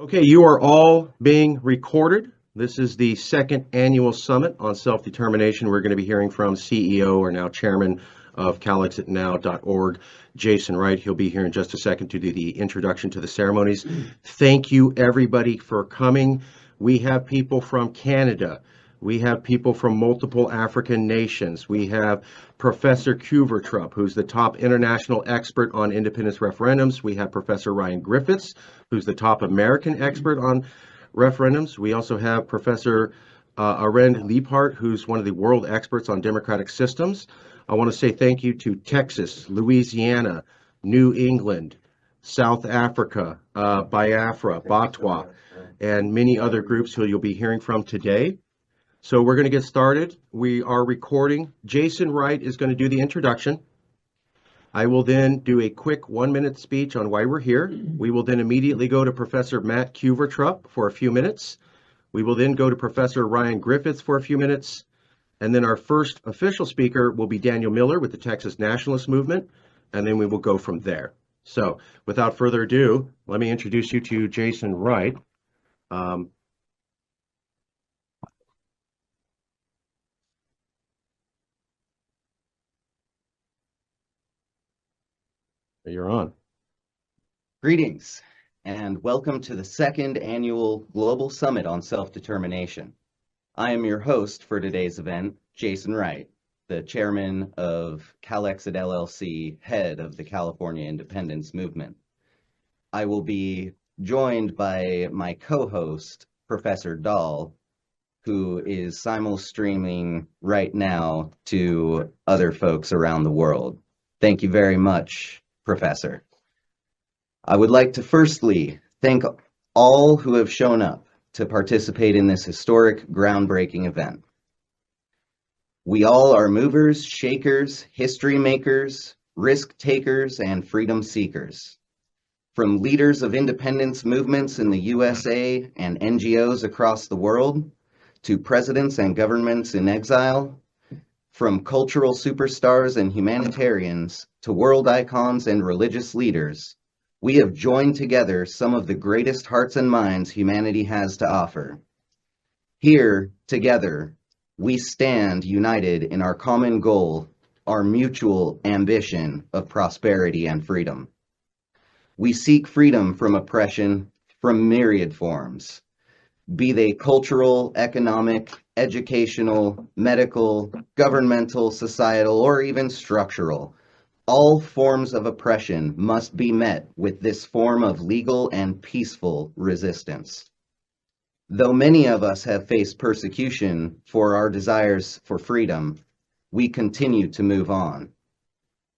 Okay, you are all being recorded. This is the second annual summit on self-determination. We're going to be hearing from CEO, or now chairman of CalExitNow.org, Jason Wright. He'll be here in just a second to do the introduction to the ceremonies. Thank you, everybody, for coming. We have people from Canada. We have people from multiple African nations. We have Professor Qvortrup, who's the top international expert on independence referendums. We have Professor Ryan Griffiths, who's the top American expert on referendums. We also have Professor Arend Lijphart, who's one of the world experts on democratic systems. I want to say thank you to Texas, Louisiana, New England, South Africa, Biafra, Batwa, and many other groups who you'll be hearing from today. So we're going to get started. We are recording. Jason Wright is going to do the introduction. I will then do a quick 1-minute speech on why we're here. We will then immediately go to Professor Matt Qvortrup for a few minutes. We will then go to Professor Ryan Griffiths for a few minutes. And then our first official speaker will be Daniel Miller with the Texas Nationalist movement. And then we will go from there. So without further ado, let me introduce you to Jason Wright. You're on. Greetings and welcome to the second annual Global Summit on Self-Determination. I am your host for today's event, Jason Wright, the chairman of CalExit LLC, head of the California Independence Movement. I will be joined by my co-host, Professor Dahl, who is simul-streaming right now to other folks around the world. Thank you very much, Professor. I would like to firstly thank all who have shown up to participate in this historic, groundbreaking event. We all are movers, shakers, history makers, risk takers, and freedom seekers. From leaders of independence movements in the USA and NGOs across the world, to presidents and governments in exile, from cultural superstars and humanitarians to world icons and religious leaders, we have joined together some of the greatest hearts and minds humanity has to offer. Here, together, we stand united in our common goal, our mutual ambition of prosperity and freedom. We seek freedom from oppression from myriad forms, be they cultural, economic, educational, medical, governmental, societal, or even structural. All forms of oppression must be met with this form of legal and peaceful resistance. Though many of us have faced persecution for our desires for freedom, we continue to move on.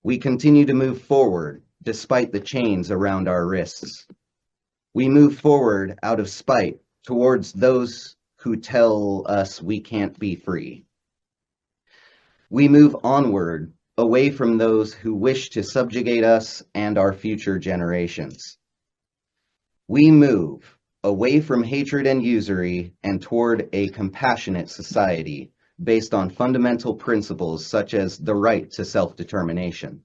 We continue to move forward despite the chains around our wrists. We move forward out of spite towards those who tell us we can't be free. We move onward, away from those who wish to subjugate us and our future generations. We move away from hatred and usury and toward a compassionate society based on fundamental principles such as the right to self-determination,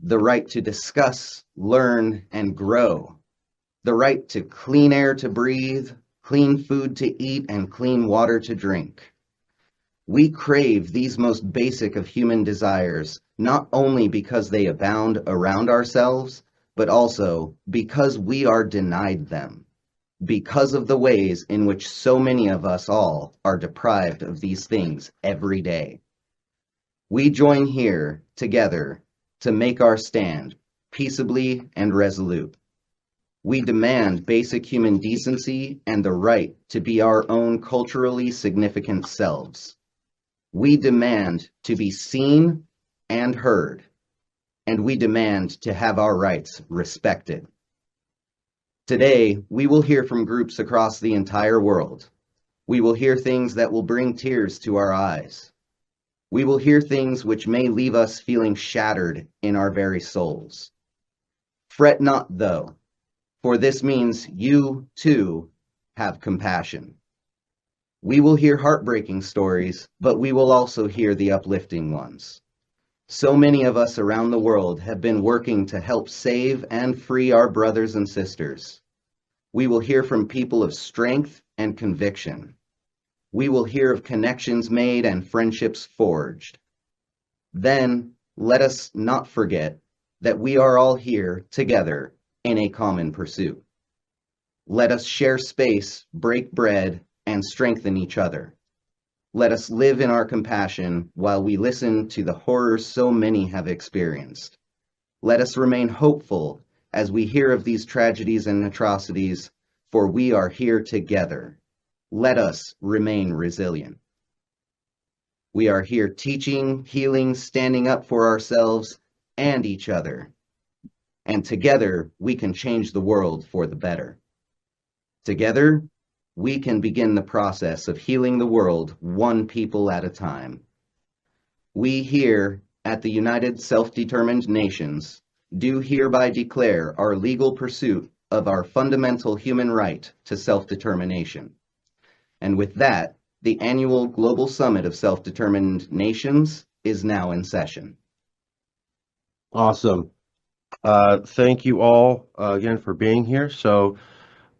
the right to discuss, learn, and grow, the right to clean air to breathe, clean food to eat, and clean water to drink. We crave these most basic of human desires, not only because they abound around ourselves, but also because we are denied them, because of the ways in which so many of us all are deprived of these things every day. We join here together to make our stand peaceably and resolute. We demand basic human decency and the right to be our own culturally significant selves. We demand to be seen and heard, and we demand to have our rights respected. Today, we will hear from groups across the entire world. We will hear things that will bring tears to our eyes. We will hear things which may leave us feeling shattered in our very souls. Fret not, though, for this means you, too, have compassion. We will hear heartbreaking stories, but we will also hear the uplifting ones. So many of us around the world have been working to help save and free our brothers and sisters. We will hear from people of strength and conviction. We will hear of connections made and friendships forged. Then, let us not forget that we are all here together in a common pursuit. Let us share space, break bread, and strengthen each other. Let us live in our compassion while we listen to the horrors so many have experienced. Let us remain hopeful as we hear of these tragedies and atrocities, for we are here together. Let us remain resilient. We are here teaching, healing, standing up for ourselves and each other. And together, we can change the world for the better. Together, we can begin the process of healing the world one people at a time. We here at the United Self-Determined Nations do hereby declare our legal pursuit of our fundamental human right to self-determination. And with that, the annual Global Summit of Self-Determined Nations is now in session. Awesome. Thank you all again for being here. So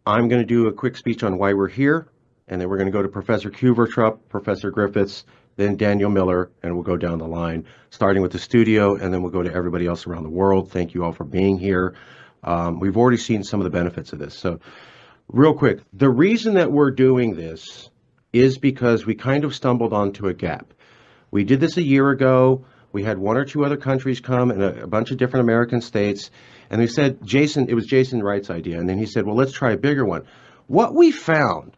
I'm going to do a quick speech on why we're here, and then we're going to go to Professor Qvortrup, Professor Griffiths, then Daniel Miller, and we'll go down the line, starting with the studio, and then we'll go to everybody else around the world. Thank you all for being here. We've already seen some of the benefits of this. So real quick, the reason that we're doing this is because we kind of stumbled onto a gap. We did this a year ago. We had one or two other countries come and a bunch of different American states. And we said, it was Jason Wright's idea. And then he said, well, let's try a bigger one. What we found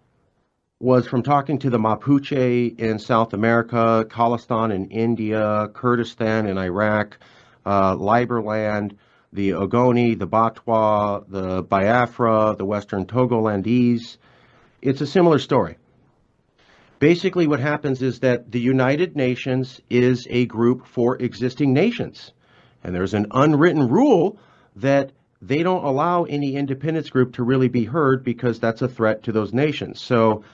was from talking to the Mapuche in South America, Khalistan in India, Kurdistan in Iraq, Liberland, the Ogoni, the Batwa, the Biafra, the Western Togolandese. It's a similar story. Basically, what happens is that the United Nations is a group for existing nations. And there's an unwritten rule that they don't allow any independence group to really be heard because that's a threat to those nations. So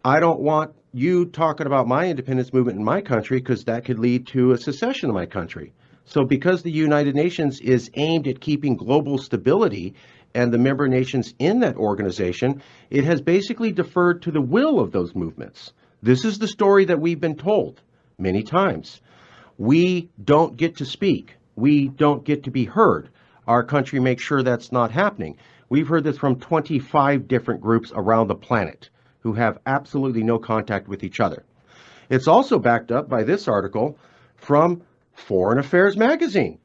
I don't want you talking about my independence movement in my country because that could lead to a secession of my country. So because the United Nations is aimed at keeping global stability and the member nations in that organization, it has basically deferred to the will of those movements. This is the story that we've been told many times. We don't get to speak. We don't get to be heard. Our country makes sure that's not happening. We've heard this from 25 different groups around the planet who have absolutely no contact with each other. It's also backed up by this article from Foreign Affairs magazine.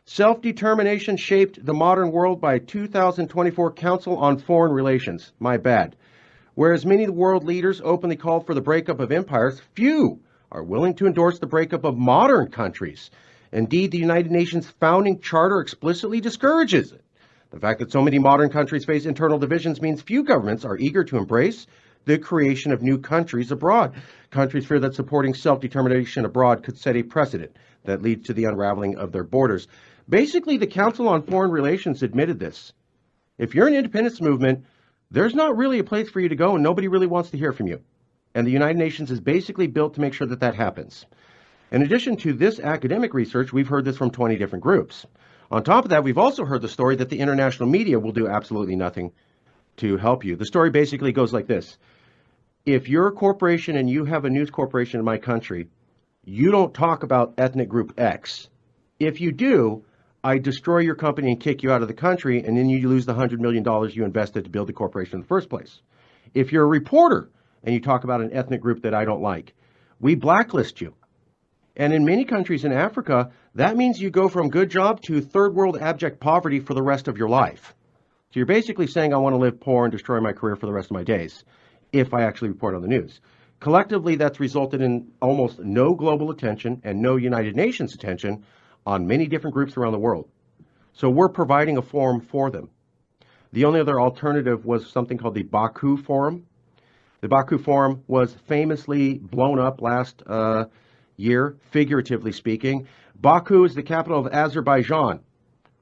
Self-determination shaped the modern world by 2024 Council on Foreign Relations. My bad. Whereas many world leaders openly called for the breakup of empires, few are willing to endorse the breakup of modern countries. Indeed, the United Nations founding charter explicitly discourages it. The fact that so many modern countries face internal divisions means few governments are eager to embrace the creation of new countries abroad. Countries fear that supporting self-determination abroad could set a precedent that leads to the unraveling of their borders. Basically, the Council on Foreign Relations admitted this. If you're an independence movement, there's not really a place for you to go and nobody really wants to hear from you. And the United Nations is basically built to make sure that that happens. In addition to this academic research, we've heard this from 20 different groups. On top of that, we've also heard the story that the international media will do absolutely nothing to help you. The story basically goes like this. If you're a corporation and you have a news corporation in my country, you don't talk about ethnic group X. If you do, I destroy your company and kick you out of the country, and then you lose the $100 million you invested to build the corporation in the first place. If you're a reporter and you talk about an ethnic group that I don't like, we blacklist you. And in many countries in Africa, that means you go from good job to third world abject poverty for the rest of your life. So you're basically saying I want to live poor and destroy my career for the rest of my days if I actually report on the news. Collectively, that's resulted in almost no global attention and no United Nations attention on many different groups around the world. So we're providing a forum for them. The only other alternative was something called the Baku Forum. The Baku Forum was famously blown up last year, figuratively speaking. Baku is the capital of Azerbaijan,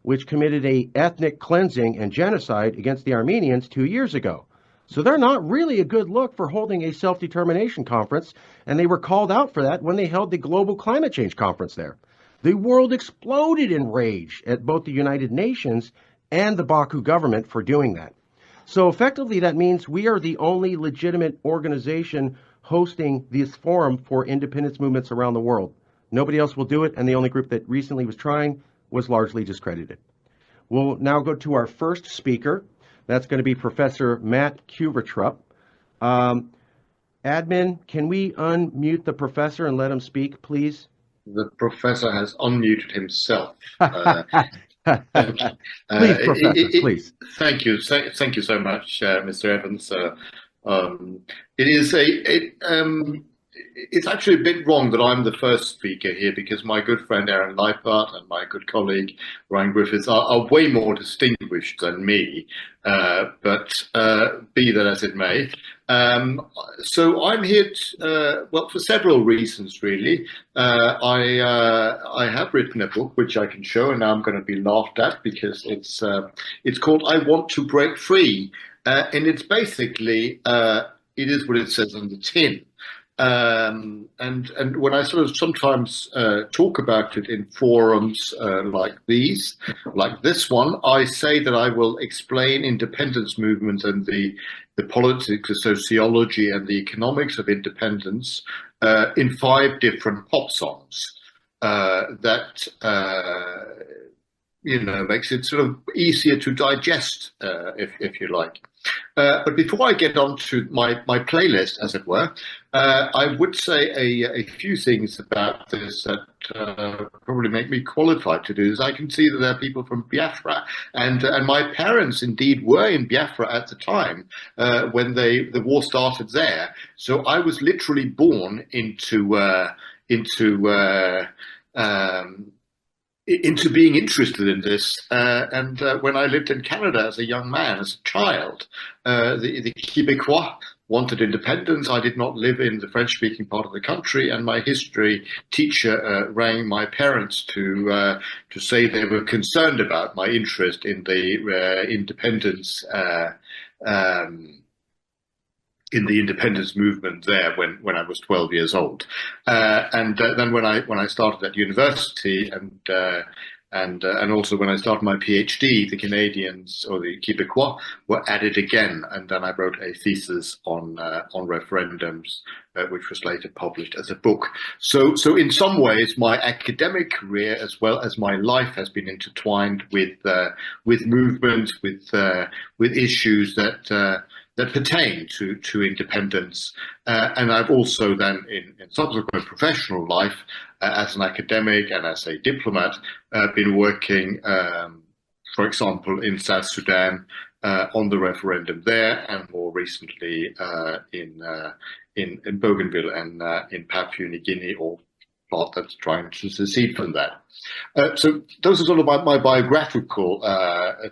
which committed an ethnic cleansing and genocide against the Armenians 2 years ago. So they're not really a good look for holding a self-determination conference, and they were called out for that when they held the Global Climate Change Conference there. The world exploded in rage at both the United Nations and the Baku government for doing that. So effectively, that means we are the only legitimate organization hosting this forum for independence movements around the world. Nobody else will do it, and the only group that recently was trying was largely discredited. We'll now go to our first speaker. That's going to be Professor Matt Qvortrup. Admin, can we unmute the professor and let him speak, please? The professor has unmuted himself. Please, Professor, please. Thank you. Thank you so much, Mr. Evans. It's actually a bit wrong that I'm the first speaker here, because my good friend Arend Lijphart and my good colleague Ryan Griffiths are way more distinguished than me, but be that as it may. So I'm here well, for several reasons, really. I have written a book which I can show, and now I'm going to be laughed at because it's called I Want to Break Free, and it's basically it is what it says on the tin. And when I sort of sometimes talk about it in forums like these, like this one, I say that I will explain independence movement and the politics, the sociology, and the economics of independence in 5 different pop songs that you know, makes it sort of easier to digest, if you like. But before I get on to my playlist, as it were, I would say a few things about this that probably make me qualified to do this. I can see that there are people from Biafra, and my parents indeed were in Biafra at the time when the war started there. So I was literally born into being interested in this, and when I lived in Canada as a young man, as a child, the Québécois wanted independence. I did not live in the French-speaking part of the country, and my history teacher rang my parents to say they were concerned about my interest in the independence. In the independence movement there when I was 12 years old, and then when I started at university and also when I started my PhD, the Canadians, or the Québécois, were added again, and then I wrote a thesis on referendums, which was later published as a book. So in some ways, my academic career as well as my life has been intertwined with movement, with issues that pertain to independence, and I've also then in subsequent professional life as an academic and as a diplomat been working, for example, in South Sudan on the referendum there, and more recently in Bougainville and in Papua New Guinea, or part that's trying to secede from that. So those are sort of my biographical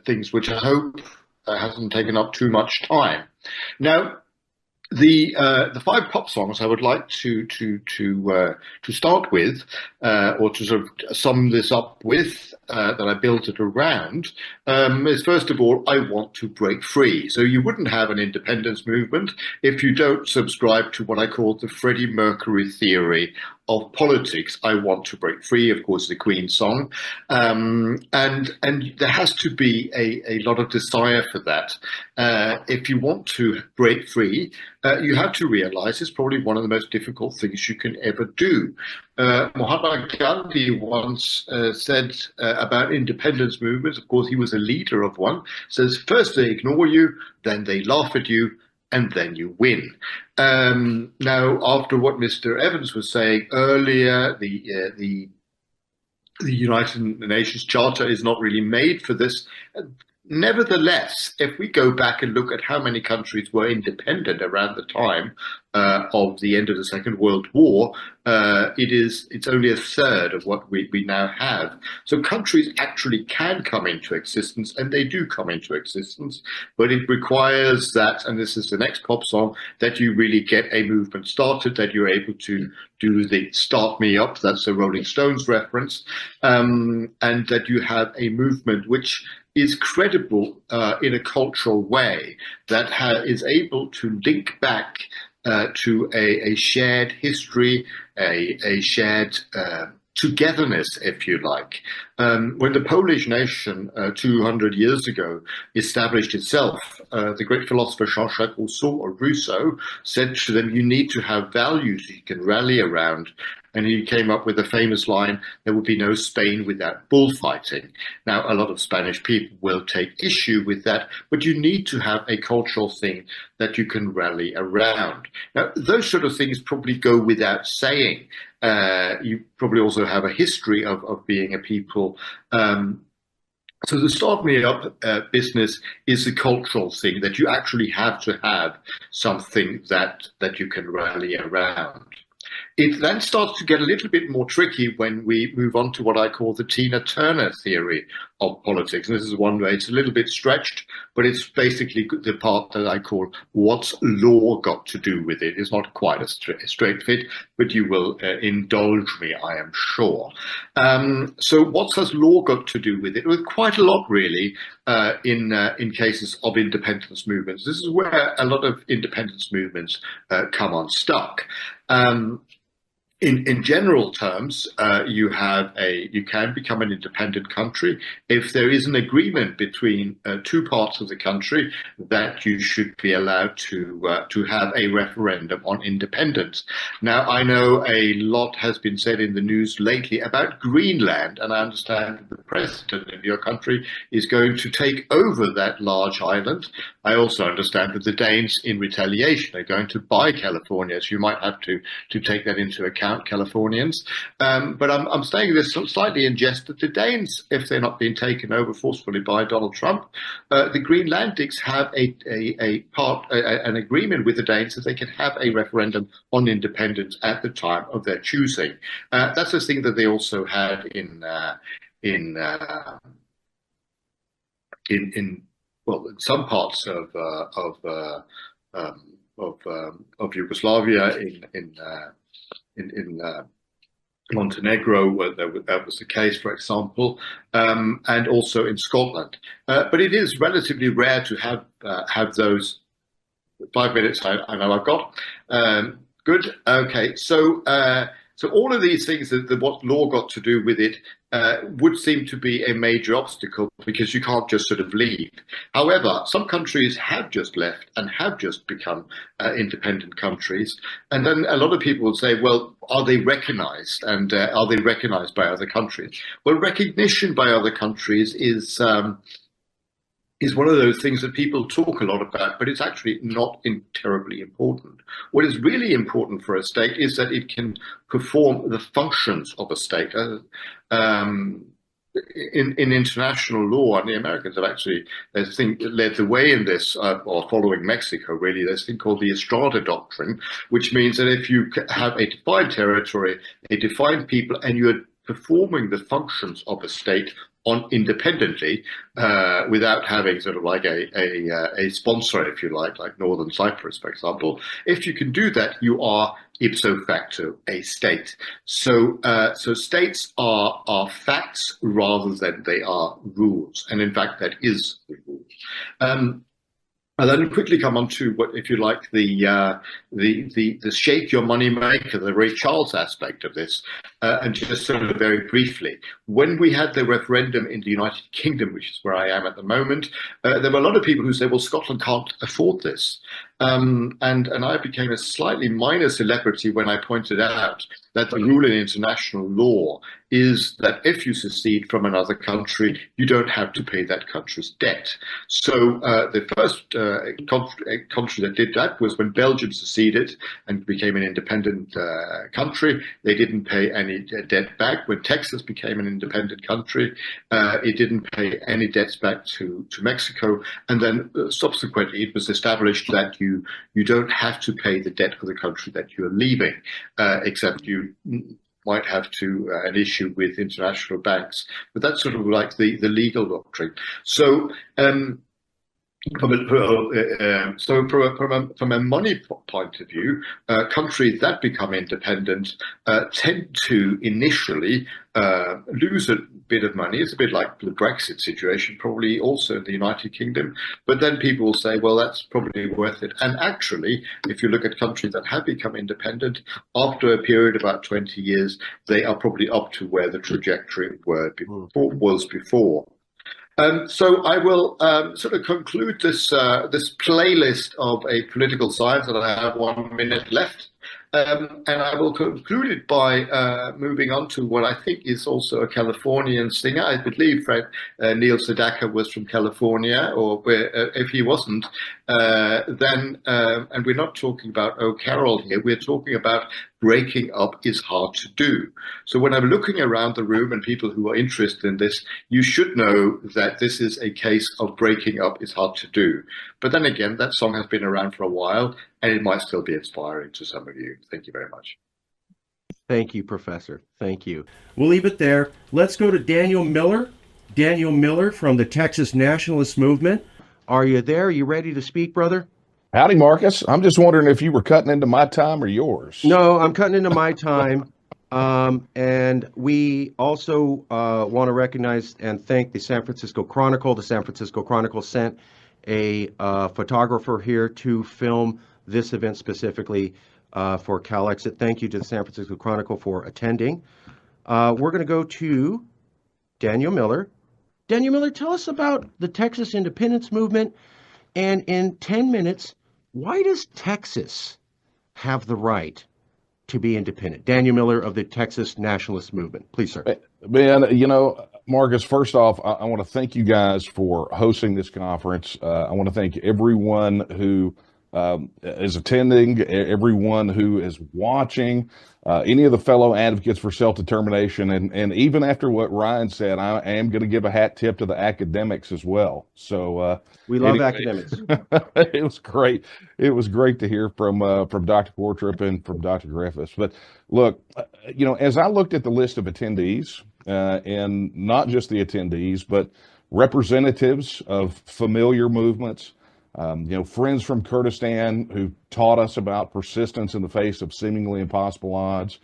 things, which I hope hasn't taken up too much time. Now, the 5 pop songs I would like to start with, or to sort of sum this up with, that I built it around, is first of all, I want to break free. So you wouldn't have an independence movement if you don't subscribe to what I call the Freddie Mercury theory of politics. I want to break free, of course, the Queen song, and there has to be a lot of desire for that. If you want to break free, you have to realize it's probably one of the most difficult things you can ever do. Mahatma Gandhi once said about independence movements, of course he was a leader of one, says first they ignore you, then they laugh at you, and then you win. Now, after what Mr. Evans was saying earlier, the United Nations Charter is not really made for this. Nevertheless, if we go back and look at how many countries were independent around the time of the end of the Second World War, it's only a third of what we now have. So countries actually can come into existence, and they do come into existence, but it requires that, and this is the next pop song, that you really get a movement started, that you're able to do the Start Me Up, that's a Rolling Stones reference, and that you have a movement which is credible in a cultural way, that is able to link back to a shared history, a shared togetherness, if you like. when the Polish nation 200 years ago established itself, the great philosopher Jean-Jacques Rousseau said to them, you need to have values you can rally around. And he came up with the famous line, there would be no Spain without bullfighting. Now, a lot of Spanish people will take issue with that, but you need to have a cultural thing that you can rally around. Now, those sort of things probably go without saying. You probably also have a history of being a people. So the Start Me Up business is a cultural thing that you actually have to have something that you can rally around. It then starts to get a little bit more tricky when we move on to what I call the Tina Turner theory of politics. And this is one way, it's a little bit stretched, but it's basically the part that I call what's law got to do with it. It's not quite a straight fit, but you will indulge me, I am sure. So what has law got to do with it? With quite a lot, really, in cases of independence movements. This is where a lot of independence movements come unstuck. In general terms, you can become an independent country if there is an agreement between two parts of the country that you should be allowed to have a referendum on independence. Now, I know a lot has been said in the news lately about Greenland, and I understand that the president of your country is going to take over that large island. I also understand that the Danes, in retaliation, are going to buy California, so you might have to take that into account, Californians. But I'm saying this slightly in jest that the Danes, if they're not being taken over forcefully by Donald Trump, the Greenlandics have an agreement with the Danes that they can have a referendum on independence at the time of their choosing. That's a thing that they also had in some parts of Yugoslavia, in Montenegro, where that was the case, for example, and also in Scotland. But it is relatively rare to have those. 5 minutes, I know I've got. Good. Okay. So all of these things that what law got to do with it would seem to be a major obstacle, because you can't just sort of leave. However, some countries have just left and have just become independent countries. And then a lot of people will say, well, are they recognized? And are they recognized by other countries? Well, recognition by other countries is one of those things that people talk a lot about, but it's actually not terribly important. What is really important for a state is that it can perform the functions of a state. In international law, and the Americans have actually, they think, led the way in this, or following Mexico, really. There's a thing called the Estrada Doctrine, which means that if you have a defined territory, a defined people, and you're performing the functions of a state independently, without having sort of like a sponsor, if you like Northern Cyprus, for example. If you can do that, you are ipso facto a state. So states are facts rather than they are rules, and in fact that is the rule. And then quickly come on to what, if you like, the shake your money maker, the Ray Charles aspect of this, and just sort of very briefly, when we had the referendum in the United Kingdom, which is where I am at the moment, there were a lot of people who said, well, Scotland can't afford this. And I became a slightly minor celebrity when I pointed out that the rule in international law is that if you secede from another country, you don't have to pay that country's debt. So the first country that did that was when Belgium seceded and became an independent country. They didn't pay any debt back. When Texas became an independent country, it didn't pay any debts back to Mexico. And then subsequently, it was established that you don't have to pay the debt of the country that you're leaving, except you might have to an issue with international banks. But that's sort of like the legal doctrine. So from a money point of view, countries that become independent tend to initially lose bit of money. It's a bit like the Brexit situation, probably also in the United Kingdom. But then people will say, well, that's probably worth it. And actually, if you look at countries that have become independent, after a period of about 20 years, they are probably up to where the trajectory was before. So I will sort of conclude this this playlist of a political science, and I have 1 minute left. And I will conclude it by moving on to what I think is also a Californian singer. I believe Neil Sedaka was from California, or if he wasn't, then, and we're not talking about Oh Carol here, we're talking about breaking up is hard to do. So when I'm looking around the room and people who are interested in this, you should know that this is a case of breaking up is hard to do. But then again, that song has been around for a while, and it might still be inspiring to some of you. Thank you very much. Thank you, Professor. Thank you. We'll leave it there. Let's go to Daniel Miller. Daniel Miller from the Texas Nationalist Movement. Are you there? Are you ready to speak, brother? Howdy, Marcus. I'm just wondering if you were cutting into my time or yours. No, I'm cutting into my time. And we also want to recognize and thank the San Francisco Chronicle. The San Francisco Chronicle sent a photographer here to film this event specifically for CalExit. Thank you to the San Francisco Chronicle for attending. We're going to go to Daniel Miller. Daniel Miller, tell us about the Texas independence movement. And in 10 minutes, why does Texas have the right to be independent? Daniel Miller of the Texas Nationalist Movement. Please, sir. Man, you know, Marcus, first off, I want to thank you guys for hosting this conference. I want to thank everyone who is attending, everyone who is watching, any of the fellow advocates for self-determination. And even after what Ryan said, I am going to give a hat tip to the academics as well. So we love academics. It was great. It was great to hear from Dr. Qvortrup and from Dr. Griffiths. But look, you know, as I looked at the list of attendees, and not just the attendees, but representatives of familiar movements, you know, friends from Kurdistan who taught us about persistence in the face of seemingly impossible odds,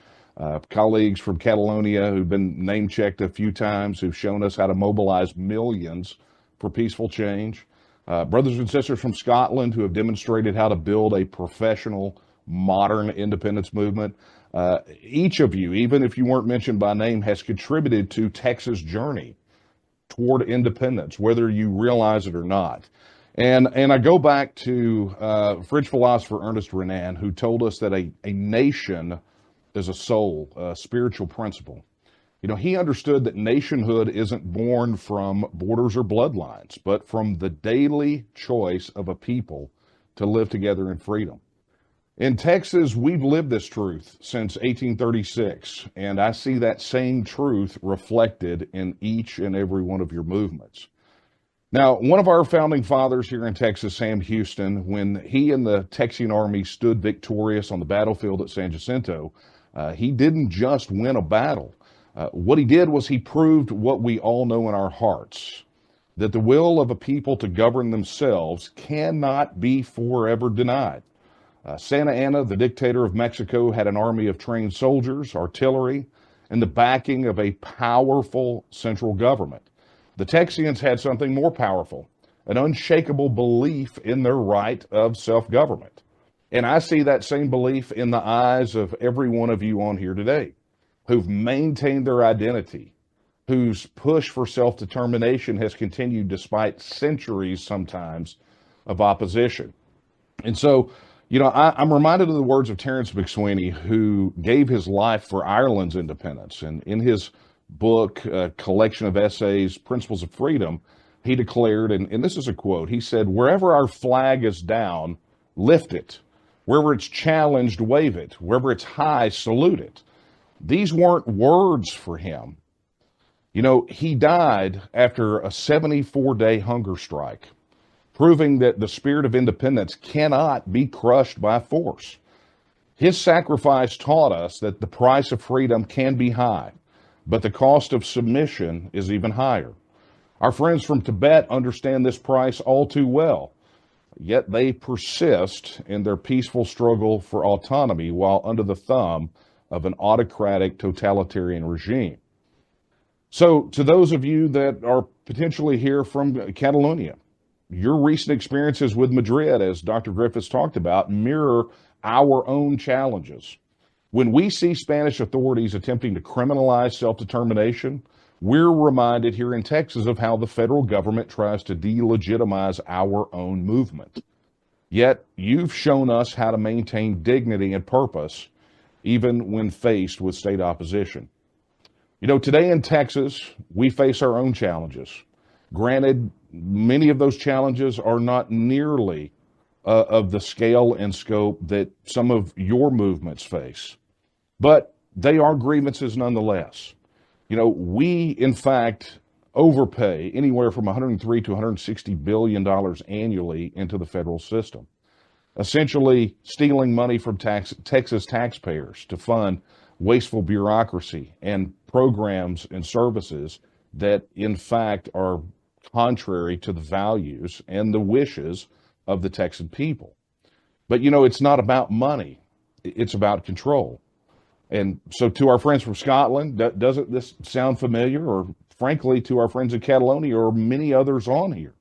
colleagues from Catalonia who've been name-checked a few times, who've shown us how to mobilize millions for peaceful change, brothers and sisters from Scotland who have demonstrated how to build a professional, modern independence movement. Each of you, even if you weren't mentioned by name, has contributed to Texas' journey toward independence, whether you realize it or not. And I go back to French philosopher Ernest Renan, who told us that a nation is a soul, a spiritual principle. You know, he understood that nationhood isn't born from borders or bloodlines, but from the daily choice of a people to live together in freedom. In Texas, we've lived this truth since 1836, and I see that same truth reflected in each and every one of your movements. Now, one of our founding fathers here in Texas, Sam Houston, when he and the Texian army stood victorious on the battlefield at San Jacinto, he didn't just win a battle. What he did was he proved what we all know in our hearts, that the will of a people to govern themselves cannot be forever denied. Santa Anna, the dictator of Mexico, had an army of trained soldiers, artillery, and the backing of a powerful central government. The Texians had something more powerful, an unshakable belief in their right of self-government. And I see that same belief in the eyes of every one of you on here today, who've maintained their identity, whose push for self-determination has continued despite centuries sometimes of opposition. And so, you know, I'm reminded of the words of Terence McSweeney, who gave his life for Ireland's independence. And in his book, a collection of essays, Principles of Freedom, he declared, and this is a quote, he said, "Wherever our flag is down, lift it. Wherever it's challenged, wave it. Wherever it's high, salute it." These weren't words for him. You know, he died after a 74-day hunger strike, proving that the spirit of independence cannot be crushed by force. His sacrifice taught us that the price of freedom can be high, but the cost of submission is even higher. Our friends from Tibet understand this price all too well, yet they persist in their peaceful struggle for autonomy while under the thumb of an autocratic totalitarian regime. So to those of you that are potentially here from Catalonia, your recent experiences with Madrid, as Dr. Griffiths talked about, mirror our own challenges. When we see Spanish authorities attempting to criminalize self-determination, we're reminded here in Texas of how the federal government tries to delegitimize our own movement. Yet you've shown us how to maintain dignity and purpose even when faced with state opposition. You know, today in Texas, we face our own challenges. Granted, many of those challenges are not nearly of the scale and scope that some of your movements face, but they are grievances nonetheless. You know, we, in fact, overpay anywhere from $103 to $160 billion annually into the federal system, essentially stealing money from Texas taxpayers to fund wasteful bureaucracy and programs and services that, in fact, are contrary to the values and the wishes of the Texan people. But, you know, it's not about money. It's about control. And so to our friends from Scotland, doesn't this sound familiar? Or frankly, to our friends in Catalonia or many others on here,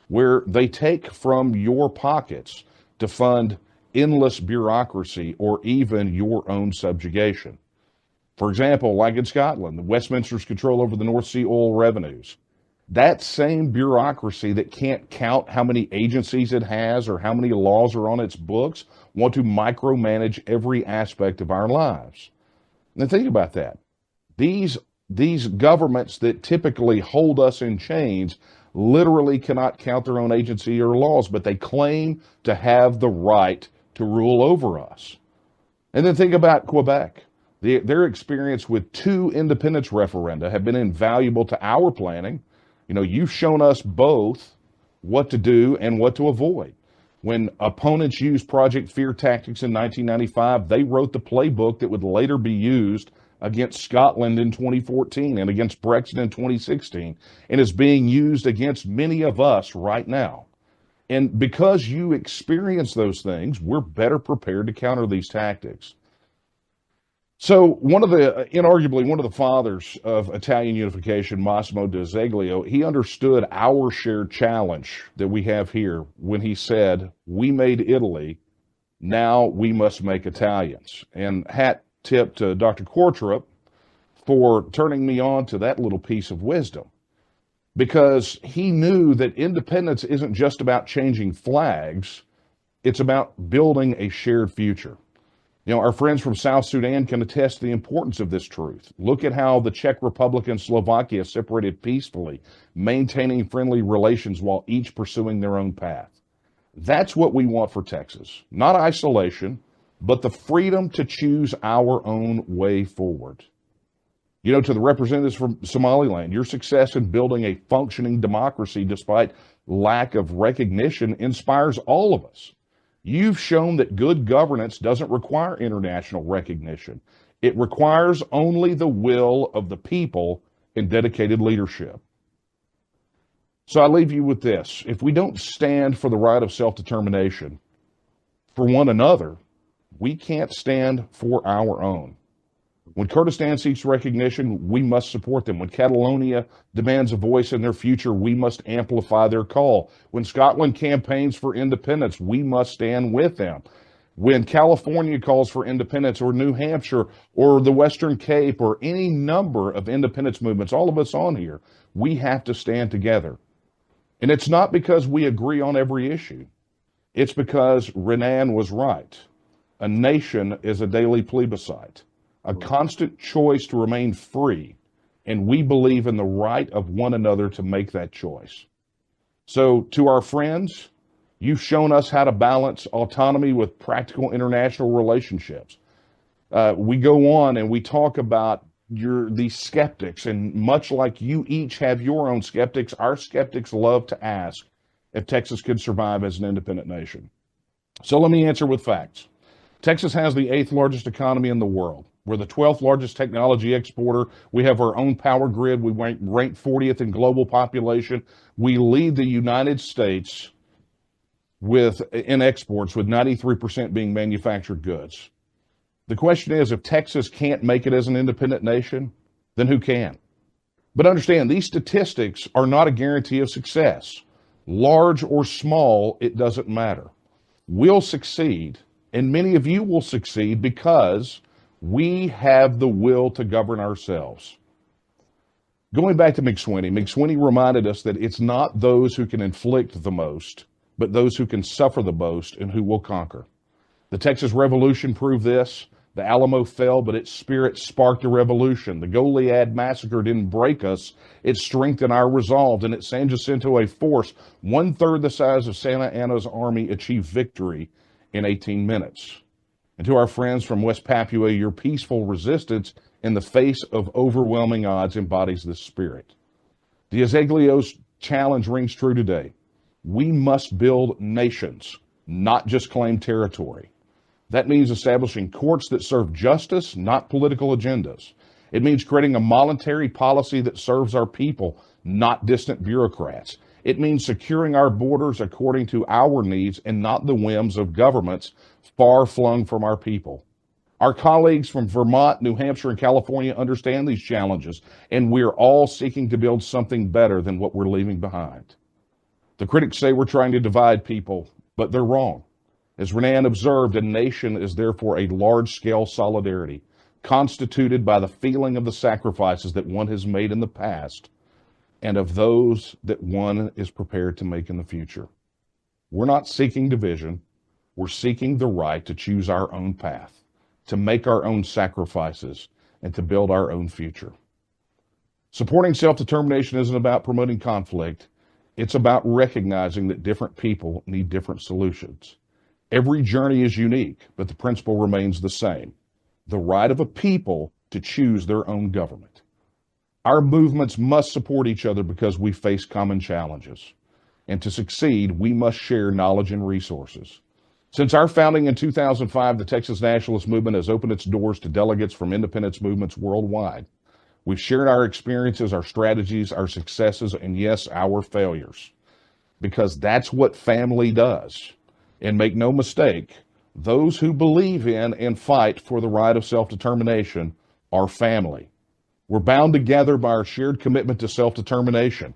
where they take from your pockets to fund endless bureaucracy or even your own subjugation. For example, like in Scotland, Westminster's control over the North Sea oil revenues. That same bureaucracy that can't count how many agencies it has or how many laws are on its books want to micromanage every aspect of our lives. Now think about that. These governments that typically hold us in chains literally cannot count their own agency or laws, but they claim to have the right to rule over us. And then think about Quebec. Their experience with 2 independence referenda have been invaluable to our planning. You know, you've shown us both what to do and what to avoid. When opponents used Project Fear tactics in 1995, they wrote the playbook that would later be used against Scotland in 2014 and against Brexit in 2016, and is being used against many of us right now. And because you experience those things, we're better prepared to counter these tactics. So inarguably one of the fathers of Italian unification, Massimo d'Azeglio, he understood our shared challenge that we have here when he said, "We made Italy, now we must make Italians." And hat tip to Dr. Qvortrup for turning me on to that little piece of wisdom, because he knew that independence isn't just about changing flags, it's about building a shared future. You know, our friends from South Sudan can attest to the importance of this truth. Look at how the Czech Republic and Slovakia separated peacefully, maintaining friendly relations while each pursuing their own path. That's what we want for Texas. Not isolation, but the freedom to choose our own way forward. You know, to the representatives from Somaliland, your success in building a functioning democracy despite lack of recognition inspires all of us. You've shown that good governance doesn't require international recognition. It requires only the will of the people and dedicated leadership. So I leave you with this. If we don't stand for the right of self-determination for one another, we can't stand for our own. When Kurdistan seeks recognition, we must support them. When Catalonia demands a voice in their future, we must amplify their call. When Scotland campaigns for independence, we must stand with them. When California calls for independence, or New Hampshire, or the Western Cape, or any number of independence movements, all of us on here, we have to stand together. And it's not because we agree on every issue. It's because Renan was right. A nation is a daily plebiscite, a constant choice to remain free, and we believe in the right of one another to make that choice. So to our friends, you've shown us how to balance autonomy with practical international relationships. We go on and we talk about these skeptics, and much like you each have your own skeptics, our skeptics love to ask if Texas could survive as an independent nation. So let me answer with facts. Texas has the 8th largest economy in the world. We're the 12th largest technology exporter. We have our own power grid. We rank 40th in global population. We lead the United States in exports, with 93% being manufactured goods. The question is, if Texas can't make it as an independent nation, then who can? But understand, these statistics are not a guarantee of success. Large or small, it doesn't matter. We'll succeed, and many of you will succeed because we have the will to govern ourselves. Going back to McSweeney reminded us that it's not those who can inflict the most, but those who can suffer the most and who will conquer. The Texas Revolution proved this. The Alamo fell, but its spirit sparked a revolution. The Goliad massacre didn't break us. It strengthened our resolve, and at San Jacinto, a force 1/3 the size of Santa Anna's army achieved victory in 18 minutes. And to our friends from West Papua, your peaceful resistance in the face of overwhelming odds embodies this spirit. D'Azeglio's challenge rings true today. We must build nations, not just claim territory. That means establishing courts that serve justice, not political agendas. It means creating a monetary policy that serves our people, not distant bureaucrats. It means securing our borders according to our needs and not the whims of governments far flung from our people. Our colleagues from Vermont, New Hampshire, and California understand these challenges, and we're all seeking to build something better than what we're leaving behind. The critics say we're trying to divide people, but they're wrong. As Renan observed, a nation is therefore a large-scale solidarity, constituted by the feeling of the sacrifices that one has made in the past and of those that one is prepared to make in the future. We're not seeking division. We're seeking the right to choose our own path, to make our own sacrifices, and to build our own future. Supporting self-determination isn't about promoting conflict. It's about recognizing that different people need different solutions. Every journey is unique, but the principle remains the same: the right of a people to choose their own government. Our movements must support each other because we face common challenges. And to succeed, we must share knowledge and resources. Since our founding in 2005, the Texas Nationalist movement has opened its doors to delegates from independence movements worldwide. We've shared our experiences, our strategies, our successes, and yes, our failures. Because that's what family does. And make no mistake, those who believe in and fight for the right of self-determination are family. We're bound together by our shared commitment to self-determination.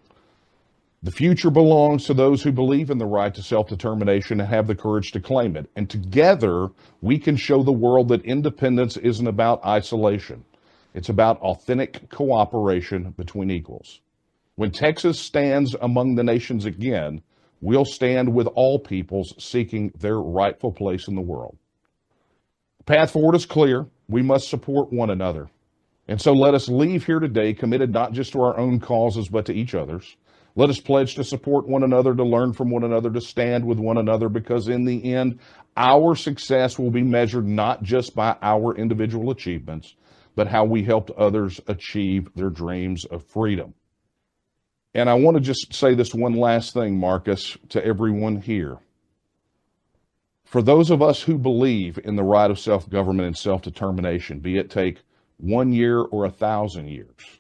The future belongs to those who believe in the right to self-determination and have the courage to claim it. And together, we can show the world that independence isn't about isolation. It's about authentic cooperation between equals. When Texas stands among the nations again, we'll stand with all peoples seeking their rightful place in the world. The path forward is clear. We must support one another. And so let us leave here today committed not just to our own causes, but to each other's. Let us pledge to support one another, to learn from one another, to stand with one another, because in the end, our success will be measured not just by our individual achievements, but how we helped others achieve their dreams of freedom. And I want to just say this one last thing, Marcus, to everyone here. For those of us who believe in the right of self-government and self-determination, be it take 1 year or 1,000 years,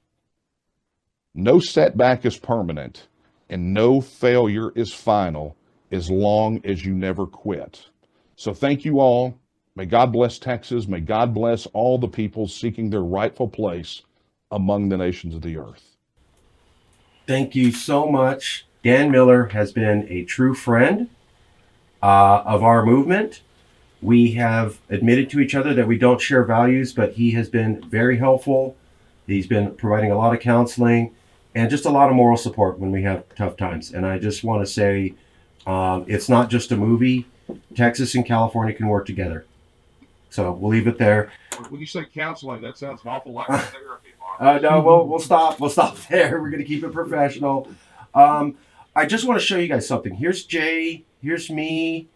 no setback is permanent and no failure is final as long as you never quit. So thank you all. May God bless Texas. May God bless all the people seeking their rightful place among the nations of the earth. Thank you so much. Dan Miller has been a true friend of our movement. We have admitted to each other that we don't share values, but he has been very helpful. He's been providing a lot of counseling and just a lot of moral support when we have tough times. And I just want to say, it's not just a movie. Texas and California can work together. So we'll leave it there. When you say counseling, that sounds an awful lot like therapy. No, we'll stop. We'll stop there. We're going to keep it professional. I just want to show you guys something. Here's Jay. Here's me.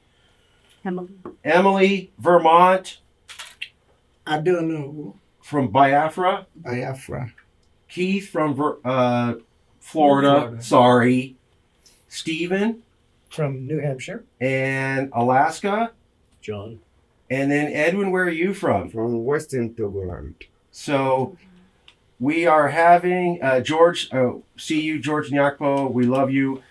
Emily, Vermont. I don't know. From Biafra. Keith from Florida. Sorry. Stephen. From New Hampshire. And Alaska. John. And then Edwin, where are you from? From Western Togoland. So we are having George, see you, George Nyakpo. We love you.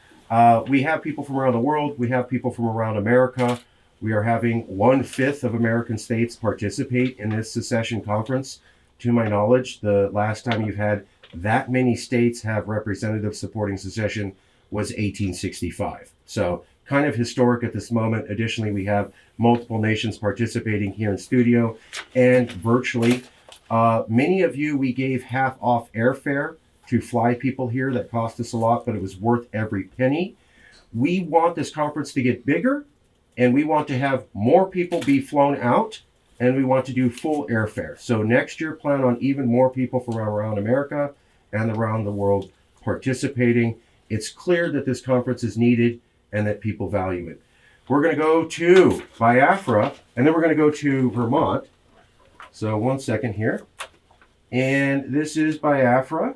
We have people from around the world. We have people from around America. We are having 1/5 of American states participate in this secession conference. To my knowledge, the last time you've had that many states have representatives supporting secession was 1865. So kind of historic at this moment. Additionally, we have multiple nations participating here in studio and virtually. Many of you, we gave half off airfare to fly people here. That cost us a lot, but it was worth every penny. We want this conference to get bigger, and we want to have more people be flown out, and we want to do full airfare. So next year, plan on even more people from around America and around the world participating. It's clear that this conference is needed and that people value it. We're going to go to Biafra, and then we're going to go to Vermont. So 1 second here. And this is Biafra.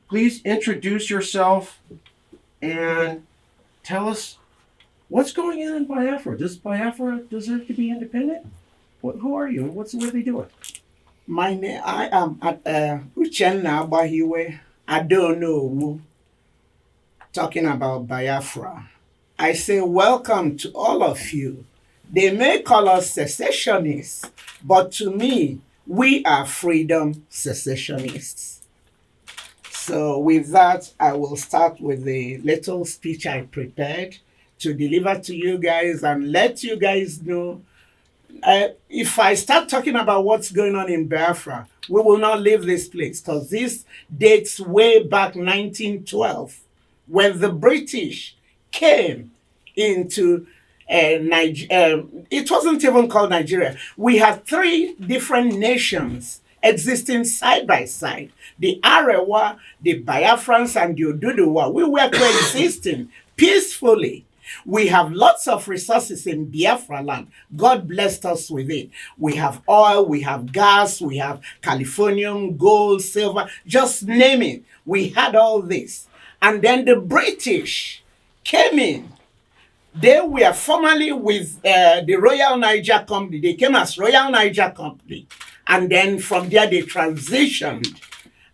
Please introduce yourself and tell us what's going on in Biafra. Does Biafra deserve to be independent? Who are you and what are they doing? My name, I am at Uchenna Bahiwe. I don't know. Talking about Biafra. I say welcome to all of you. They may call us secessionists, but to me, we are freedom secessionists. So with that, I will start with the little speech I prepared to deliver to you guys and let you guys know. If I start talking about what's going on in Biafra, we will not leave this place because this dates way back 1912 when the British came into it wasn't even called Nigeria. We had 3 different nations existing side by side. The Arewa, the Biafrans, and the Oduduwa. We were coexisting peacefully. We have lots of resources in Biafra land. God blessed us with it. We have oil, we have gas, we have Californium, gold, silver, just name it. We had all this. And then the British came in. They were formerly with the Royal Niger Company. They came as Royal Niger Company. And then from there they transitioned.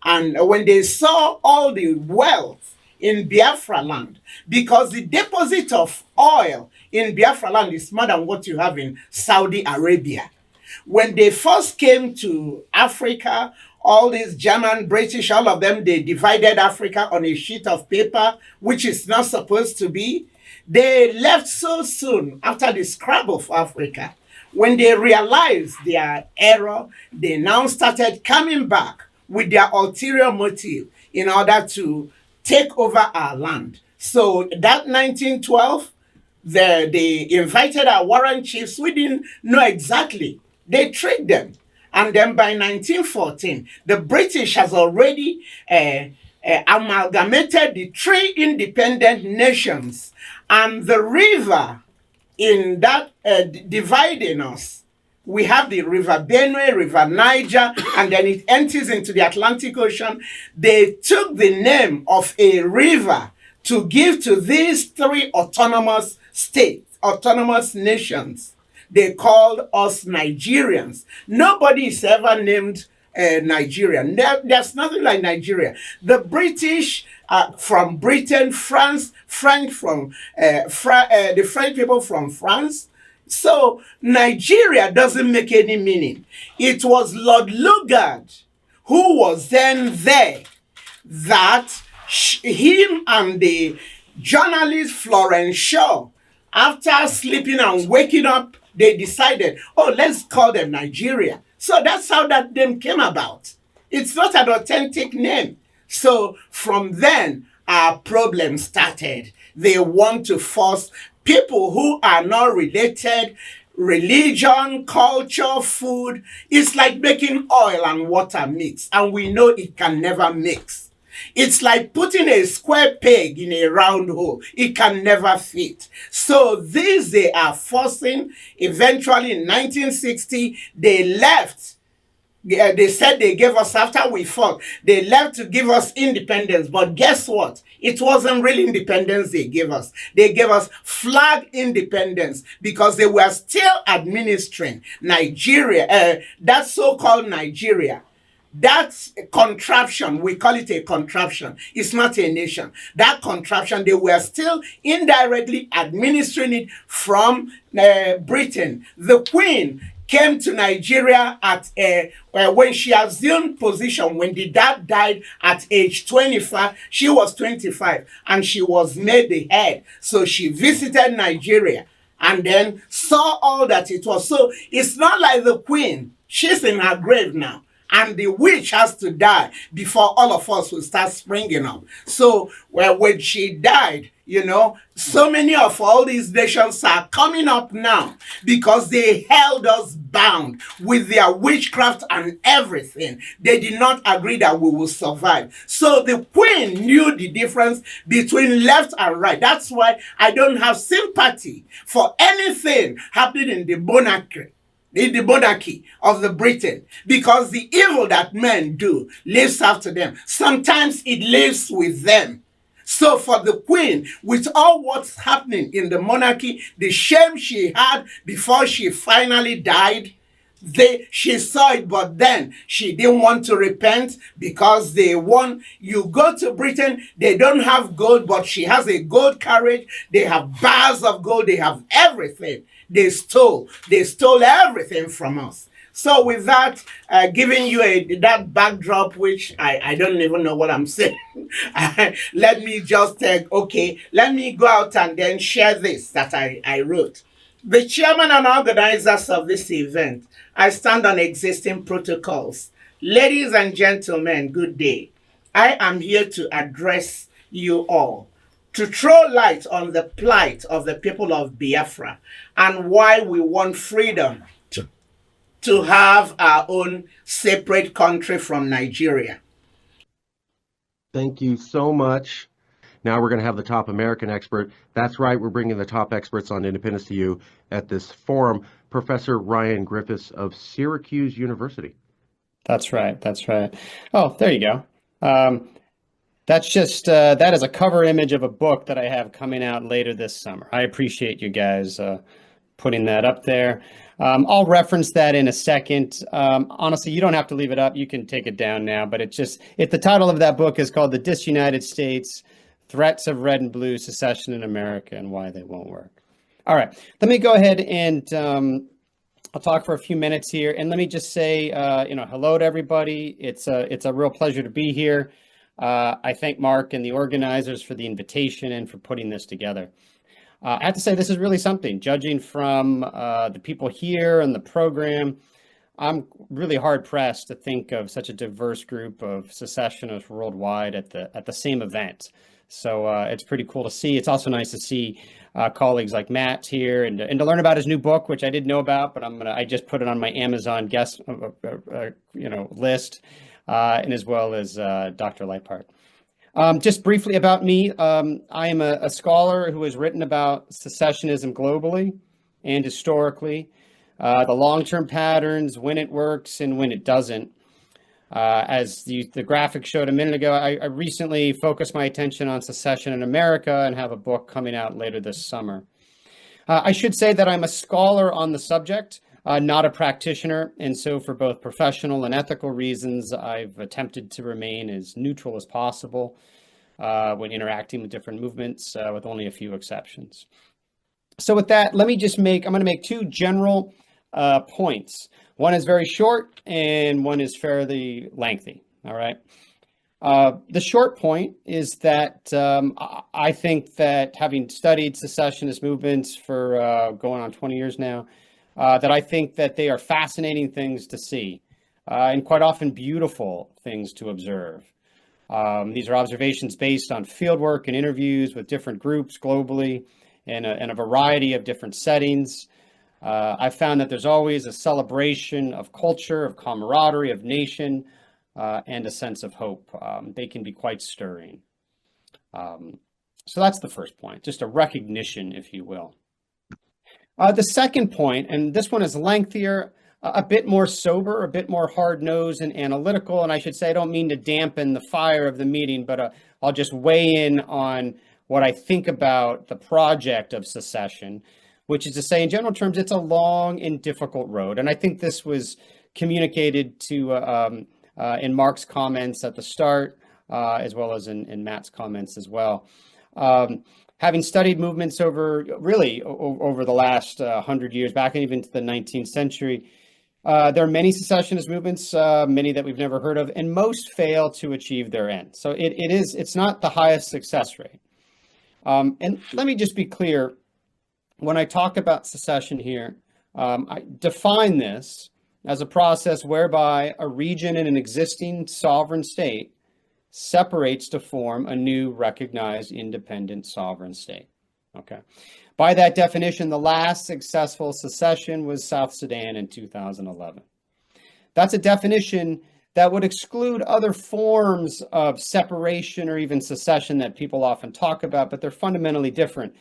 And when they saw all the wealth in Biafra land, because the deposit of oil in Biafra land is more than what you have in Saudi Arabia. When they first came to Africa, all these German, British, all of them, they divided Africa on a sheet of paper, which is not supposed to be. They left so soon after the scrabble of Africa. When they realized their error, they now started coming back with their ulterior motive in order to take over our land. So that 1912, they invited our warrant chiefs. We didn't know exactly. They tricked them. And then by 1914, the British has already amalgamated the 3 independent nations. And the river in that dividing us, we have the River Benue, River Niger, and then it enters into the Atlantic Ocean. They took the name of a river to give to these 3 autonomous states, autonomous nations. They called us Nigerians. Nobody is ever named Nigerian. There's nothing like Nigeria. The British from Britain, France, French from the French people from France. So Nigeria doesn't make any meaning. It was Lord Lugard who was then there that him and the journalist Florence Shaw, after sleeping and waking up, they decided, oh, let's call them Nigeria. So that's how that name came about. It's not an authentic name. So from then, our problem started. They want to force people who are not related, religion, culture, food. It's like making oil and water mix, and we know it can never mix. It's like putting a square peg in a round hole. It can never fit. So these they are forcing. Eventually in 1960, they left. They said they gave us, after we fought, they left to give us independence. But guess what? It wasn't really independence they gave us. They gave us flag independence because they were still administering Nigeria, that so-called Nigeria. That contraption, we call it a contraption. It's not a nation. That contraption, they were still indirectly administering it from Britain. The Queen came to Nigeria at when she assumed position, when the dad died at age 25, she was 25, and she was made the head. So she visited Nigeria and then saw all that it was. So it's not like the queen. She's in her grave now. And the witch has to die before all of us will start springing up. So when she died, you know, so many of all these nations are coming up now because they held us bound with their witchcraft and everything. They did not agree that we will survive. So the queen knew the difference between left and right. That's why I don't have sympathy for anything happening in the monarchy of the Britain, because the evil that men do lives after them. Sometimes it lives with them. So for the queen, with all what's happening in the monarchy, the shame she had before she finally died, she saw it, but then she didn't want to repent because they won. You go to Britain, they don't have gold, but she has a gold carriage. They have bars of gold. They have everything. They stole everything from us. So with that, giving you that backdrop, which I don't even know what I'm saying, let me just let me go out and then share this that I wrote. The chairman and organizers of this event, I stand on existing protocols. Ladies and gentlemen, good day. I am here to address you all, to throw light on the plight of the people of Biafra and why we want freedom to have our own separate country from Nigeria. Thank you so much. Now we're going to have the top American expert. That's right, we're bringing the top experts on independence to you at this forum. Professor Ryan Griffiths of Syracuse University. That's right. Oh, there you go. That's just, that is a cover image of a book that I have coming out later this summer. I appreciate you guys putting that up there. I'll reference that in a second. Honestly, you don't have to leave it up. You can take it down now, but the title of that book is called The Disunited States, Threats of Red and Blue Secession in America and Why They Won't Work. All right, let me go ahead and I'll talk for a few minutes here. And let me just say, hello to everybody. It's a real pleasure to be here. I thank Mark and the organizers for the invitation and for putting this together. I have to say, this is really something. Judging from the people here and the program, I'm really hard pressed to think of such a diverse group of secessionists worldwide at the same event. So it's pretty cool to see. It's also nice to see colleagues like Matt here and to learn about his new book, which I didn't know about, but I just put it on my Amazon guest list, and as well as Dr. Lijphart. Just briefly about me, I am a scholar who has written about secessionism globally and historically, the long-term patterns, when it works and when it doesn't. As the graphic showed a minute ago, I recently focused my attention on secession in America and have a book coming out later this summer. I should say that I'm a scholar on the subject, not a practitioner, and so for both professional and ethical reasons, I've attempted to remain as neutral as possible when interacting with different movements, with only a few exceptions. So with that, I'm going to make two general points. One is very short and one is fairly lengthy, all right? The short point is that I think that having studied secessionist movements for going on 20 years now, that I think that they are fascinating things to see and quite often beautiful things to observe. These are observations based on fieldwork and interviews with different groups globally and a variety of different settings. I've found that there's always a celebration of culture, of camaraderie, of nation, and a sense of hope. They can be quite stirring. So that's the first point, just a recognition, if you will. The second point, and this one is lengthier, a bit more sober, a bit more hard-nosed and analytical. And I should say, I don't mean to dampen the fire of the meeting, but I'll just weigh in on what I think about the project of secession, which is to say, in general terms, it's a long and difficult road. And I think this was communicated to in Mark's comments at the start, as well as in Matt's comments as well. having studied movements over over the last 100 years, back even to the 19th century, there are many secessionist movements, many that we've never heard of, and most fail to achieve their end. So it's not the highest success rate. And let me just be clear, when I talk about secession here, I define this as a process whereby a region in an existing sovereign state separates to form a new recognized independent sovereign state. Okay. By that definition, the last successful secession was South Sudan in 2011. That's a definition that would exclude other forms of separation or even secession that people often talk about, but they're fundamentally different,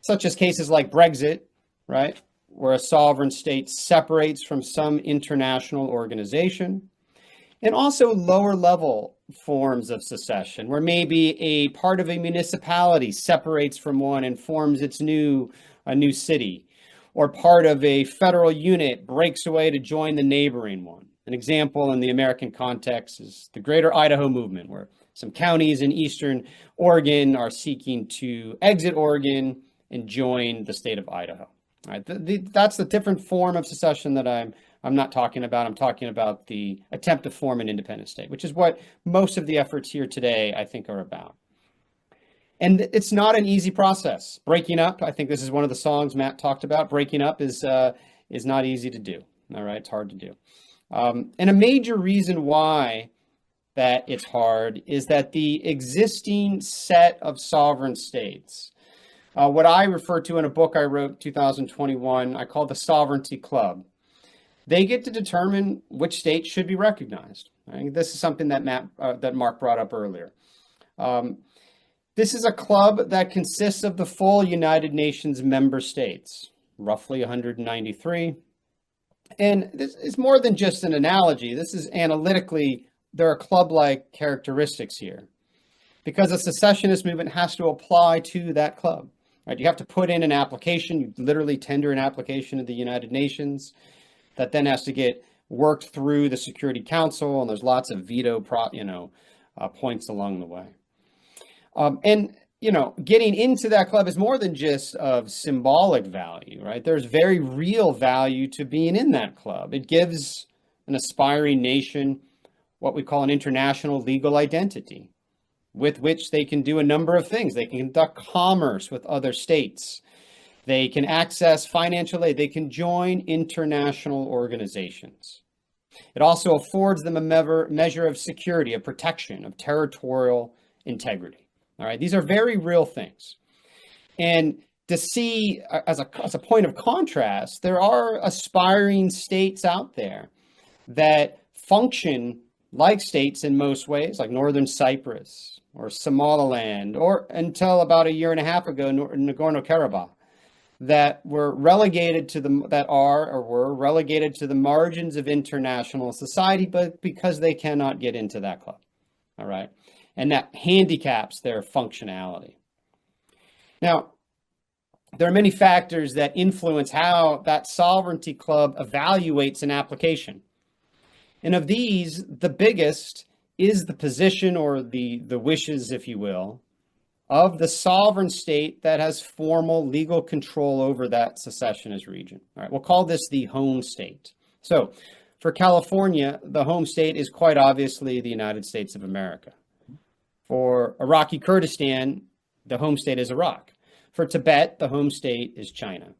such as cases like Brexit, right, where a sovereign state separates from some international organization, and also lower level forms of secession, where maybe a part of a municipality separates from one and forms a new city, or part of a federal unit breaks away to join the neighboring one. An example in the American context is the Greater Idaho Movement, where some counties in eastern Oregon are seeking to exit Oregon and join the state of Idaho. All right, that's the different form of secession that I'm not talking about. I'm talking about the attempt to form an independent state, which is what most of the efforts here today, I think, are about. And it's not an easy process. Breaking up, I think this is one of the songs Matt talked about. Breaking up is not easy to do. All right, it's hard to do. And a major reason why that it's hard is that the existing set of sovereign states, what I refer to in a book I wrote 2021, I call the Sovereignty Club. They get to determine which state should be recognized. Right? This is something that Mark brought up earlier. This is a club that consists of the full United Nations member states, roughly 193. And this is more than just an analogy. This is analytically, there are club-like characteristics here, because a secessionist movement has to apply to that club. Right? You have to put in an application. You literally tender an application to the United Nations that then has to get worked through the Security Council, and there's lots of veto points along the way. Getting into that club is more than just of symbolic value, right? There's very real value to being in that club. It gives an aspiring nation what we call an international legal identity, with which they can do a number of things. They can conduct commerce with other states. They can access financial aid. They can join international organizations. It also affords them a measure of security, of protection, of territorial integrity. All right, these are very real things. And to see, as a point of contrast, there are aspiring states out there that function like states in most ways, like Northern Cyprus or Somaliland, or until about a year and a half ago, Nagorno-Karabakh, that were relegated to the margins of international society, but because they cannot get into that club. All right. And that handicaps their functionality. Now, there are many factors that influence how that sovereignty club evaluates an application. And of these, the biggest is the position, or the wishes, if you will, of the sovereign state that has formal legal control over that secessionist region. All right, we'll call this the home state. So for California, the home state is quite obviously the United States of America. For Iraqi Kurdistan, the home state is Iraq. For Tibet, the home state is China.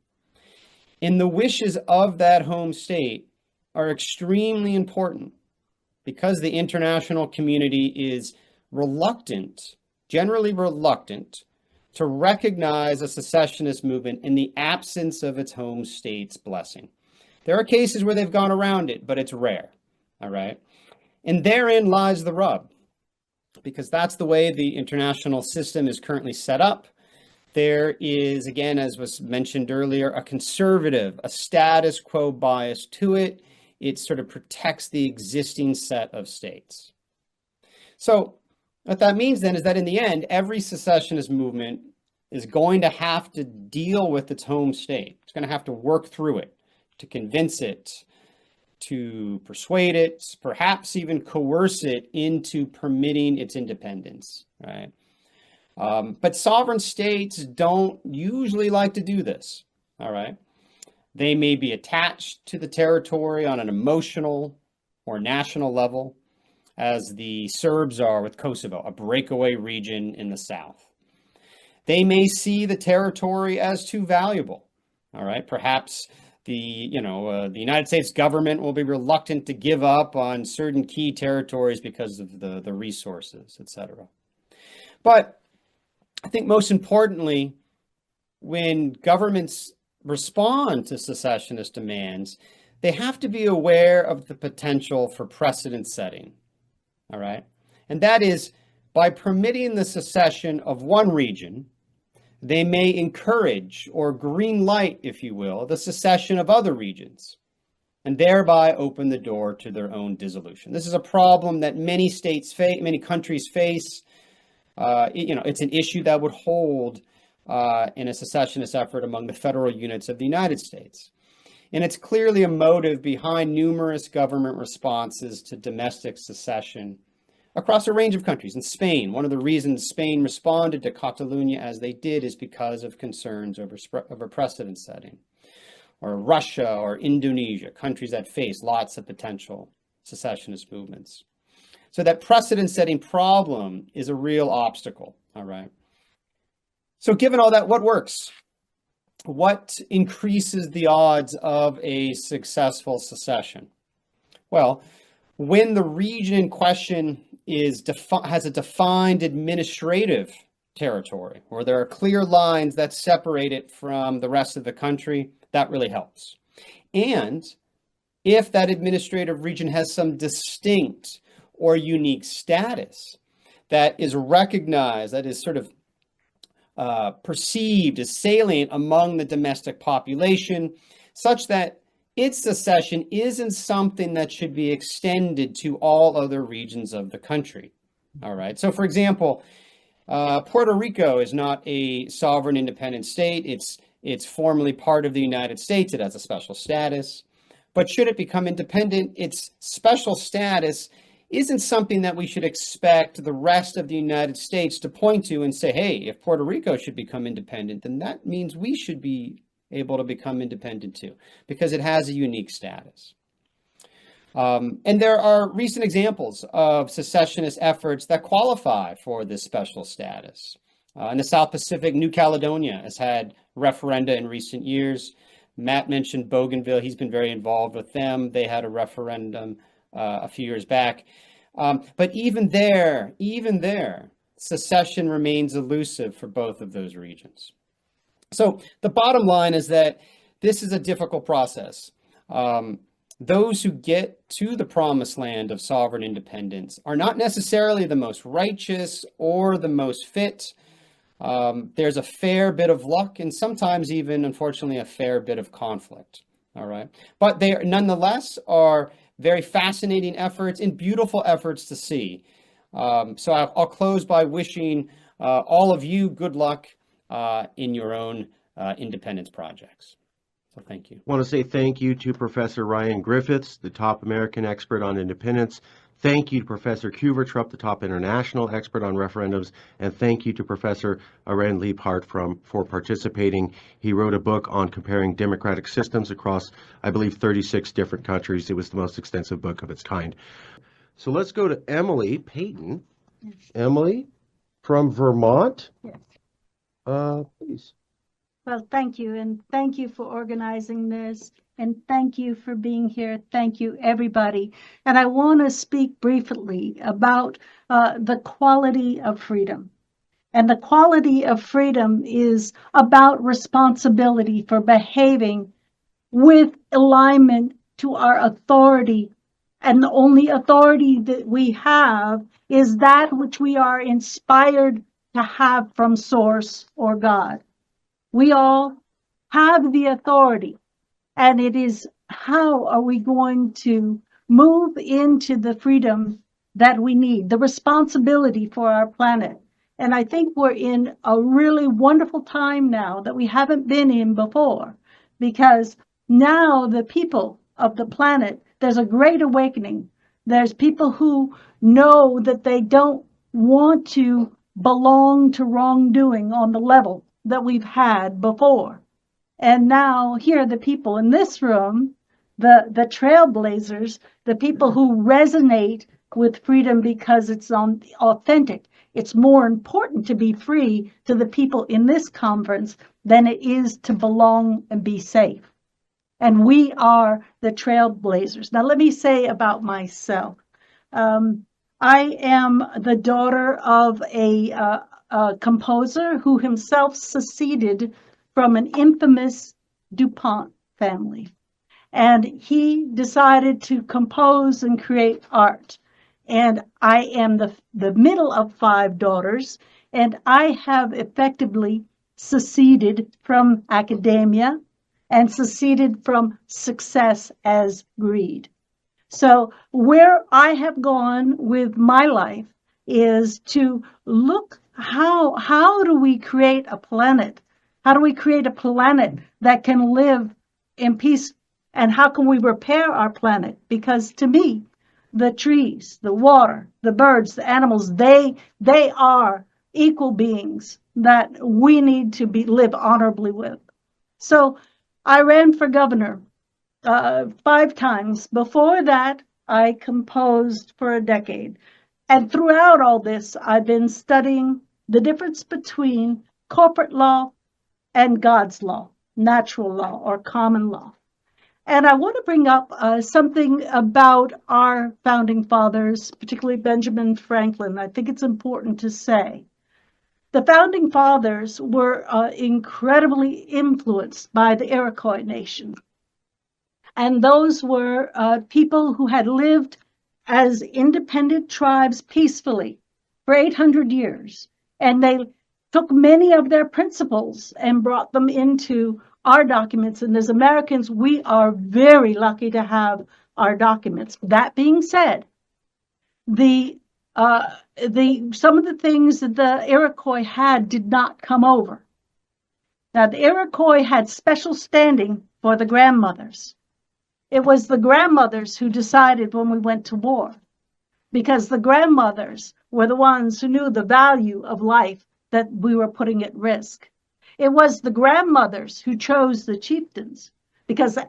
And the wishes of that home state are extremely important, because the international community is generally reluctant, to recognize a secessionist movement in the absence of its home state's blessing. There are cases where they've gone around it, but it's rare. All right. And therein lies the rub, because that's the way the international system is currently set up. There is, again, as was mentioned earlier, a conservative, a status quo bias to it. It sort of protects the existing set of states. So what that means then is that in the end, every secessionist movement is going to have to deal with its home state. It's going to have to work through it, to convince it, to persuade it, perhaps even coerce it into permitting its independence, right? But sovereign states don't usually like to do this, all right? They may be attached to the territory on an emotional or national level, as the Serbs are with Kosovo, a breakaway region in the south. They may see the territory as too valuable, all right? Perhaps the United States government will be reluctant to give up on certain key territories because of the resources, etc. But I think most importantly, when governments respond to secessionist demands, they have to be aware of the potential for precedent setting, all right? And that is, by permitting the secession of one region, they may encourage or green light, if you will, the secession of other regions, and thereby open the door to their own dissolution. This is a problem that many countries face. It's an issue that would hold in a secessionist effort among the federal units of the United States. And it's clearly a motive behind numerous government responses to domestic secession across a range of countries. In Spain, one of the reasons Spain responded to Catalonia as they did is because of concerns over precedent setting. Or Russia or Indonesia, countries that face lots of potential secessionist movements. So that precedent setting problem is a real obstacle, all right? So given all that, what works? What increases the odds of a successful secession? Well, when the region in question has a defined administrative territory, or there are clear lines that separate it from the rest of the country, that really helps. And if that administrative region has some distinct or unique status that is recognized, that is sort of perceived as salient among the domestic population, such that its secession isn't something that should be extended to all other regions of the country. All right. So, for example, Puerto Rico is not a sovereign independent state. It's formally part of the United States. It has a special status. But should it become independent, its special status isn't something that we should expect the rest of the United States to point to and say, hey, if Puerto Rico should become independent, then that means we should be able to become independent too, because it has a unique status. And there are recent examples of secessionist efforts that qualify for this special status. In the South Pacific, New Caledonia has had referenda in recent years. Matt mentioned Bougainville. He's been very involved with them. They had a referendum a few years back. But even there, secession remains elusive for both of those regions. So the bottom line is that this is a difficult process. Those who get to the promised land of sovereign independence are not necessarily the most righteous or the most fit. There's a fair bit of luck and sometimes even, unfortunately, a fair bit of conflict. All right. But they nonetheless are very fascinating efforts and beautiful efforts to see. So I'll close by wishing all of you good luck in your own independence projects. So thank you. I want to say thank you to Professor Ryan Griffiths, the top American expert on independence. Thank you to Professor Qvortrup, the top international expert on referendums. And thank you to Professor Arend Lijphart for participating. He wrote a book on comparing democratic systems across, I believe, 36 different countries. It was the most extensive book of its kind. So let's go to Emily Peyton. Yes. Emily from Vermont. Yes. Please. Well, thank you, and thank you for organizing this, and thank you for being here. Thank you, everybody. And I want to speak briefly about the quality of freedom. And the quality of freedom is about responsibility for behaving with alignment to our authority. And the only authority that we have is that which we are inspired to have from Source or God. We all have the authority, and it is how are we going to move into the freedom that we need, the responsibility for our planet. And I think we're in a really wonderful time now that we haven't been in before, because now the people of the planet, there's a great awakening. There's people who know that they don't want to belong to wrongdoing on the level that we've had before. And now here are the people in this room, the trailblazers, the people who resonate with freedom because it's authentic. It's more important to be free to the people in this conference than it is to belong and be safe. And we are the trailblazers. Now, let me say about myself. I am the daughter of a composer who himself seceded from an infamous DuPont family. And he decided to compose and create art. And I am the middle of 5 daughters, and I have effectively seceded from academia and seceded from success as greed. So where I have gone with my life is to look how do we create a planet? How do we create a planet that can live in peace? And how can we repair our planet? Because to me, the trees, the water, the birds, the animals, they are equal beings that we need to live honorably with. So I ran for governor 5 times. Before that, I composed for a decade. And throughout all this, I've been studying the difference between corporate law and God's law, natural law or common law. And I want to bring up something about our founding fathers, particularly Benjamin Franklin. I think it's important to say. The founding fathers were incredibly influenced by the Iroquois nation. And those were people who had lived as independent tribes peacefully for 800 years. And they took many of their principles and brought them into our documents. And as Americans, we are very lucky to have our documents. That being said, some of the things that the Iroquois had did not come over. Now, the Iroquois had special standing for the grandmothers. It was the grandmothers who decided when we went to war, because the grandmothers were the ones who knew the value of life that we were putting at risk. It was the grandmothers who chose the chieftains, because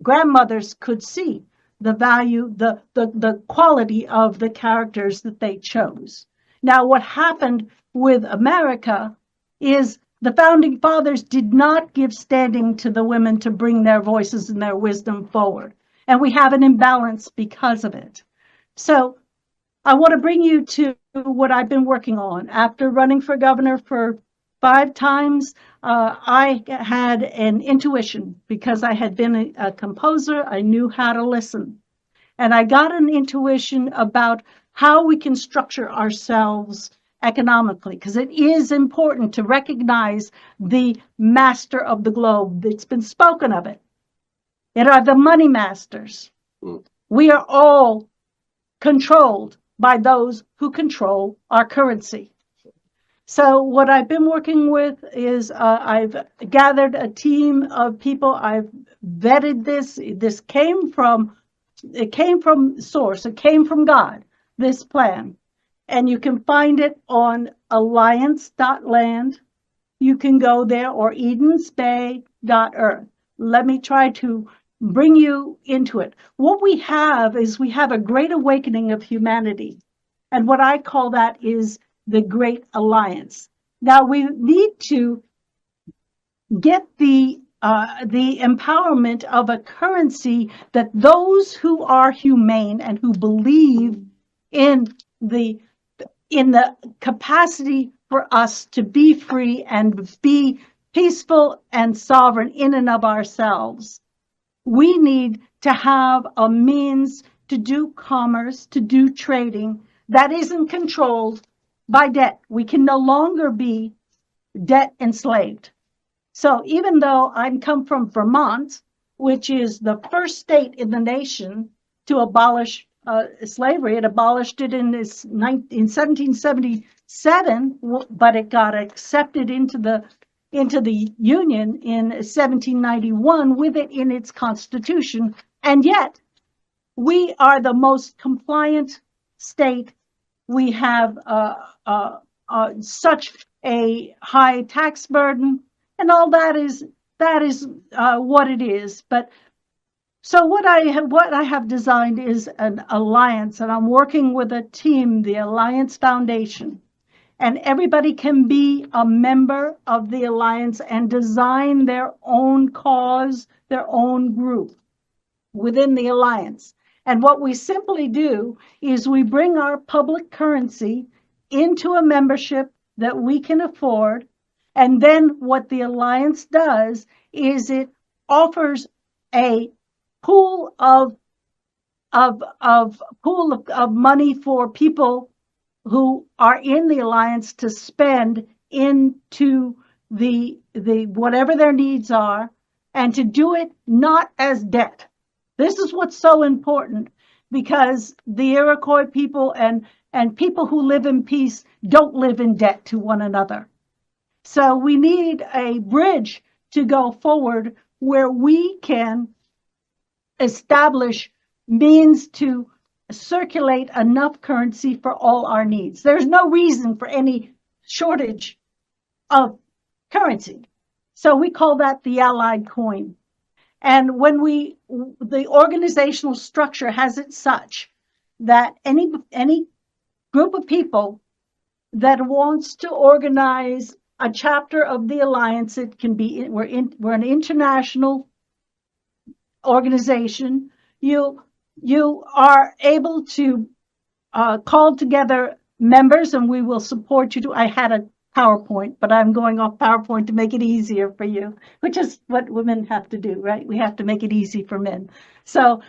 grandmothers could see the value, the quality of the characters that they chose. Now, what happened with America is the founding fathers did not give standing to the women to bring their voices and their wisdom forward. And we have an imbalance because of it. So I want to bring you to what I've been working on. After running for governor for 5 times, I had an intuition because I had been a composer. I knew how to listen. And I got an intuition about how we can structure ourselves economically, because it is important to recognize the master of the globe. It's been spoken of it. It are the money masters. We are all controlled by those who control our currency. So what I've been working with is I've gathered a team of people. I've vetted this. This came from source. It came from God, this plan. And you can find it on alliance.land. You can go there, or edensbay.earth. Let me try to bring you into it. What we have is we have a great awakening of humanity. And what I call that is the Great Alliance. Now we need to get the empowerment of a currency that those who are humane and who believe in the capacity for us to be free and be peaceful and sovereign in and of ourselves. We need to have a means to do commerce, to do trading that isn't controlled by debt. We can no longer be debt enslaved. So even though I come from Vermont, which is the first state in the nation to abolish slavery, it abolished it in 1777, but it got accepted into the Union in 1791 with it in its constitution. And yet we are the most compliant state. We have such a high tax burden, and all that is what it is. But so what I have designed is an alliance, and I'm working with a team, the Alliance Foundation, and everybody can be a member of the alliance and design their own cause, their own group within the alliance. And what we simply do is we bring our public currency into a membership that we can afford. And then what the alliance does is it offers a pool of money for people who are in the alliance to spend into the whatever their needs are, and to do it not as debt. This is what's so important, because the Iroquois people and people who live in peace don't live in debt to one another. So we need a bridge to go forward where we can establish means to circulate enough currency for all our needs. There's no reason for any shortage of currency. So we call that the allied coin. And when the organizational structure has it such that any group of people that wants to organize a chapter of the alliance, it can be, we're an international organization. You are able to call together members, and we will support you. I had a PowerPoint, but I'm going off PowerPoint to make it easier for you, which is what women have to do, right? We have to make it easy for men. So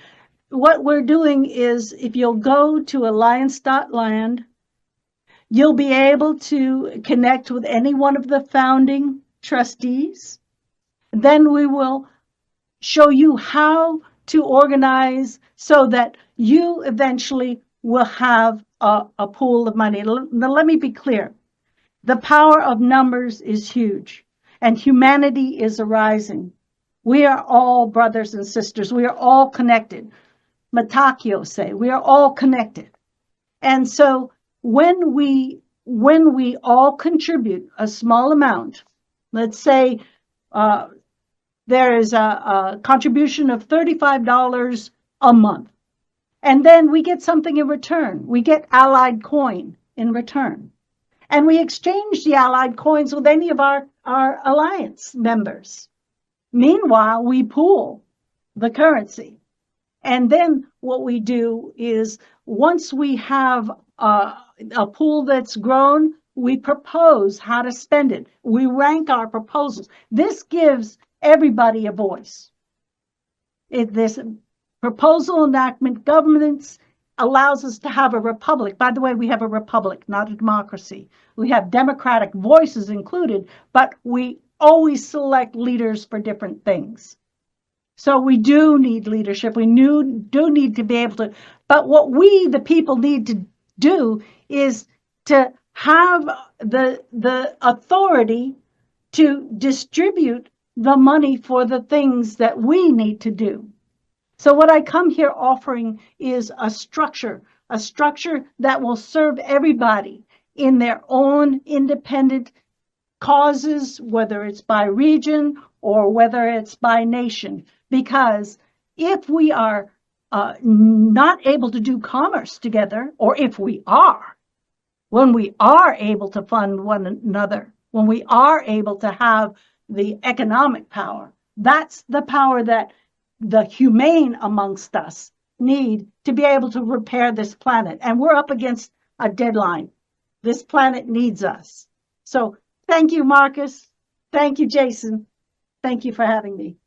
what we're doing is, if you'll go to alliance.land, you'll be able to connect with any one of the founding trustees. Then we will show you how to organize so that you eventually will have a pool of money. Now, let me be clear. The power of numbers is huge, and humanity is arising. We are all brothers and sisters. We are all connected. Matakio say, we are all connected. And so when we all contribute a small amount, let's say there is a contribution of $35 a month, and then we get something in return. We get allied coin in return. And we exchange the allied coins with any of our alliance members. Meanwhile, we pool the currency. And then what we do is, once we have a pool that's grown, we propose how to spend it. We rank our proposals. This gives everybody a voice. This proposal enactment governance allows us to have a republic. By the way, we have a republic, not a democracy. We have democratic voices included, but we always select leaders for different things. So we do need leadership. We do need to be able to, but what we, the people, need to do is to have the authority to distribute the money for the things that we need to do. So what I come here offering is a structure that will serve everybody in their own independent causes, whether it's by region or whether it's by nation. Because if we are not able to do commerce together, or if we are, when we are able to fund one another, when we are able to have the economic power, that's the power that the humane amongst us need to be able to repair this planet. And we're up against a deadline. This planet needs us. So thank you, Marcus. Thank you, Jason. Thank you for having me.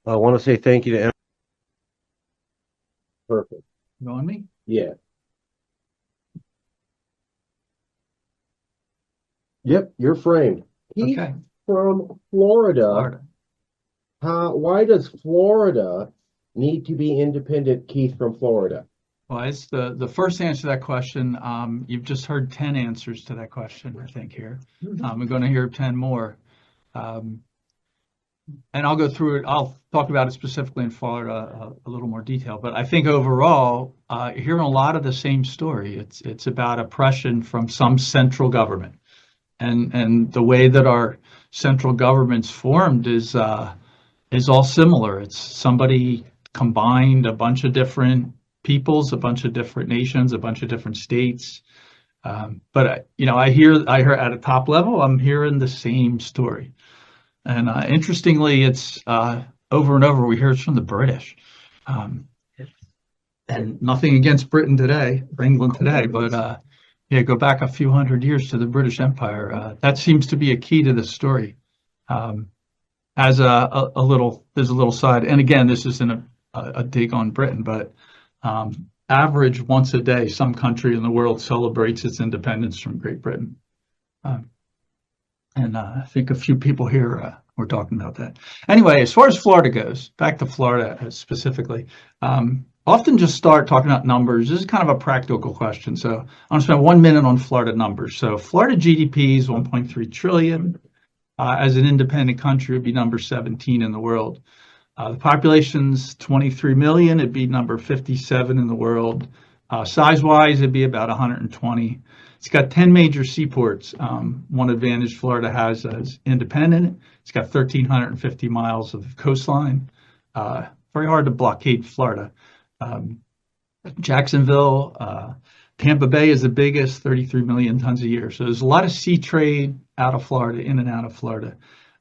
I want to say thank you to Emma. Perfect. You on me? Yeah. Yep, you're framed. He's Okay. from Florida. Why does Florida need to be independent, Keith, from Florida? Well, it's the first answer to that question. You've just heard 10 answers to that question, I think, here. We're going to hear 10 more. and I'll go through it. I'll talk about it specifically in Florida a little more detail. But I think overall, you're hearing a lot of the same story. It's about oppression from some central government, and the way that our central government's formed is all similar. It's somebody combined a bunch of different peoples, a bunch of different nations, a bunch of different states. But I hear at a top level, I'm hearing the same story. And interestingly, it's over and over, we hear it's from the British. And nothing against Britain today, or England today, but go back a few hundred years to the British Empire. That seems to be a key to the story. As there's a little side, and again, this isn't a dig on Britain, but average once a day, some country in the world celebrates its independence from Great Britain. And I think a few people here were talking about that. Anyway, as far as Florida goes, back to Florida specifically, often just start talking about numbers. This is kind of a practical question. So I'm going to spend 1 minute on Florida numbers. So Florida GDP is 1.3 trillion. As an independent country, it would be number 17 in the world. The population's 23 million. It'd be number 57 in the world. Size-wise, it'd be about 120. It's got 10 major seaports. One advantage Florida has as independent. It's got 1,350 miles of coastline. Very hard to blockade Florida. Jacksonville, Tampa Bay is the biggest, 33 million tons a year. So there's a lot of sea trade out of Florida, in and out of Florida.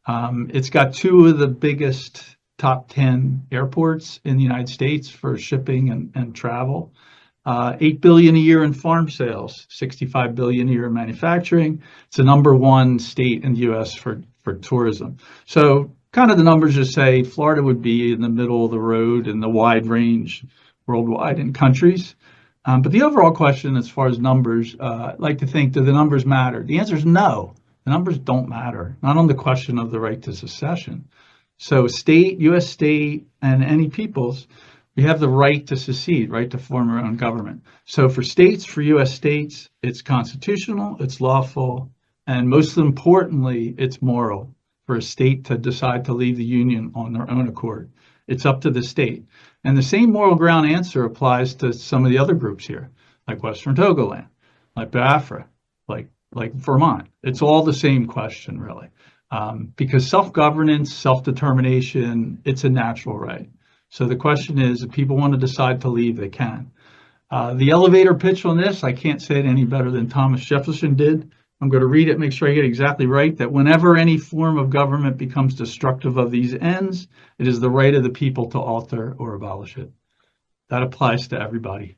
It's got two of the biggest top 10 airports in the United States for shipping and travel. 8 billion a year in farm sales, 65 billion a year in manufacturing. It's the number one state in the U.S. for tourism. So kind of the numbers just say Florida would be in the middle of the road in the wide range worldwide in countries. But the overall question, as far as numbers, I'd like to think, do the numbers matter? The answer is no. The numbers don't matter, not on the question of the right to secession. So state, U.S. state, and any peoples, we have the right to secede, right to form our own government. So for states, for U.S. states, it's constitutional, it's lawful, and most importantly, it's moral for a state to decide to leave the Union on their own accord. It's up to the state. And the same moral ground answer applies to some of the other groups here, like Western Togoland, like Biafra, like Vermont. It's all the same question, really, because self-governance, self-determination, it's a natural right. So the question is, if people want to decide to leave, they can. The elevator pitch on this, I can't say it any better than Thomas Jefferson did. I'm going to read it, make sure I get it exactly right, that whenever any form of government becomes destructive of these ends, it is the right of the people to alter or abolish it. That applies to everybody.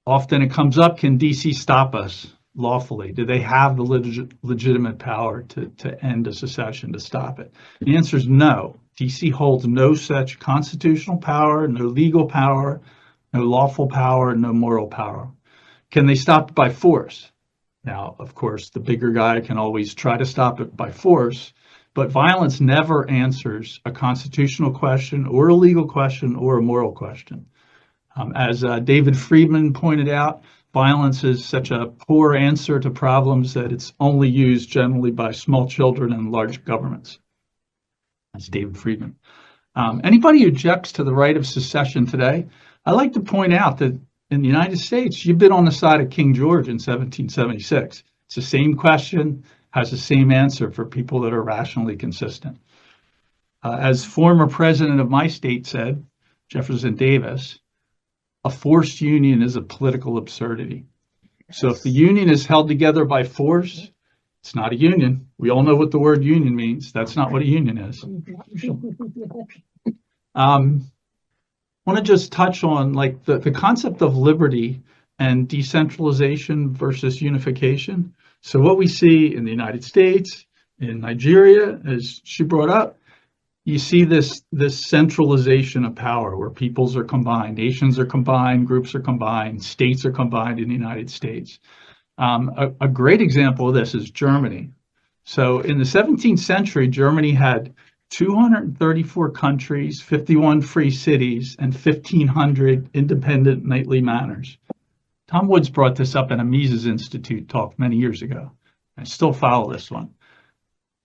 Often it comes up, can DC stop us lawfully? Do they have the legitimate power to end a secession, to stop it? The answer is no. DC holds no such constitutional power, no legal power, no lawful power, no moral power. Can they stop it by force? Now, of course, the bigger guy can always try to stop it by force, but violence never answers a constitutional question or a legal question or a moral question. As David Friedman pointed out, violence is such a poor answer to problems that it's only used generally by small children and large governments. That's David Friedman. Anybody who objects to the right of secession today, I like to point out that in the United States, you've been on the side of King George in 1776. It's the same question, has the same answer for people that are rationally consistent. As former president of my state said, Jefferson Davis, a forced union is a political absurdity. So if the union is held together by force, it's not a union. We all know what the word union means. That's not what a union is. I want to just touch on like the concept of liberty and decentralization versus unification. So what we see in the United States, in Nigeria, as she brought up, you see this centralization of power where peoples are combined, nations are combined, groups are combined, states are combined in the United States. A great example of this is Germany. So in the 17th century, Germany had 234 countries, 51 free cities, and 1,500 independent nightly manors. Tom Woods brought this up in a Mises Institute talk many years ago. I still follow this one.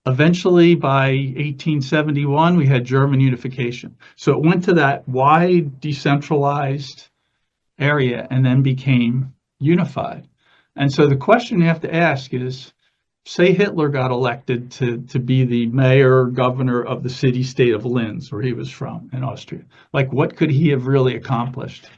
Eventually, by 1871, we had German unification. So it went to that wide, decentralized area and then became unified. And so the question you have to ask is, say Hitler got elected to be the mayor or governor of the city-state of Linz, where he was from in Austria. Like, what could he have really accomplished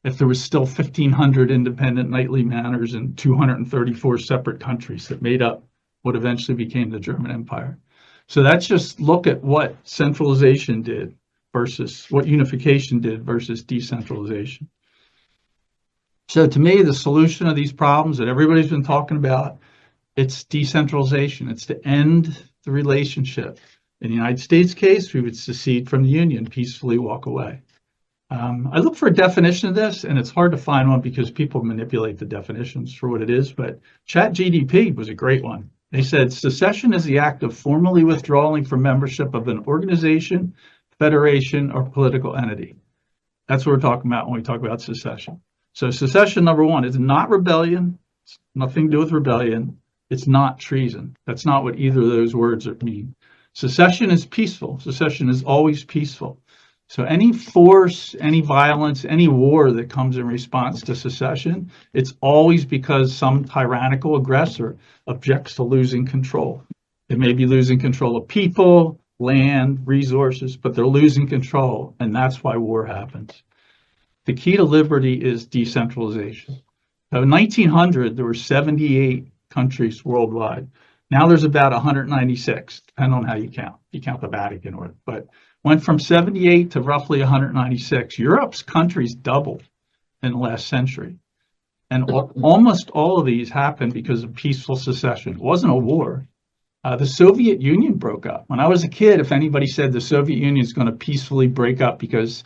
if there was still 1,500 independent knightly manors and 234 separate countries that made up what eventually became the German Empire? So that's just look at what centralization did versus what unification did versus decentralization. So to me, the solution of these problems that everybody's been talking about, it's decentralization. It's to end the relationship. In the United States case, we would secede from the Union, peacefully walk away. I look for a definition of this, and it's hard to find one because people manipulate the definitions for what it is, but ChatGDP was a great one. They said, secession is the act of formally withdrawing from membership of an organization, federation, or political entity. That's what we're talking about when we talk about secession. So secession, number one, is not rebellion. It's nothing to do with rebellion. It's not treason. That's not what either of those words mean. Secession is peaceful. Secession is always peaceful. So any force, any violence, any war that comes in response to secession, it's always because some tyrannical aggressor objects to losing control. They may be losing control of people, land, resources, but they're losing control, and that's why war happens. The key to liberty is decentralization. So in 1900, there were 78 countries worldwide. Now there's about 196, depending on how you count. You count the Vatican, but went from 78 to roughly 196. Europe's countries doubled in the last century. And almost all of these happened because of peaceful secession. It wasn't a war. The Soviet Union broke up. When I was a kid, if anybody said the Soviet Union is going to peacefully break up because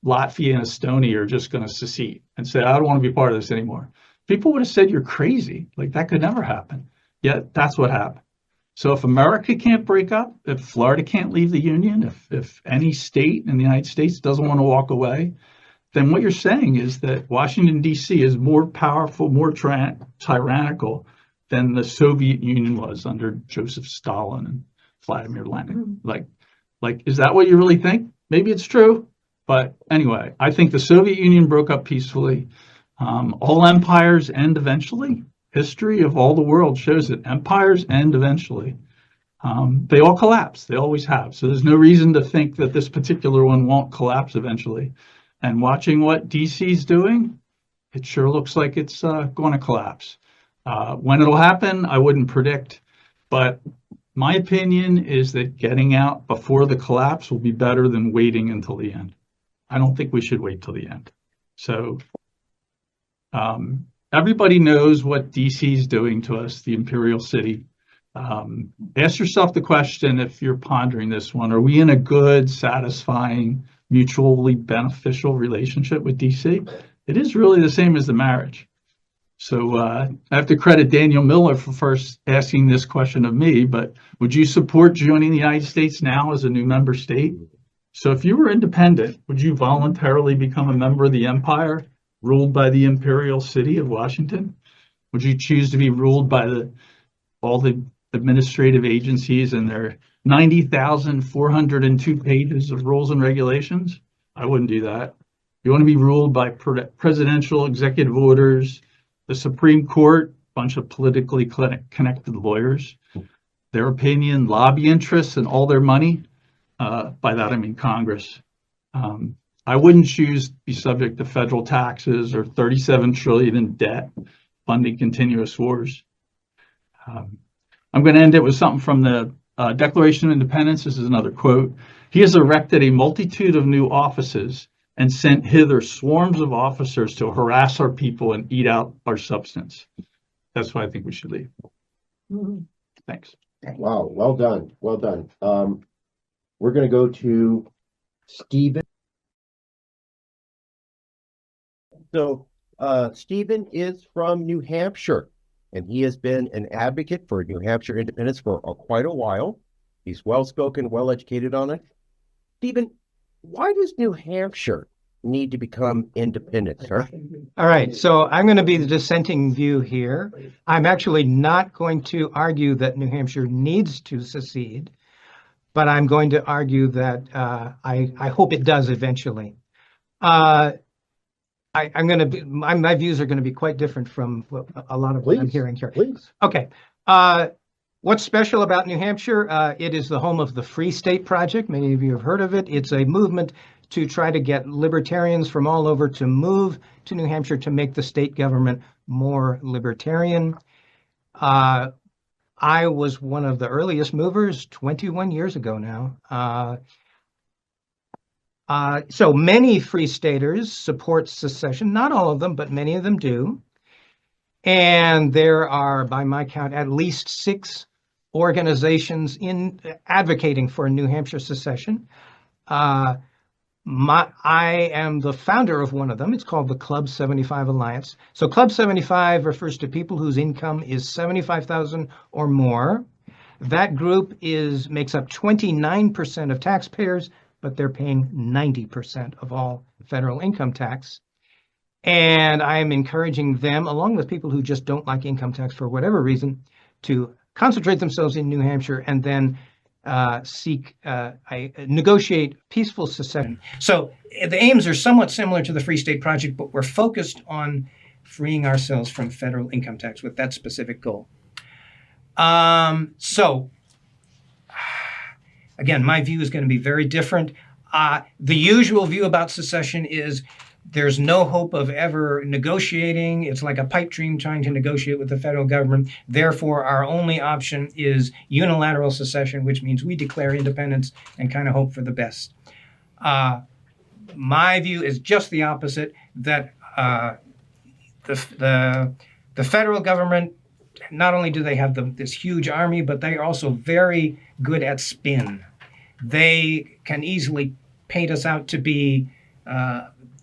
Latvia and Estonia are just going to secede and say, I don't want to be part of this anymore, people would have said you're crazy. Like, that could never happen. Yet that's what happened. So if America can't break up, if Florida can't leave the Union, if any state in the United States doesn't want to walk away, then what you're saying is that Washington, D.C. is more powerful, more tyrannical than the Soviet Union was under Joseph Stalin and Vladimir Lenin. Like, is that what you really think? Maybe it's true. But anyway, I think the Soviet Union broke up peacefully. All empires end eventually. History of all the world shows that empires end eventually. They all collapse. They always have. So there's no reason to think that this particular one won't collapse eventually. And watching what DC's doing, it sure looks like it's going to collapse. When it'll happen, I wouldn't predict. But my opinion is that getting out before the collapse will be better than waiting until the end. I don't think we should wait till the end. So everybody knows what DC is doing to us, the imperial city. Ask yourself the question, if you're pondering this one, are we in a good, satisfying, mutually beneficial relationship with DC? It is really the same as the marriage. So I have to credit Daniel Miller for first asking this question of me, but would you support joining the United States now as a new member state? So if you were independent, would you voluntarily become a member of the empire ruled by the imperial city of Washington? Would you choose to be ruled by all the administrative agencies and their 90,402 pages of rules and regulations? I wouldn't do that. You want to be ruled by presidential executive orders, the Supreme Court, a bunch of politically connected lawyers, their opinion, lobby interests, and all their money. By that I mean Congress. I wouldn't choose to be subject to federal taxes or 37 trillion in debt funding continuous wars. I'm going to end it with something from the Declaration of Independence. This is another quote. He has erected a multitude of new offices and sent hither swarms of officers to harass our people and eat out our substance. That's why I think we should leave. Thanks. Wow, well done, well done. We're going to go to Stephen. So Stephen is from New Hampshire, and he has been an advocate for New Hampshire independence for quite a while. He's well-spoken, well-educated on it. Stephen, why does New Hampshire need to become independent, sir? All right, so I'm going to be the dissenting view here. I'm actually not going to argue that New Hampshire needs to secede, but I'm going to argue that I hope it does eventually. I'm going to be, my views are going to be quite different from a lot of what I'm hearing here. Please. Okay. What's special about New Hampshire? It is the home of the Free State Project. Many of you have heard of it. It's a movement to try to get libertarians from all over to move to New Hampshire to make the state government more libertarian. I was one of the earliest movers 21 years ago now. So many Free Staters support secession. Not all of them, but many of them do. And there are, by my count, at least 6 organizations in advocating for New Hampshire secession. I am the founder of one of them. It's called the Club 75 Alliance. So Club 75 refers to people whose income is $75,000 or more. That group makes up 29% of taxpayers, but they're paying 90% of all federal income tax. And I am encouraging them, along with people who just don't like income tax for whatever reason, to concentrate themselves in New Hampshire and then negotiate peaceful secession. So the aims are somewhat similar to the Free State Project, but we're focused on freeing ourselves from federal income tax with that specific goal. So again, my view is going to be very different. The usual view about secession is there's no hope of ever negotiating. It's like a pipe dream trying to negotiate with the federal government. Therefore, our only option is unilateral secession, which means we declare independence and kind of hope for the best. My view is just the opposite, that the federal government, not only do they have this huge army, but they are also very good at spin. They can easily paint us out to be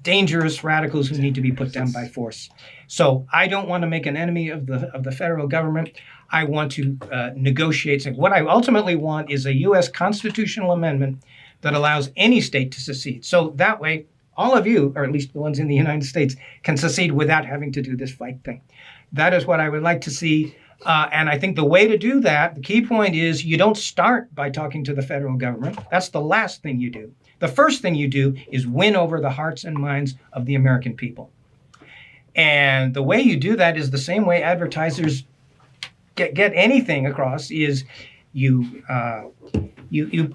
dangerous radicals who need to be put down by force. So I don't want to make an enemy of the federal government. I want to negotiate. What I ultimately want is a U.S. constitutional amendment that allows any state to secede. So that way, all of you, or at least the ones in the United States, can secede without having to do this fight thing. That is what I would like to see. And I think the way to do that, the key point is you don't start by talking to the federal government. That's the last thing you do. The first thing you do is win over the hearts and minds of the American people. And the way you do that is the same way advertisers get anything across, is you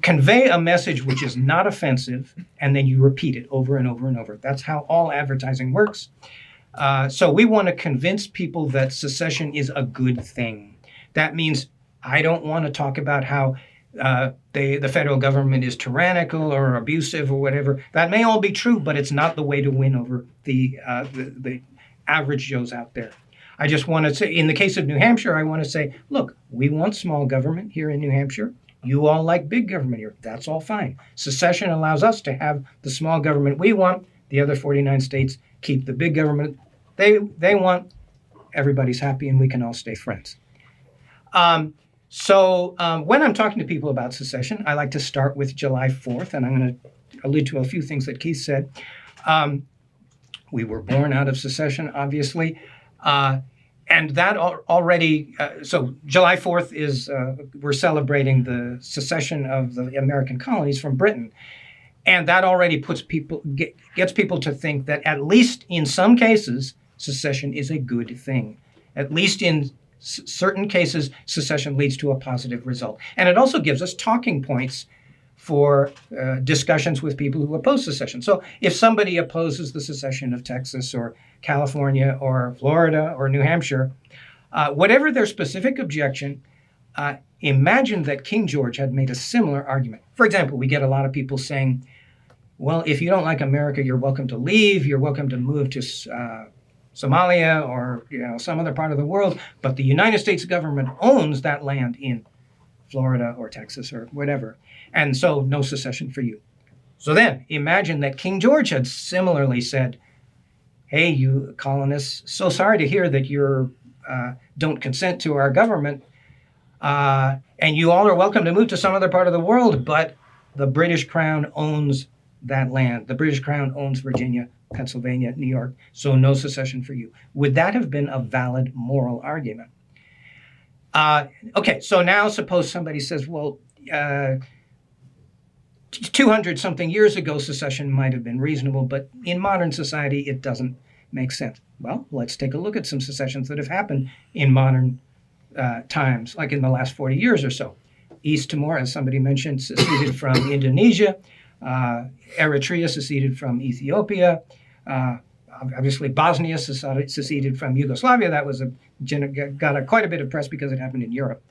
convey a message which is not offensive, and then you repeat it over and over and over. That's how all advertising works. So we want to convince people that secession is a good thing. That means I don't want to talk about how the federal government is tyrannical or abusive or whatever. That may all be true, but it's not the way to win over the average Joes out there. I just want to say, in the case of New Hampshire, I want to say, look, we want small government here in New Hampshire. You all like big government here. That's all fine. Secession allows us to have the small government we want. The other 49 states keep the big government they want. Everybody's happy and we can all stay friends. So when I'm talking to people about secession, I like to start with July 4th, and I'm going to allude to a few things that Keith said. We were born out of secession, obviously. And that already, so July 4th is, we're celebrating the secession of the American colonies from Britain. And that already gets people to think that at least in some cases, secession is a good thing. At least in certain cases, secession leads to a positive result. And it also gives us talking points for discussions with people who oppose secession. So if somebody opposes the secession of Texas or California or Florida or New Hampshire, whatever their specific objection, imagine that King George had made a similar argument. For example, we get a lot of people saying, well, if you don't like America, you're welcome to leave. You're welcome to move to Somalia or some other part of the world. But the United States government owns that land in Florida or Texas or whatever. And so no secession for you. So then imagine that King George had similarly said, hey, you colonists, so sorry to hear that you don't consent to our government. And you all are welcome to move to some other part of the world, but the British Crown owns that land. The British Crown owns Virginia, Pennsylvania, New York, so no secession for you. Would that have been a valid moral argument? Okay, so now suppose somebody says, well, 200 something years ago, secession might have been reasonable, but in modern society, it doesn't make sense. Well, let's take a look at some secessions that have happened in modern times, like in the last 40 years or so. East Timor, as somebody mentioned, seceded from Indonesia. Eritrea seceded from Ethiopia. Obviously, Bosnia seceded from Yugoslavia. That was got quite a bit of press because it happened in Europe.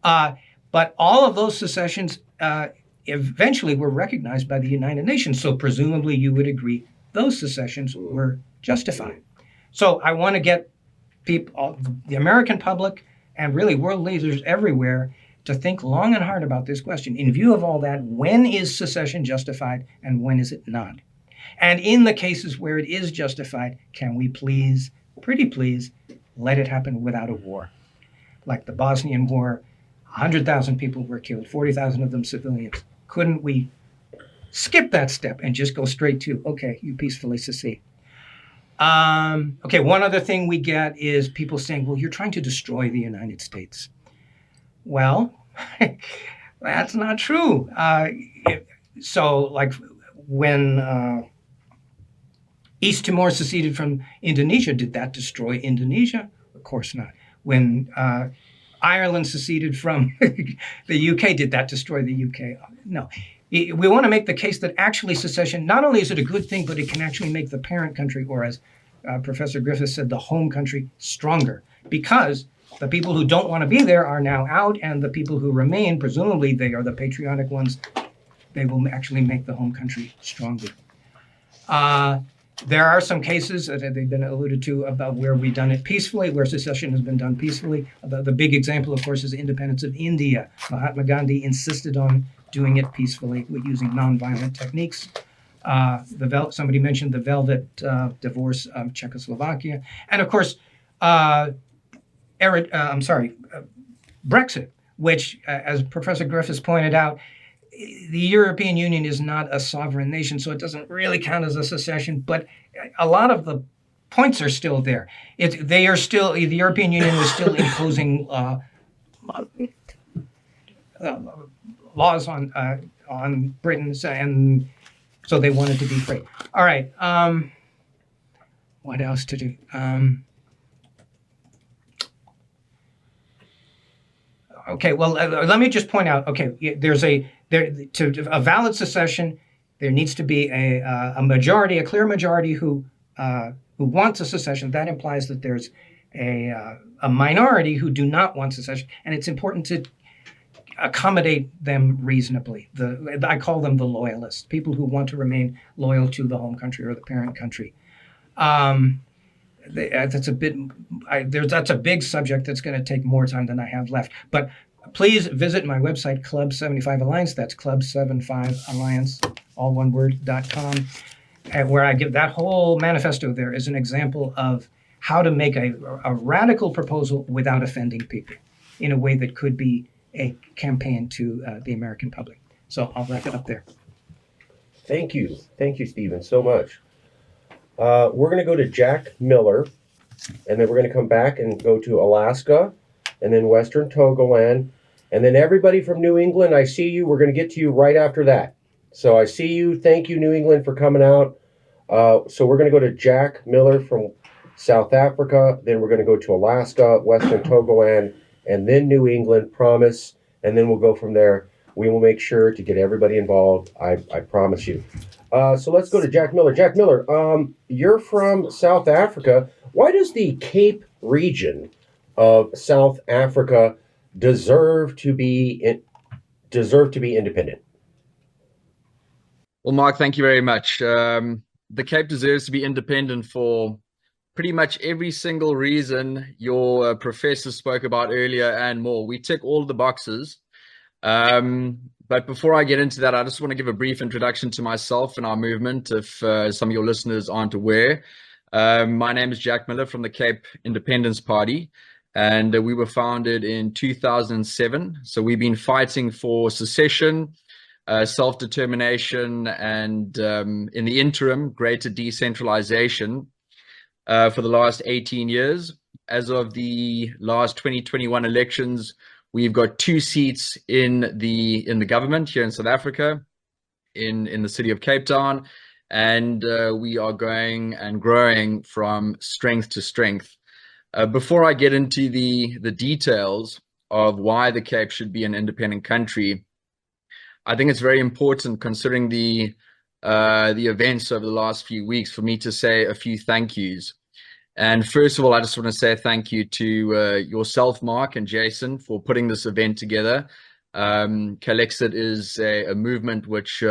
But all of those secessions eventually were recognized by the United Nations. So presumably you would agree those secessions were justified. So I want to get people, the American public, and really world leaders everywhere to think long and hard about this question. In view of all that, when is secession justified and when is it not? And in the cases where it is justified, can we please, pretty please, let it happen without a war? Like the Bosnian War, 100,000 people were killed, 40,000 of them civilians. Couldn't we skip that step and just go straight to, okay, you peacefully secede? Okay, one other thing we get is people saying, well, you're trying to destroy the United States. Well, that's not true. So like when East Timor seceded from Indonesia, did that destroy Indonesia? Of course not. When Ireland seceded from the UK, did that destroy the UK? No. We want to make the case that actually secession, not only is it a good thing, but it can actually make the parent country, or as Professor Griffiths said, the home country, stronger. Because the people who don't want to be there are now out, and the people who remain, presumably they are the patriotic ones, they will actually make the home country stronger. There are some cases that have been alluded to about where we've done it peacefully, where secession has been done peacefully. The big example, of course, is the independence of India. Mahatma Gandhi insisted on doing it peacefully with using nonviolent techniques. Somebody mentioned the Velvet divorce of Czechoslovakia. And of course, Brexit, which, as Professor Griffiths pointed out, the European Union is not a sovereign nation, so it doesn't really count as a secession, but a lot of the points are still there. The European Union is still imposing laws on Britain, and so they wanted to be free. All right, what else to do? Okay, well, let me just point out, okay, to a valid secession, there needs to be a majority, a clear majority who wants a secession. That implies that there's a minority who do not want secession, and it's important to accommodate them reasonably. I call them the loyalists, people who want to remain loyal to the home country or the parent country. That's a big subject that's going to take more time than I have left. But please visit my website, Club 75 Alliance. That's Club 75 Alliance, all one word, .com, where I give that whole manifesto. There is an example of how to make a radical proposal without offending people in a way that could be a campaign to the American public. So I'll wrap it up there. Thank you, Stephen, so much. We're going to go to Jack Miller, and then we're going to come back and go to Alaska, and then Western Togoland, and then everybody from New England. I see you. We're going to get to you right after that. So I see you. Thank you, New England, for coming out. So we're going to go to Jack Miller from South Africa. Then we're going to go to Alaska, Western Togoland, and then New England, promise. And then we'll go from there. We will make sure to get everybody involved. I promise you. So let's go to Jack Miller. Jack Miller, you're from South Africa. Why does the Cape region of South Africa deserve to be independent? Well, Mark, thank you very much. The Cape deserves to be independent for pretty much every single reason your professor spoke about earlier and more. We tick all the boxes. But before I get into that, I just want to give a brief introduction to myself and our movement, if some of your listeners aren't aware. My name is Jack Miller from the Cape Independence Party, and we were founded in 2007. So we've been fighting for secession self-determination, and in the interim, greater decentralization for the last 18 years. As of the last 2021 elections, we've got 2 seats in the government here in South Africa, in the city of Cape Town, and we are going and growing from strength to strength. Before I get into the details of why the Cape should be an independent country, I think it's very important, considering the events over the last few weeks, for me to say a few thank yous. And first of all, I just want to say thank you to yourself, Mark and Jason, for putting this event together. CalExit is a movement which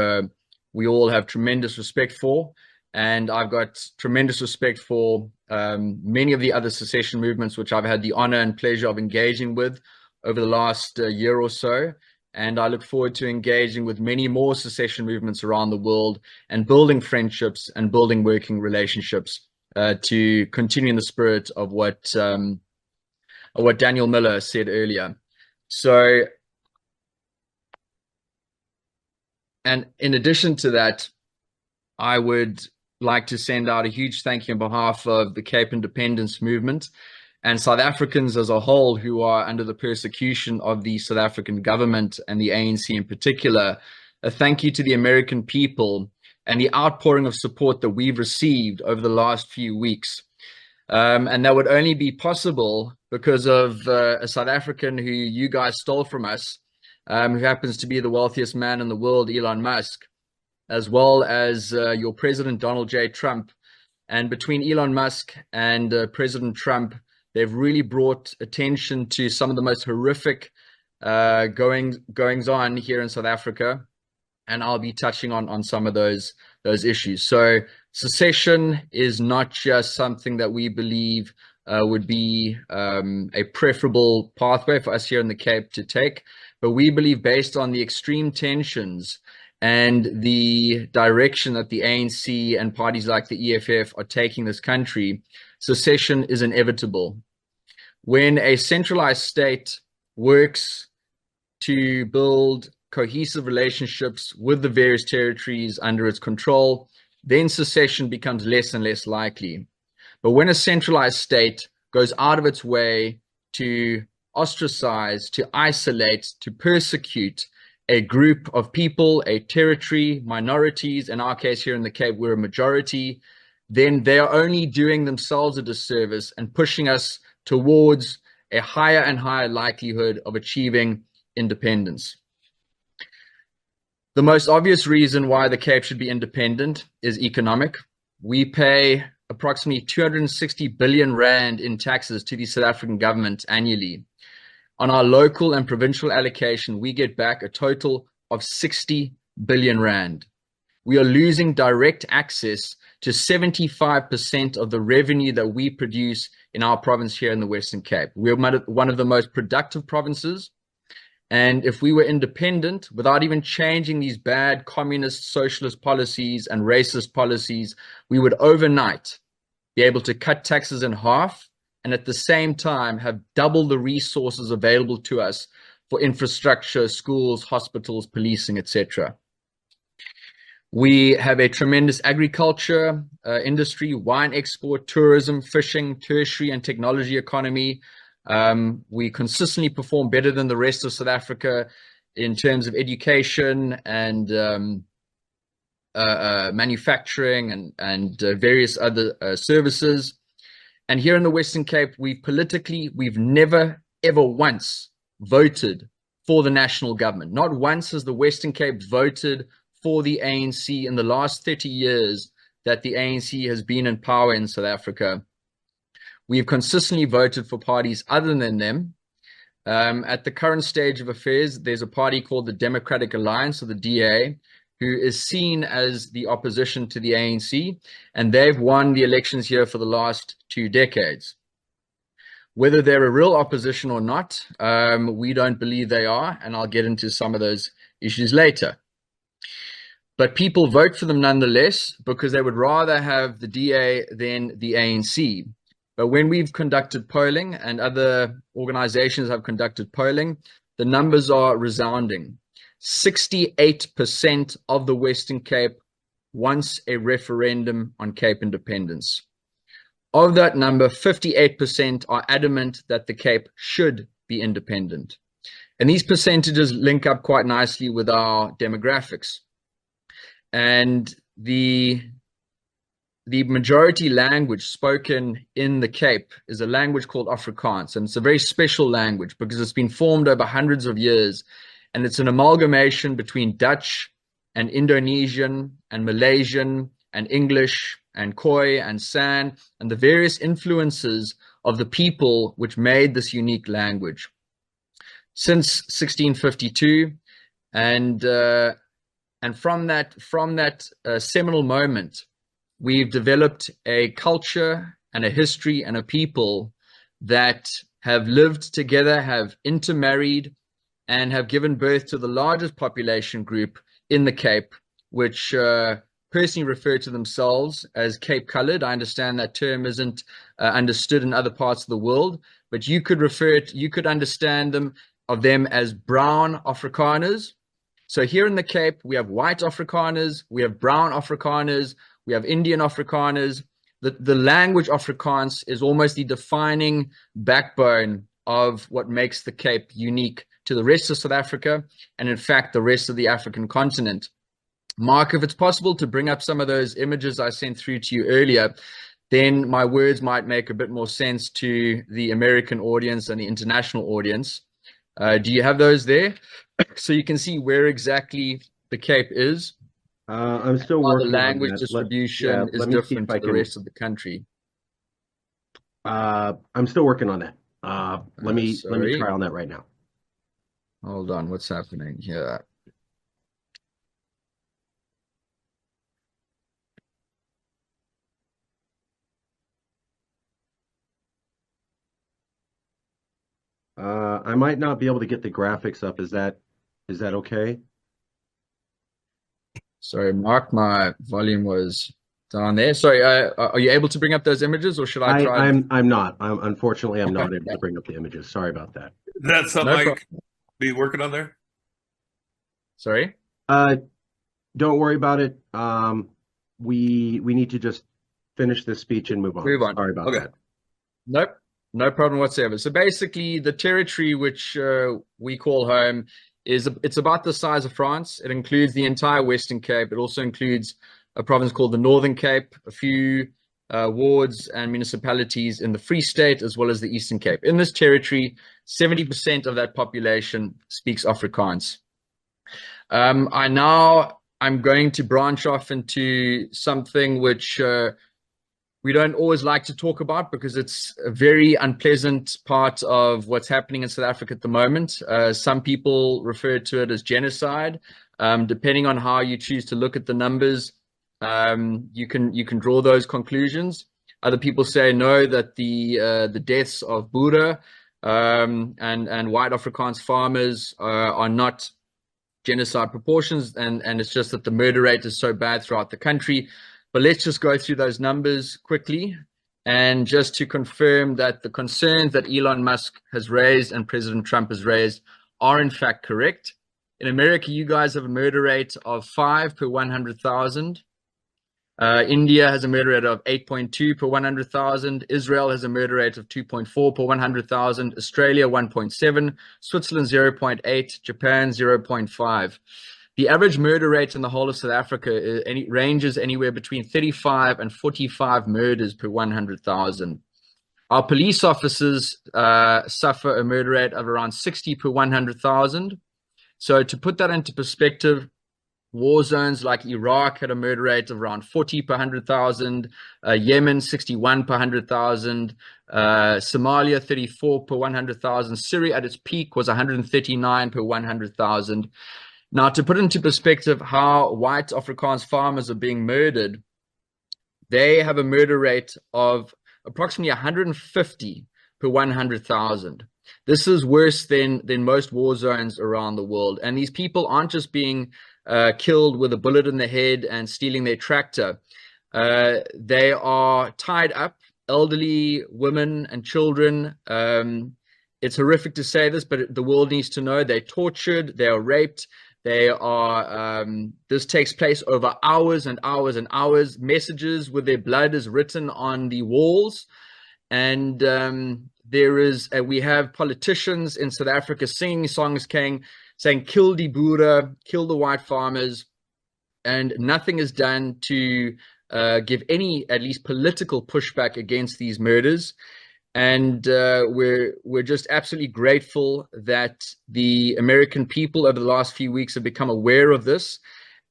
we all have tremendous respect for, and I've got tremendous respect for many of the other secession movements which I've had the honor and pleasure of engaging with over the last year or so. And I look forward to engaging with many more secession movements around the world and building friendships and building working relationships to continue in the spirit of what Daniel Miller said earlier. So, and in addition to that, I would like to send out a huge thank you on behalf of the Cape Independence Movement and South Africans as a whole who are under the persecution of the South African government and the ANC in particular. A thank you to the American people and the outpouring of support that we've received over the last few weeks. And that would only be possible because of a South African who you guys stole from us, who happens to be the wealthiest man in the world, Elon Musk, as well as your President Donald J. Trump. And between Elon Musk and President Trump, they've really brought attention to some of the most horrific goings on here in South Africa. And I'll be touching on some of those issues. So secession is not just something that we believe would be a preferable pathway for us here in the Cape to take, but we believe, based on the extreme tensions and the direction that the ANC and parties like the EFF are taking this country, secession is inevitable. When a centralized state works to build cohesive relationships with the various territories under its control, then secession becomes less and less likely. But when a centralized state goes out of its way to ostracize, to isolate, to persecute a group of people, a territory, minorities, in our case here in the Cape, we're a majority, then they are only doing themselves a disservice and pushing us towards a higher and higher likelihood of achieving independence. The most obvious reason why the Cape should be independent is economic. We pay approximately 260 billion rand in taxes to the South African government annually. On our local and provincial allocation, we get back a total of 60 billion rand. We are losing direct access to 75% of the revenue that we produce in our province here in the Western Cape. We're one of the most productive provinces. And if we were independent, without even changing these bad communist, socialist policies and racist policies, we would overnight be able to cut taxes in half and at the same time have double the resources available to us for infrastructure, schools, hospitals, policing, etc. We have a tremendous agriculture industry, wine export, tourism, fishing, tertiary and technology economy. We consistently perform better than the rest of South Africa in terms of education and manufacturing and various other services. And here in the Western Cape, we've never, ever once voted for the national government. Not once has the Western Cape voted for the ANC in the last 30 years that the ANC has been in power in South Africa. We've consistently voted for parties other than them. At the current stage of affairs, there's a party called the Democratic Alliance, or the DA, who is seen as the opposition to the ANC, and they've won the elections here for the last 2 decades. Whether they're a real opposition or not, we don't believe they are, and I'll get into some of those issues later. But people vote for them nonetheless because they would rather have the DA than the ANC. But when we've conducted polling and other organizations have conducted polling, the numbers are resounding. 68% of the Western Cape wants a referendum on Cape independence. Of that number, 58% are adamant that the Cape should be independent. And these percentages link up quite nicely with our demographics. And the majority language spoken in the Cape is a language called Afrikaans. And it's a very special language because it's been formed over hundreds of years. And it's an amalgamation between Dutch and Indonesian and Malaysian and English and Khoi and San and the various influences of the people which made this unique language. Since 1652, and from that seminal moment, we've developed a culture and a history and a people that have lived together, have intermarried, and have given birth to the largest population group in the Cape, which personally refer to themselves as Cape Colored. I understand that term isn't understood in other parts of the world, but you could understand them as brown Afrikaners. So here in the Cape, we have white Afrikaners, we have brown Afrikaners, we have Indian Afrikaners. The language Afrikaans is almost the defining backbone of what makes the Cape unique to the rest of South Africa, and in fact, the rest of the African continent. Mark, if it's possible to bring up some of those images I sent through to you earlier, then my words might make a bit more sense to the American audience and the international audience. Do you have those there? So you can see where exactly the Cape is. I'm still working on the language on that. distribution is different to the rest of the country. I'm still working on that. Let me try on that right now. Hold on, what's happening here? I might not be able to get the graphics up. Is that okay? Sorry, Mark, my volume was down there. Sorry, are you able to bring up those images, or should I try? I'm not. Unfortunately, I'm not able to bring up the images. Sorry about that. That's something I could be working on there. Sorry? Don't worry about it. We need to just finish this speech and move on. Sorry about that. Nope. No problem whatsoever. So basically, the territory which we call home it's about the size of France. It includes the entire Western Cape. It also includes a province called the Northern Cape, a few wards and municipalities in the Free State, as well as the Eastern Cape. In this territory, 70% of that population speaks Afrikaans. I'm going to branch off into something which we don't always like to talk about because it's a very unpleasant part of what's happening in South Africa at the moment. Some people refer to it as genocide. Depending on how you choose to look at the numbers, you can draw those conclusions. Other people say no, that the deaths of Boere and white Afrikaans farmers are not genocide proportions, and it's just that the murder rate is so bad throughout the country. But let's just go through those numbers quickly, and just to confirm that the concerns that Elon Musk has raised and President Trump has raised are in fact correct. In America, you guys have a murder rate of 5 per 100,000. India has a murder rate of 8.2 per 100,000. Israel has a murder rate of 2.4 per 100,000. Australia 1.7. Switzerland 0.8. Japan 0.5. The average murder rate in the whole of South Africa ranges anywhere between 35 and 45 murders per 100,000. Our police officers suffer a murder rate of around 60 per 100,000. So to put that into perspective, war zones like Iraq had a murder rate of around 40 per 100,000, Yemen 61 per 100,000, Somalia 34 per 100,000, Syria at its peak was 139 per 100,000. Now, to put into perspective how white Afrikaans farmers are being murdered, they have a murder rate of approximately 150 per 100,000. This is worse than most war zones around the world. And these people aren't just being killed with a bullet in the head and stealing their tractor. They are tied up, elderly women and children. It's horrific to say this, but the world needs to know they're tortured, they are raped, They are, this takes place over hours and hours and hours. Messages with their blood is written on the walls. And we have politicians in South Africa singing songs saying, kill die Boere, kill the white farmers. And nothing is done to give any, at least political pushback against these murders. And we're just absolutely grateful that the American people over the last few weeks have become aware of this.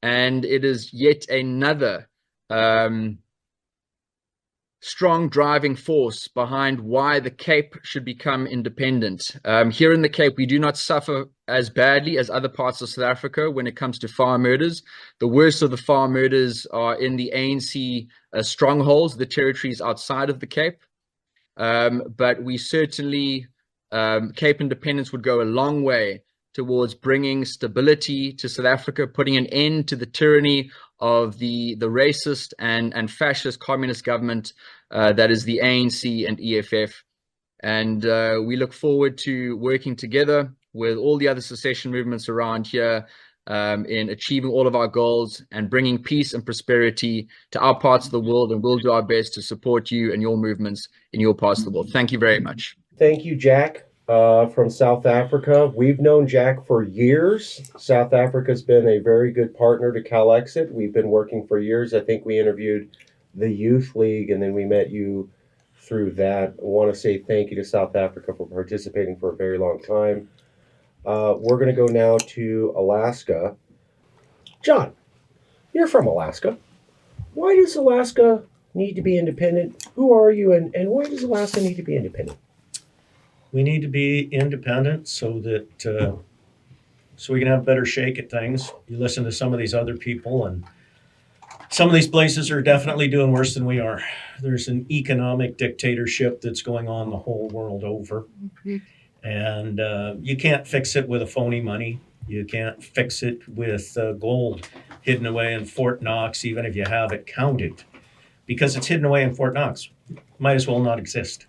And it is yet another strong driving force behind why the Cape should become independent. Here in the Cape, we do not suffer as badly as other parts of South Africa when it comes to farm murders. The worst of the farm murders are in the ANC strongholds, the territories outside of the Cape. But we certainly, Cape independence would go a long way towards bringing stability to South Africa, putting an end to the tyranny of the racist and fascist communist government that is the ANC and EFF. And we look forward to working together with all the other secession movements around here in achieving all of our goals and bringing peace and prosperity to our parts of the world. And we'll do our best to support you and your movements in your parts of the world. Thank you very much. Thank you, Jack, from South Africa. We've known Jack for years. South Africa's been a very good partner to CalExit. We've been working for years. I think we interviewed the Youth League, and then we met you through that. I want to say thank you to South Africa for participating for a very long time. We're going to go now to Alaska. John, you're from Alaska. Why does Alaska need to be independent? Who are you, and why does Alaska need to be independent? We need to be independent so that so we can have a better shake at things. You listen to some of these other people, and some of these places are definitely doing worse than we are. There's an economic dictatorship that's going on the whole world over. And you can't fix it with a phony money. You can't fix it with gold hidden away in Fort Knox, even if you have it counted. Because it's hidden away in Fort Knox. Might as well not exist.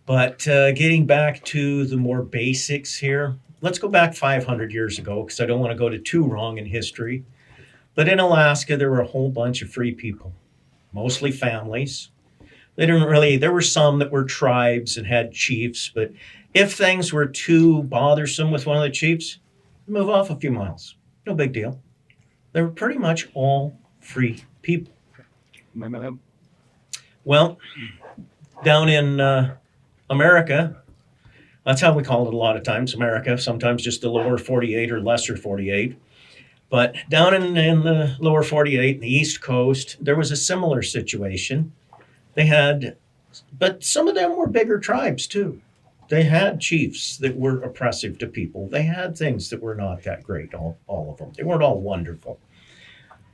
But getting back to the more basics here, let's go back 500 years ago, because I don't want to go too wrong in history. But in Alaska, there were a whole bunch of free people, mostly families. There were some that were tribes and had chiefs, but if things were too bothersome with one of the chiefs, move off a few miles. No big deal. They were pretty much all free people. Well, down in America, that's how we call it a lot of times, America, sometimes just the lower 48 or lesser 48. But down in the lower 48, the East Coast, there was a similar situation. They had, but some of them were bigger tribes too. They had chiefs that were oppressive to people. They had things that were not that great, all of them. They weren't all wonderful.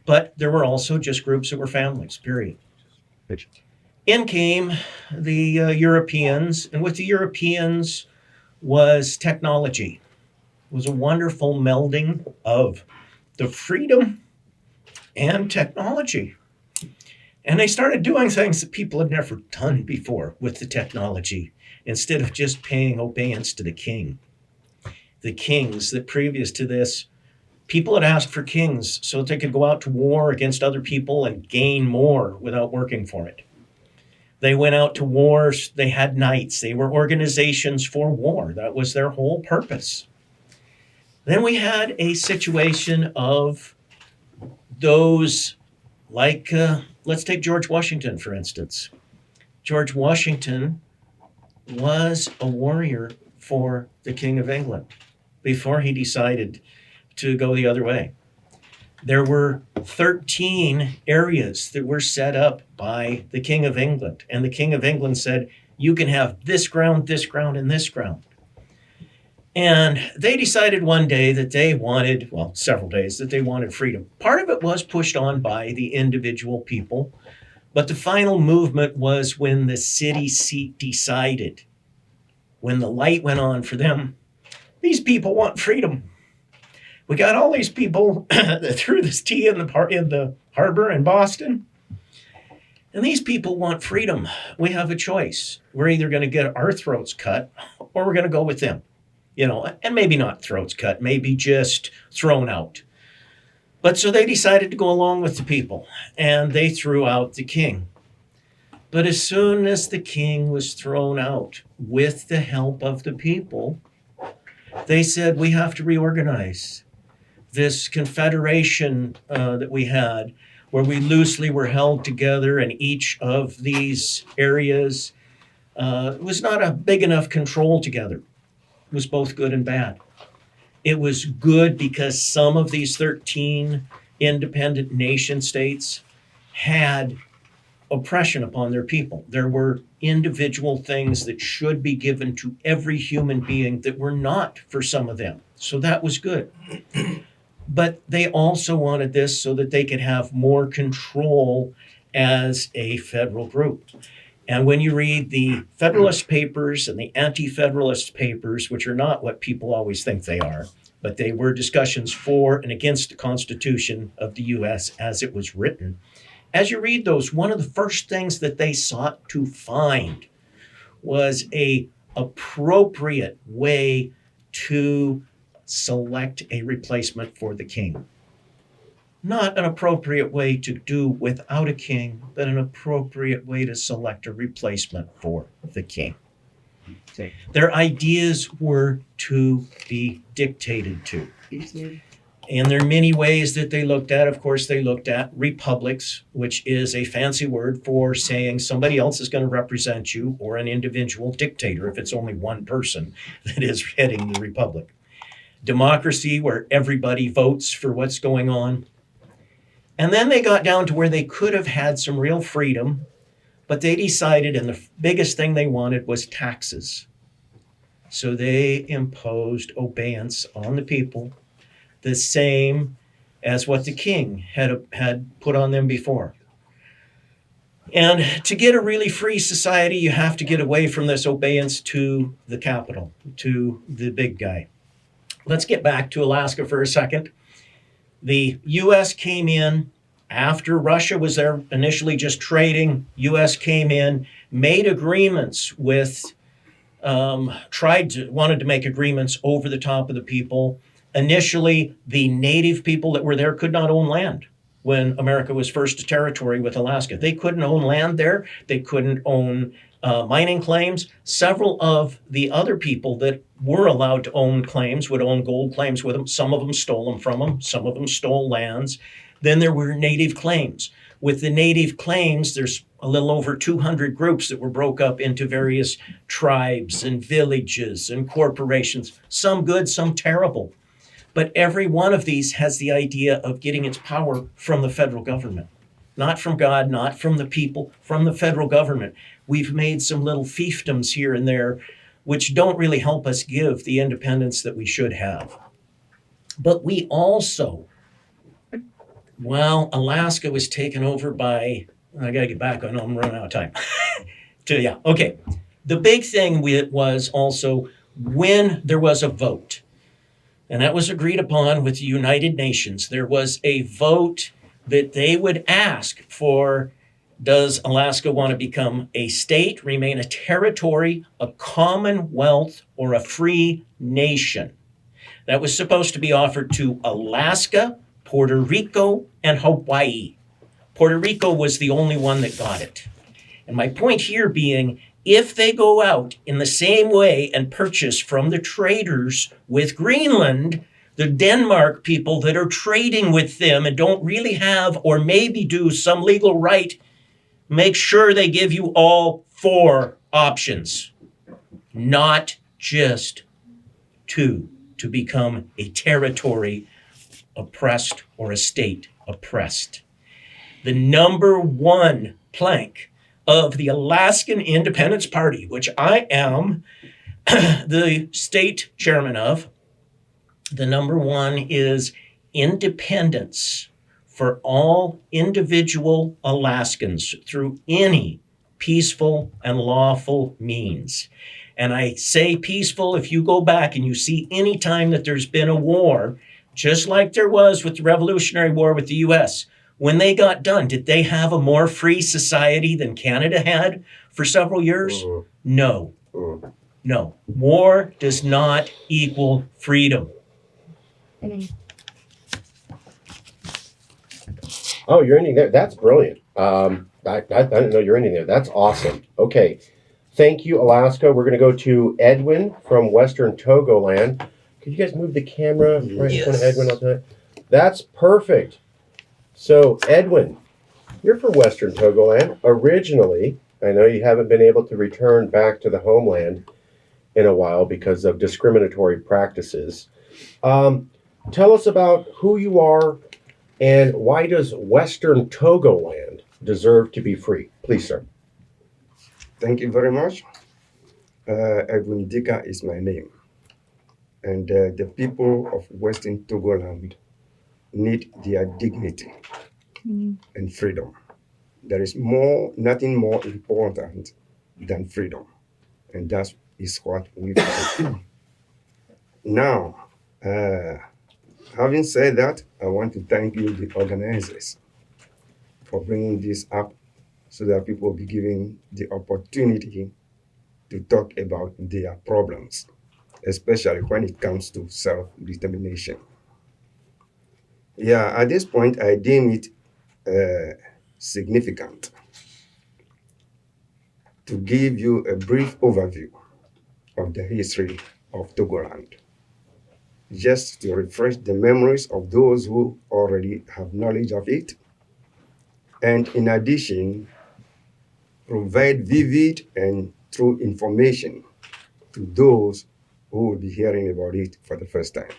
But there were also just groups that were families, period. In came the Europeans, and with the Europeans was technology. It was a wonderful melding of the freedom and technology. And they started doing things that people had never done before with the technology, instead of just paying obedience to the king. The kings that previous to this, people had asked for kings so that they could go out to war against other people and gain more without working for it. They went out to wars, they had knights, they were organizations for war. That was their whole purpose. Then we had a situation of those like, let's take George Washington, for instance. George Washington was a warrior for the King of England before he decided to go the other way. There were 13 areas that were set up by the King of England. And the King of England said, you can have this ground, and this ground. And they decided one day that they wanted, well, several days, that they wanted freedom. Part of it was pushed on by the individual people, but the final movement was when the city seat decided, when the light went on for them, these people want freedom. We got all these people that threw this tea in the harbor in Boston, and these people want freedom. We have a choice. We're either going to get our throats cut or we're going to go with them. and maybe not throats cut, maybe just thrown out. But so they decided to go along with the people, and they threw out the king. But as soon as the king was thrown out with the help of the people, they said, we have to reorganize. This confederation that we had, where we loosely were held together, and each of these areas was not a big enough control together. It was both good and bad. It was good because some of these 13 independent nation states had oppression upon their people. There were individual things that should be given to every human being that were not for some of them. So that was good. But they also wanted this so that they could have more control as a federal group. And when you read the Federalist Papers and the Anti-Federalist Papers, which are not what people always think they are, but they were discussions for and against the Constitution of the U.S. as it was written, as you read those, one of the first things that they sought to find was a appropriate way to select a replacement for the king. Not an appropriate way to do without a king, but an appropriate way to select a replacement for the king. Their ideas were to be dictated to. And there are many ways that they looked at. Of course, they looked at republics, which is a fancy word for saying somebody else is going to represent you, or an individual dictator if it's only one person that is heading the republic. Democracy, where everybody votes for what's going on. And then they got down to where they could have had some real freedom, but they decided, and the biggest thing they wanted was taxes. So they imposed obedience on the people, the same as what the king had put on them before. And to get a really free society, you have to get away from this obedience to the capital, to the big guy. Let's get back to Alaska for a second. The U.S. came in after Russia was there initially just trading. U.S. came in, made agreements with, wanted to make agreements over the top of the people. Initially, the native people that were there could not own land when America was first a territory with Alaska. They couldn't own land there. They couldn't own mining claims. Several of the other people that were allowed to own claims would own gold claims with them. Some of them stole them from them. Some of them stole lands. Then there were native claims. With the native claims, there's a little over 200 groups that were broke up into various tribes and villages and corporations, some good, some terrible. But every one of these has the idea of getting its power from the federal government. Not from God, not from the people, from the federal government. We've made some little fiefdoms here and there, which don't really help us give the independence that we should have. But we also, Alaska was taken over by, I got to get back, I know I'm running out of time. Okay. The big thing was also when there was a vote, and that was agreed upon with the United Nations, there was a vote that they would ask for, does Alaska want to become a state, remain a territory, a commonwealth, or a free nation? That was supposed to be offered to Alaska, Puerto Rico, and Hawaii. Puerto Rico was the only one that got it. And my point here being, if they go out in the same way and purchase from the traders with Greenland, the Denmark people that are trading with them and don't really have or maybe do some legal right, make sure they give you all 4 options, not just 2, to become a territory oppressed or a state oppressed. The number 1 plank of the Alaskan Independence Party, which I am the state chairman of, the number 1 is independence for all individual Alaskans through any peaceful and lawful means. And I say peaceful, if you go back and you see any time that there's been a war, just like there was with the Revolutionary War with the U.S., when they got done, did they have a more free society than Canada had for several years? No. No, war does not equal freedom. Oh, you're ending there. That's brilliant. I didn't know you're ending there. That's awesome. Okay. Thank you, Alaska. We're going to go to Edwin from Western Togoland. Could you guys move the camera right in front of Edwin? Up there? That's perfect. So, Edwin, you're from Western Togoland. Originally, I know you haven't been able to return back to the homeland in a while because of discriminatory practices. Tell us about who you are and why does Western Togoland deserve to be free? Please, sir. Thank you very much. Edwin Dika is my name. And the people of Western Togoland need their dignity and freedom. There is nothing more important than freedom. And that is what we fight. Now, having said that, I want to thank you, the organizers, for bringing this up so that people will be given the opportunity to talk about their problems, especially when it comes to self-determination. Yeah, at this point, I deem it significant to give you a brief overview of the history of Togoland, just to refresh the memories of those who already have knowledge of it, and in addition, provide vivid and true information to those who will be hearing about it for the first time.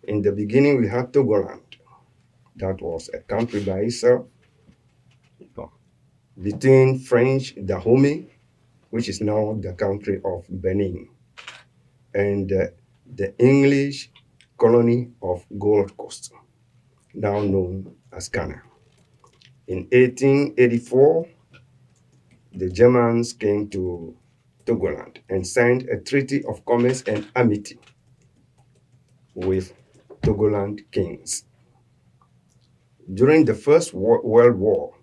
In the beginning, we had Togoland. That was a country by itself between French Dahomey, which is now the country of Benin, and the English colony of Gold Coast, now known as Ghana. In 1884, the Germans came to Togoland and signed a treaty of commerce and amity with Togoland kings. During the First World War,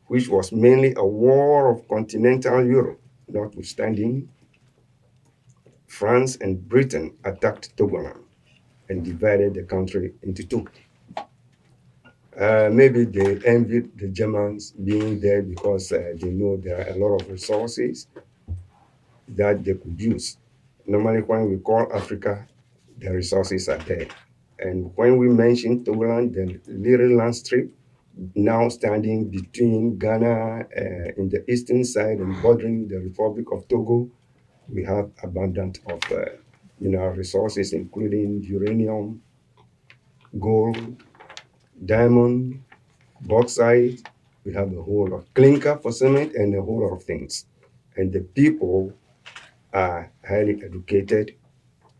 which was mainly a war of continental Europe, notwithstanding, France and Britain attacked Togoland and divided the country into two. Maybe they envied the Germans being there because they know there are a lot of resources that they could use. Normally, when we call Africa, the resources are there. And when we mention Togoland, the little land strip now standing between Ghana in the eastern side and bordering the Republic of Togo, we have abundance of resources, including uranium, gold, diamond, bauxite. We have a whole lot of clinker for cement and a whole lot of things. And the people are highly educated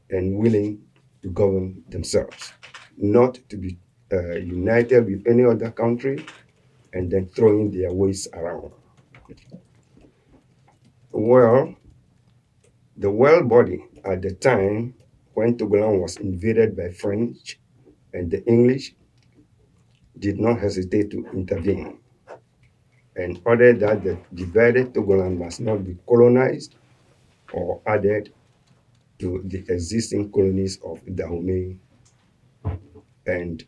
and willing to govern themselves, not to be united with any other country and then throwing their waste around. Well, the world body at the time when Togoland was invaded by French and the English did not hesitate to intervene and ordered that the divided Togoland must not be colonized or added to the existing colonies of Dahomey and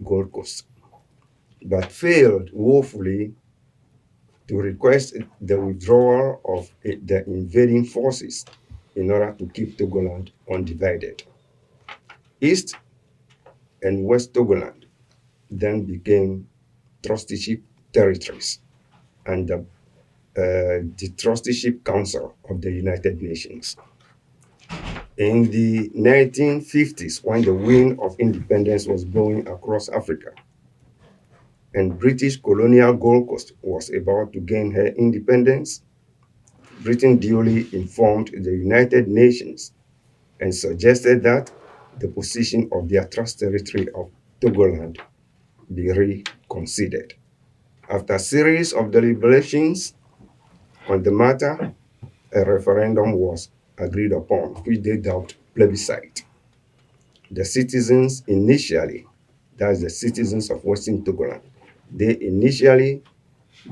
Gold Coast, but failed woefully to request the withdrawal of the invading forces in order to keep Togoland undivided. East and West Togoland then became trusteeship territories under the Trusteeship Council of the United Nations. In the 1950s, when the wind of independence was blowing across Africa, and British colonial Gold Coast was about to gain her independence, Britain duly informed the United Nations and suggested that the position of their trust territory of Togoland be reconsidered. After a series of deliberations on the matter, a referendum was agreed upon, which they dubbed plebiscite. The citizens initially, that's the citizens of Western Togoland, they initially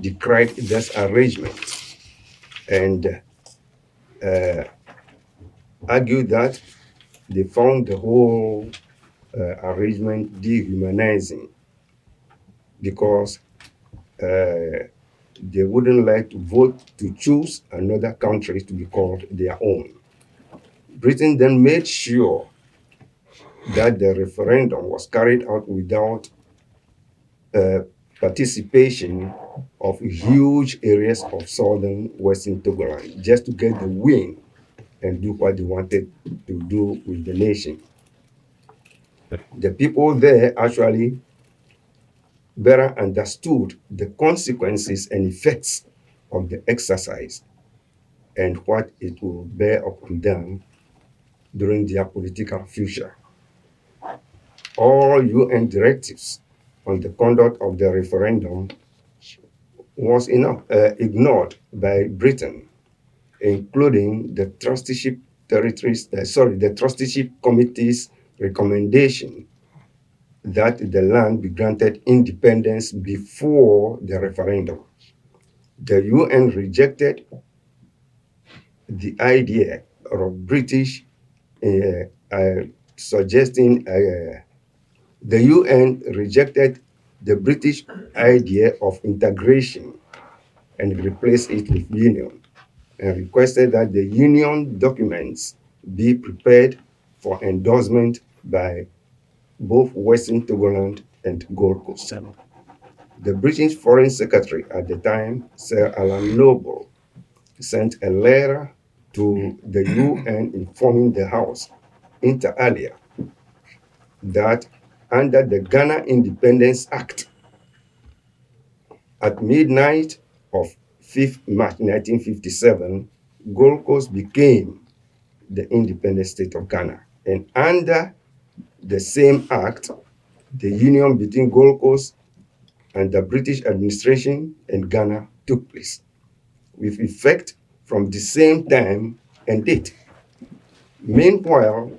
decried this arrangement and argued that they found the whole arrangement dehumanizing because they wouldn't like to vote to choose another country to be called their own. Britain then made sure that the referendum was carried out without participation of huge areas of southern western Togoland, just to get the win and do what they wanted to do with the nation. The people there actually better understood the consequences and effects of the exercise and what it will bear upon them during their political future. All UN directives on the conduct of the referendum was ignored by Britain, including the trusteeship committee's recommendation that the land be granted independence before the referendum. The UN rejected the idea of British suggesting the UN rejected the British idea of integration and replaced it with union, and requested that the union documents be prepared for endorsement by both Western Togoland and Gold Coast. The British Foreign Secretary at the time, Sir Alan Noble, sent a letter to the UN informing the House, inter alia, that under the Ghana Independence Act, at midnight of 5th March 1957, Gold Coast became the independent state of Ghana. And under the same act, the union between Gold Coast and the British administration and Ghana took place, with effect from the same time and date. Meanwhile,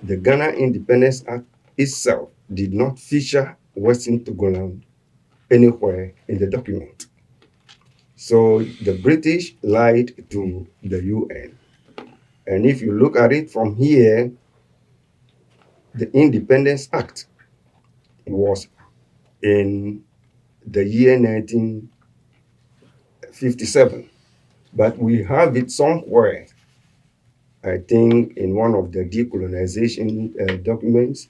the Ghana Independence Act itself did not feature Western Togoland anywhere in the document. So the British lied to the UN. And if you look at it from here, the Independence Act was in the year 1957, but we have it somewhere, I think in one of the decolonization documents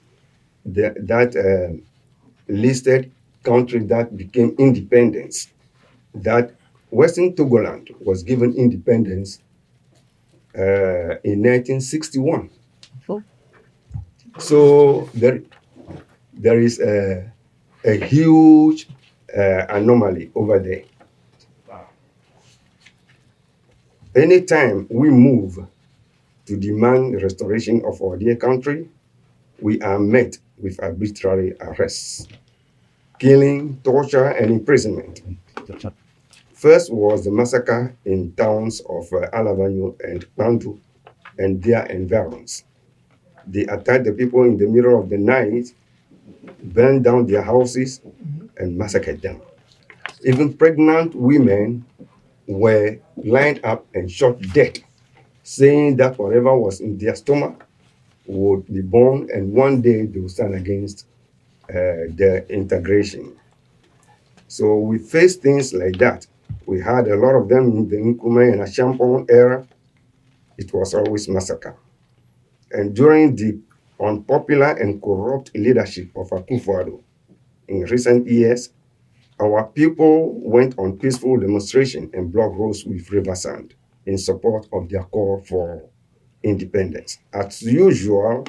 that listed countries that became independent, that Western Togoland was given independence in 1961. So there is a huge anomaly over there. Anytime we move to demand restoration of our dear country, we are met with arbitrary arrests, killing, torture, and imprisonment. First was the massacre in towns of Alabanyo and Bantu and their environs. They attacked the people in the middle of the night, burned down their houses, and massacred them. Even pregnant women were lined up and shot dead, saying that whatever was in their stomach would be born, and one day they would stand against the integration. So we faced things like that. We had a lot of them in the Nkrumah and Ashampong era. It was always massacre. And during the unpopular and corrupt leadership of Akufo-Addo in recent years, our people went on peaceful demonstration and blocked roads with river sand in support of their call for independence. As usual,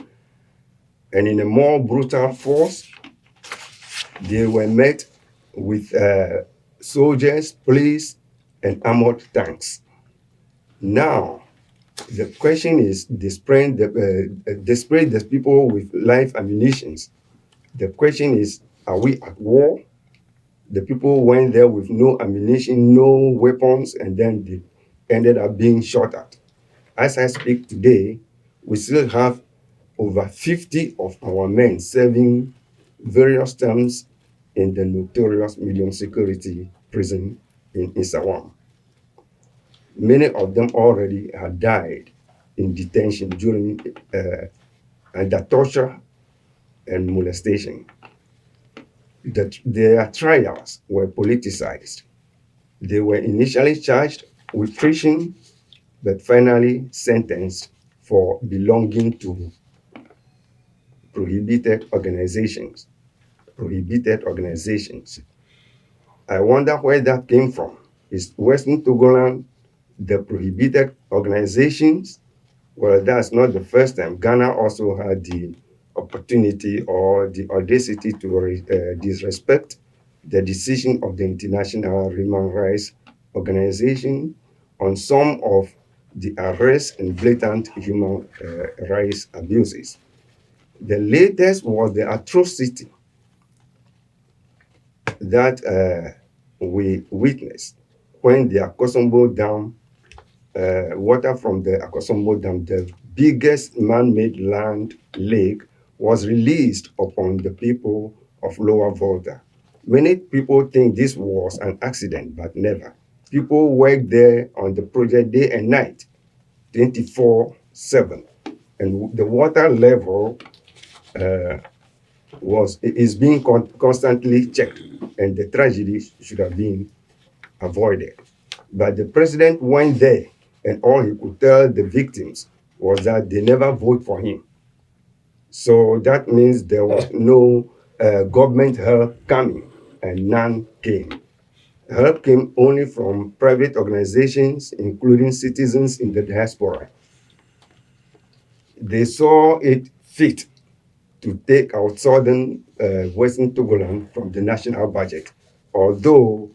and in a more brutal force, they were met with soldiers, police, and armored tanks. Now, the question is, they sprayed the people with live ammunitions. The question is, are we at war? The people went there with no ammunition, no weapons, and then they ended up being shot at. As I speak today, we still have over 50 of our men serving various terms in the notorious medium security prison in Isawam. Many of them already had died in detention during under torture and molestation. Their trials were politicized. They were initially charged with treason, but finally sentenced for belonging to prohibited organizations. I wonder where that came from. Is Western Togoland the prohibited organizations? Well, that's not the first time. Ghana also had the opportunity or the audacity to disrespect the decision of the International Human Rights Organization on some of the arrests and blatant human rights abuses. The latest was the atrocity that we witnessed when the Akosombo Dam, water from the Akosombo Dam, the biggest man-made land lake, was released upon the people of Lower Volta. Many people think this was an accident, but never. People worked there on the project day and night, 24/7, and the water level is being constantly checked, and the tragedy should have been avoided. But the president went there, and all he could tell the victims was that they never vote for him. So that means there was no government help coming, and none came. Help came only from private organizations, including citizens in the diaspora. They saw it fit to take out southern Western Togoland from the national budget, although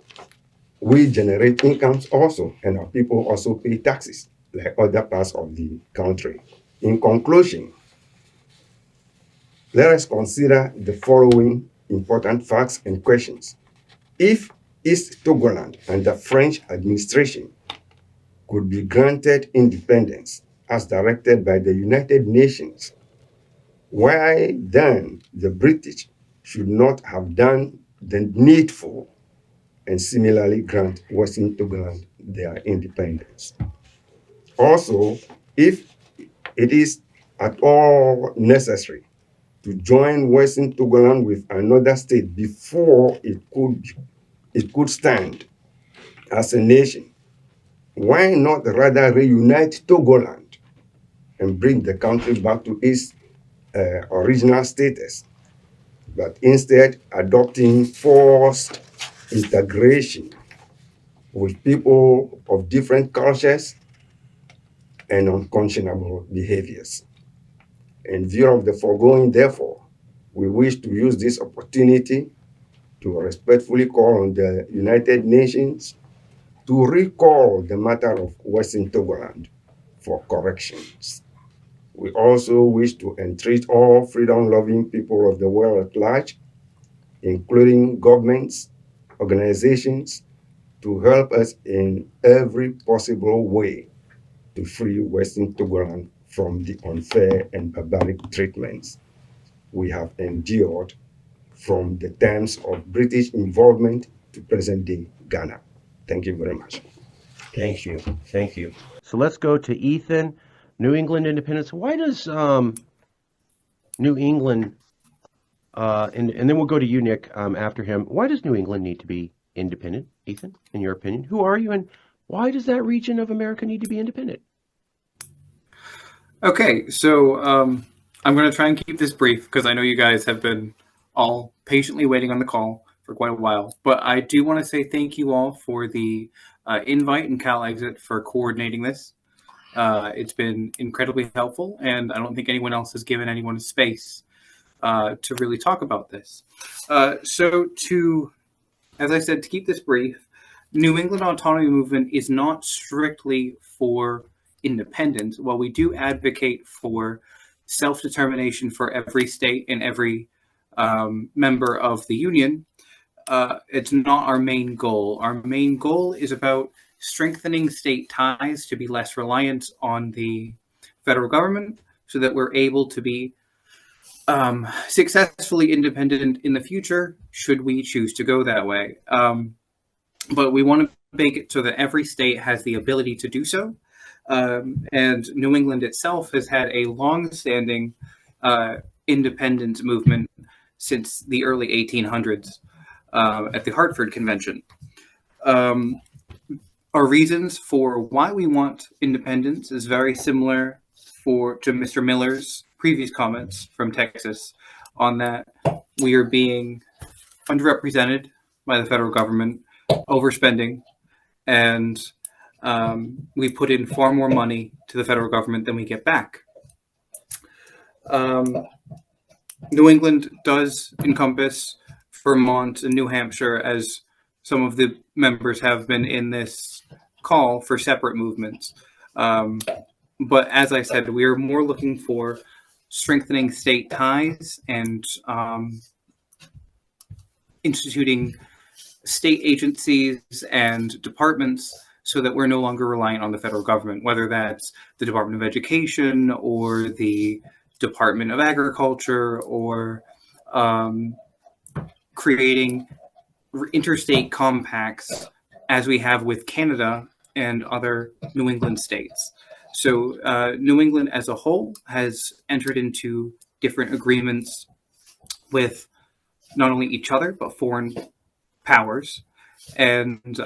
we generate incomes also, and our people also pay taxes like other parts of the country. In conclusion, let us consider the following important facts and questions. If East Togoland and the French administration could be granted independence as directed by the United Nations, why then the British should not have done the needful and similarly grant Western Togoland their independence? Also, if it is at all necessary to join Western Togoland with another state before it could stand as a nation, why not rather reunite Togoland and bring the country back to its original status, but instead adopting forced integration with people of different cultures and unconscionable behaviors? In view of the foregoing, therefore, we wish to use this opportunity to respectfully call on the United Nations to recall the matter of Western Togoland for corrections. We also wish to entreat all freedom-loving people of the world at large, including governments, organizations, to help us in every possible way to free Western Togoland from the unfair and barbaric treatments we have endured from the times of British involvement to present-day Ghana. Thank you very much. Thank you. Thank you. So let's go to Ethan. New England independence. Why does New England, and then we'll go to you, Nick, after him. Why does New England need to be independent, Ethan, in your opinion? Who are you, and why does that region of America need to be independent? Okay, so I'm going to try and keep this brief because I know you guys have been all patiently waiting on the call for quite a while. But I do want to say thank you all for the invite and CalExit for coordinating this. It's been incredibly helpful, and I don't think anyone else has given anyone space to really talk about this. So as I said, to keep this brief, New England Autonomy Movement is not strictly for independence. While we do advocate for self-determination for every state and every member of the Union, it's not our main goal. Our main goal is about strengthening state ties to be less reliant on the federal government so that we're able to be successfully independent in the future, should we choose to go that way. But we want to make it so that every state has the ability to do so. And New England itself has had a long-standing independence movement since the early 1800s at the Hartford Convention. Our reasons for why we want independence is very similar to Mr. Miller's previous comments from Texas on that we are being underrepresented by the federal government, overspending, and we put in far more money to the federal government than we get back. New England does encompass Vermont and New Hampshire, as some of the members have been in this call for separate movements. But as I said, we are more looking for strengthening state ties and instituting state agencies and departments so that we're no longer reliant on the federal government, whether that's the Department of Education or the Department of Agriculture, or creating interstate compacts as we have with Canada and other New England states. So New England as a whole has entered into different agreements with not only each other, but foreign powers. And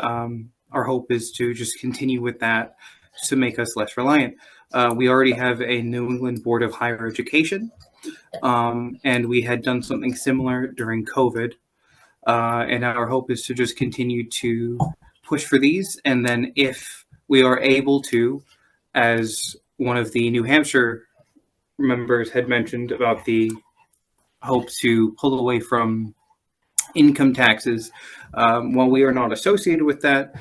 our hope is to just continue with that to make us less reliant. We already have a New England Board of Higher Education, and we had done something similar during COVID. And our hope is to just continue to push for these. And then if we are able to, as one of the New Hampshire members had mentioned about the hope to pull away from income taxes, while we are not associated with that,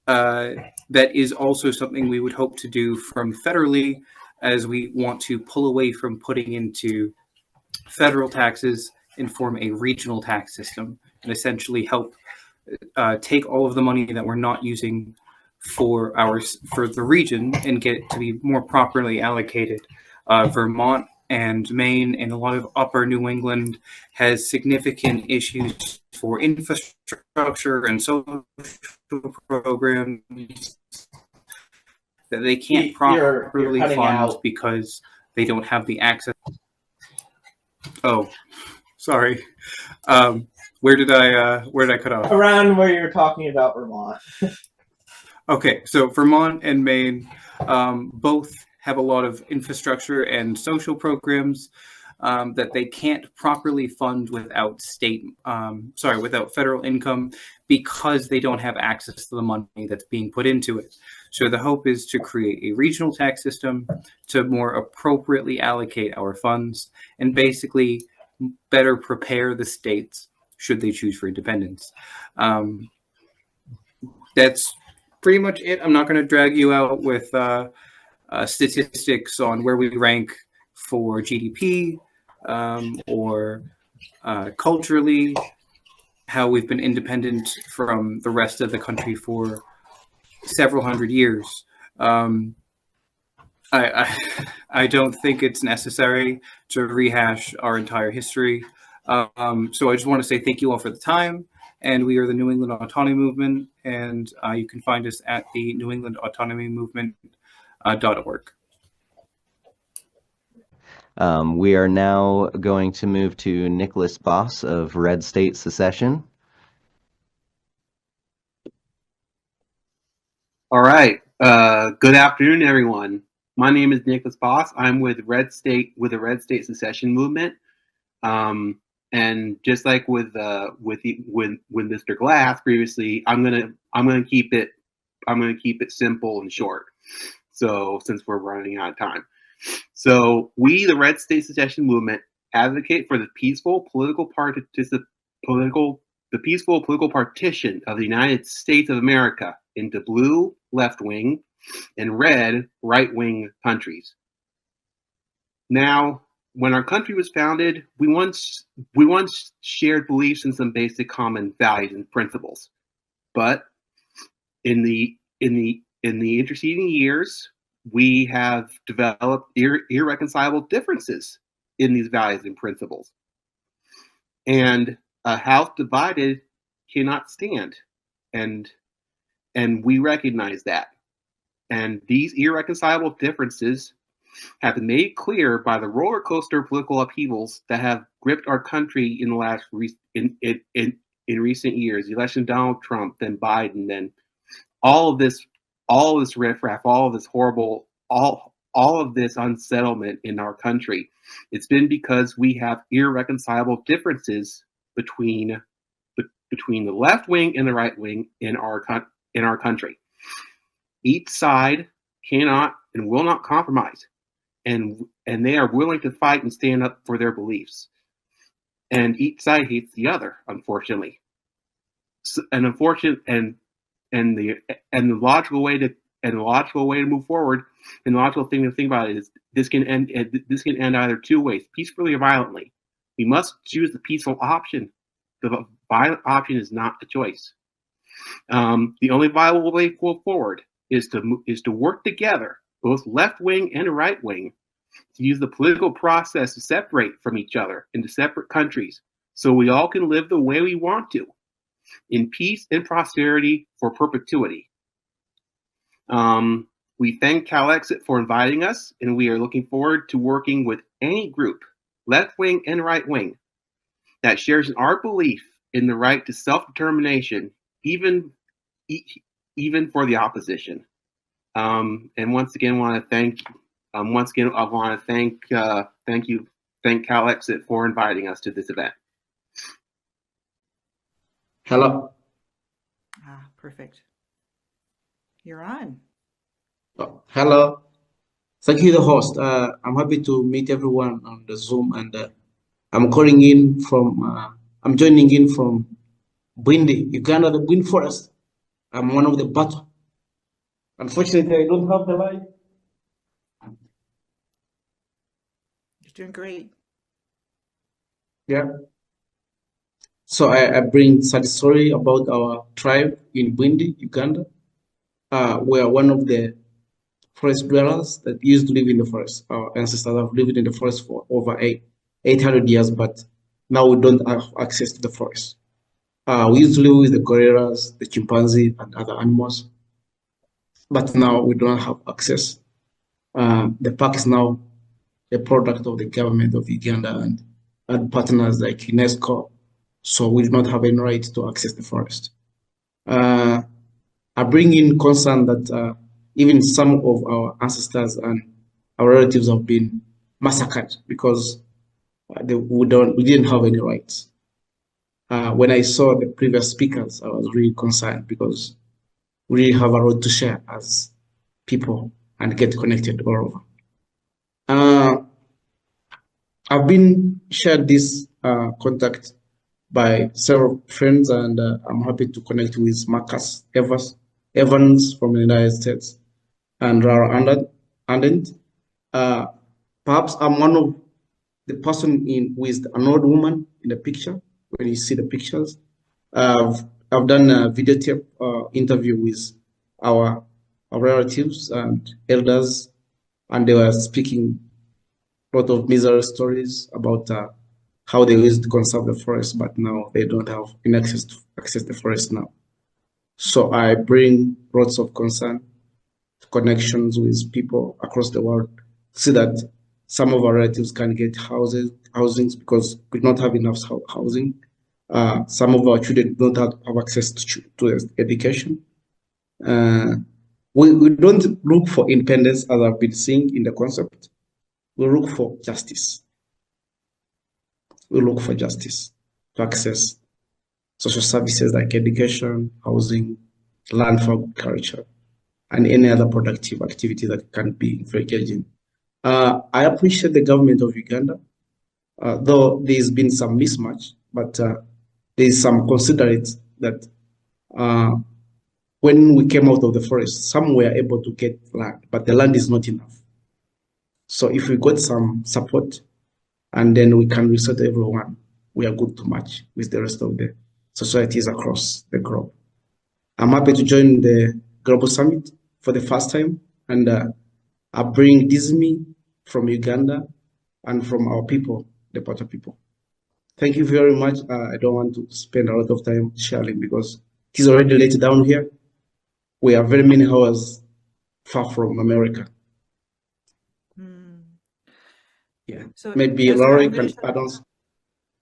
that is also something we would hope to do from federally, as we want to pull away from putting into federal taxes and form a regional tax system, and essentially help take all of the money that we're not using for the region and get it to be more properly allocated. Vermont and Maine and a lot of upper New England has significant issues for infrastructure and social programs that they can't properly fund because they don't have the access. Oh, sorry. Where did I cut off? Around where you're talking about Vermont. Okay, so Vermont and Maine both have a lot of infrastructure and social programs that they can't properly fund without without federal income, because they don't have access to the money that's being put into it. So the hope is to create a regional tax system to more appropriately allocate our funds and basically better prepare the states should they choose for independence. That's pretty much it. I'm not going to drag you out with statistics on where we rank for GDP or culturally, how we've been independent from the rest of the country for several hundred years. I don't think it's necessary to rehash our entire history. So I just want to say thank you all for the time. And we are the New England Autonomy Movement, and you can find us at the New England Autonomy Movement.org. We are now going to move to Nicholas Boss of Red State Secession. All right. Good afternoon, everyone. My name is Nicholas Boss. I'm with the Red State Secession Movement. And just like with Mr. Glass previously, I'm gonna keep it simple and short. So since we're running out of time, so we, the Red State Secession Movement, advocate for the peaceful political partition of the United States of America into blue left-wing and red right-wing countries. Now, when our country was founded, we once shared beliefs in some basic common values and principles. But in the interceding years, we have developed irreconcilable differences in these values and principles. And a house divided cannot stand. And and we recognize that. And these irreconcilable differences have been made clear by the roller coaster of political upheavals that have gripped our country in the last in recent years. The election of Donald Trump, then Biden, then all of this riffraff, all of this horrible, all of this unsettlement in our country. It's been because we have irreconcilable differences between the left wing and the right wing in our country. Each side cannot and will not compromise, and they are willing to fight and stand up for their beliefs. And each side hates the other, unfortunately. And the logical way to move forward, and the logical thing to think about is this can end either two ways, peacefully or violently. We must choose the peaceful option. The violent option is not a choice. The only viable way forward is to work together, both left wing and right wing, to use the political process to separate from each other into separate countries, so we all can live the way we want to, in peace and prosperity for perpetuity. We thank CalExit for inviting us, and we are looking forward to working with any group, left wing and right wing, that shares our belief in the right to self-determination, even for the opposition. And once again, I want to thank CalExit for inviting us to this event. Hello. Perfect. You're on. Hello. Thank you, the host. I'm happy to meet everyone on the Zoom, and I'm calling in from, I'm joining in from Bwindi, Uganda, the Bwindi Forest. I'm one of the battle. Unfortunately, I don't have the line. You're doing great. Yeah. So I bring sad story about our tribe in Bwindi, Uganda. We are one of the forest dwellers that used to live in the forest. Our ancestors have lived in the forest for over 800 years, but now we don't have access to the forest. We used to live with the gorillas, the chimpanzee, and other animals, but now we don't have access. The park is now a product of the government of Uganda and partners like UNESCO, so we do not have any right to access the forest. I bring in concern that even some of our ancestors and our relatives have been massacred because we didn't have any rights. When I saw the previous speakers, I was really concerned because we really have a road to share as people and get connected all over. I've been shared this contact by several friends, and I'm happy to connect with Marc Evans from the United States and Arend. Perhaps I'm one of the person with an old woman in the picture. When you see the pictures, I've done a video tape interview with our relatives and elders, and they were speaking a lot of misery stories about how they used to conserve the forest, but now they don't have any access to the forest now. So I bring lots of concern, connections with people across the world, so that some of our relatives can get housings because we don't have enough housing. Some of our children don't have access to education. We don't look for independence, as I've been seeing in the concept. We look for justice. We look for justice to access social services like education, housing, land for agriculture, and any other productive activity that can be engaged in. I appreciate the government of Uganda, though there's been some mismatch, but there's some considerate that when we came out of the forest, some were able to get land, but the land is not enough. So if we got some support and then we can reset everyone, we are good to match with the rest of the societies across the globe. I'm happy to join the Global Summit for the first time, and I bring Dizmi from Uganda and from our people, the Pata people. Thank you very much. I don't want to spend a lot of time sharing because it is already late down here. we are very many hours far from America. Yeah, So maybe Ezra, Laurie I'm gonna can show, add on.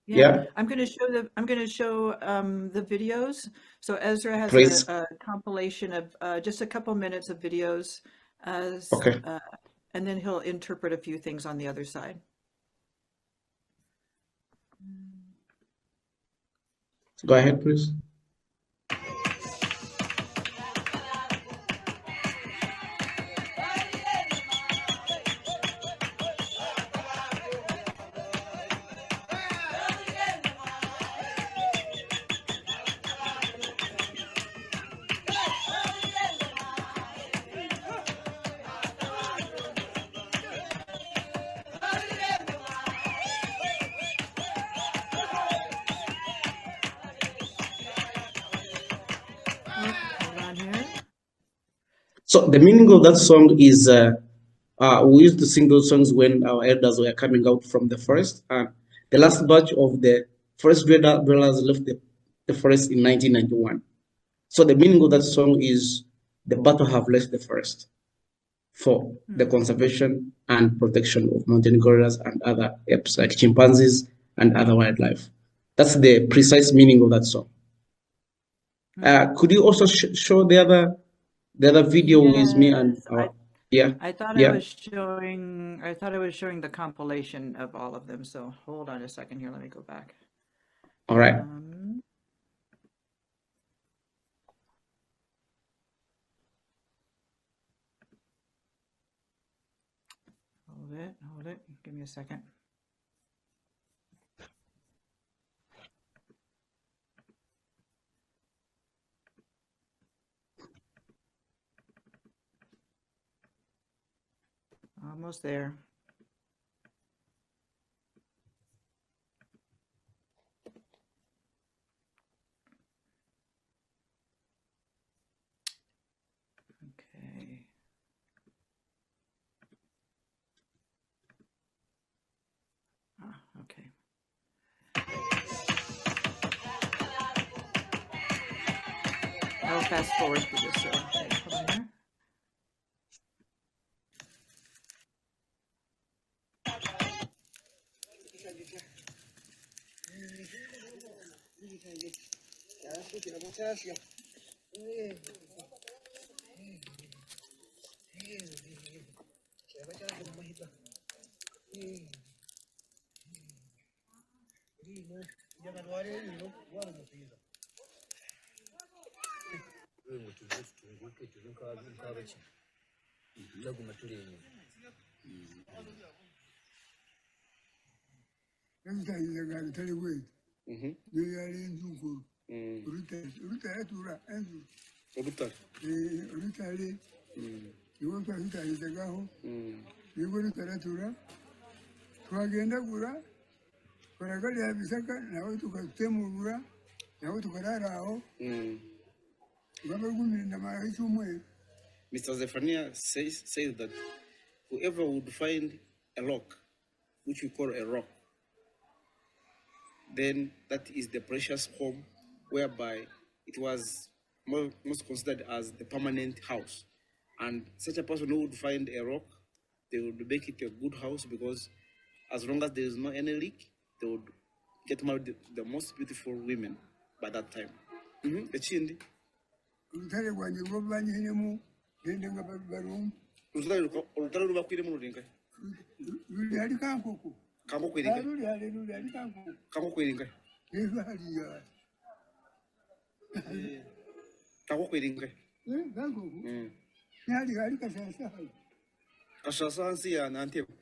yeah, Yeah, I'm gonna show the videos. So Ezra has please. a compilation of just a couple minutes of videos, as Okay. and then he'll interpret a few things on the other side. Go ahead, please. Hold on here. So the meaning of that song is we used to sing those songs when our elders were coming out from the forest. The last batch of the forest dwellers left the forest in 1991. So the meaning of that song is the battle have left the forest for the conservation and protection of mountain gorillas and other apes like chimpanzees and other wildlife. That's the precise meaning of that song. Could you also show the other video with me and yeah, I thought yeah. I was showing the compilation of all of them. So hold on a second here. Let me go back. All right. Hold it. Give me a second. Almost there. Okay. Okay. I'll fast forward through this. So, okay, hold on here. twagenda gula kwaragali ya bisaka nawe tukatemulula nawe tukalala aho ngabagumira mara ichumwe. Mr. Zephaniah says that whoever would find a rock, which we call a rock, then that is the precious home, whereby it was most considered as the permanent house. And such a person who would find a rock, they would make it a good house, because as long as there is no any leak, they would get married the most beautiful women by that time. Echindi. Urutare rwanjye rwo banyihemu gende nga barum. Urutare ruba kwire mu ruringa. Ruri hari kankoko. Kankoko iringa. Ruri hari kankoko. Kankoko iringa. Hariya. Kankoko iringa. Kankoko. Hari kasasa. Kasasa hansi ya Nantebo.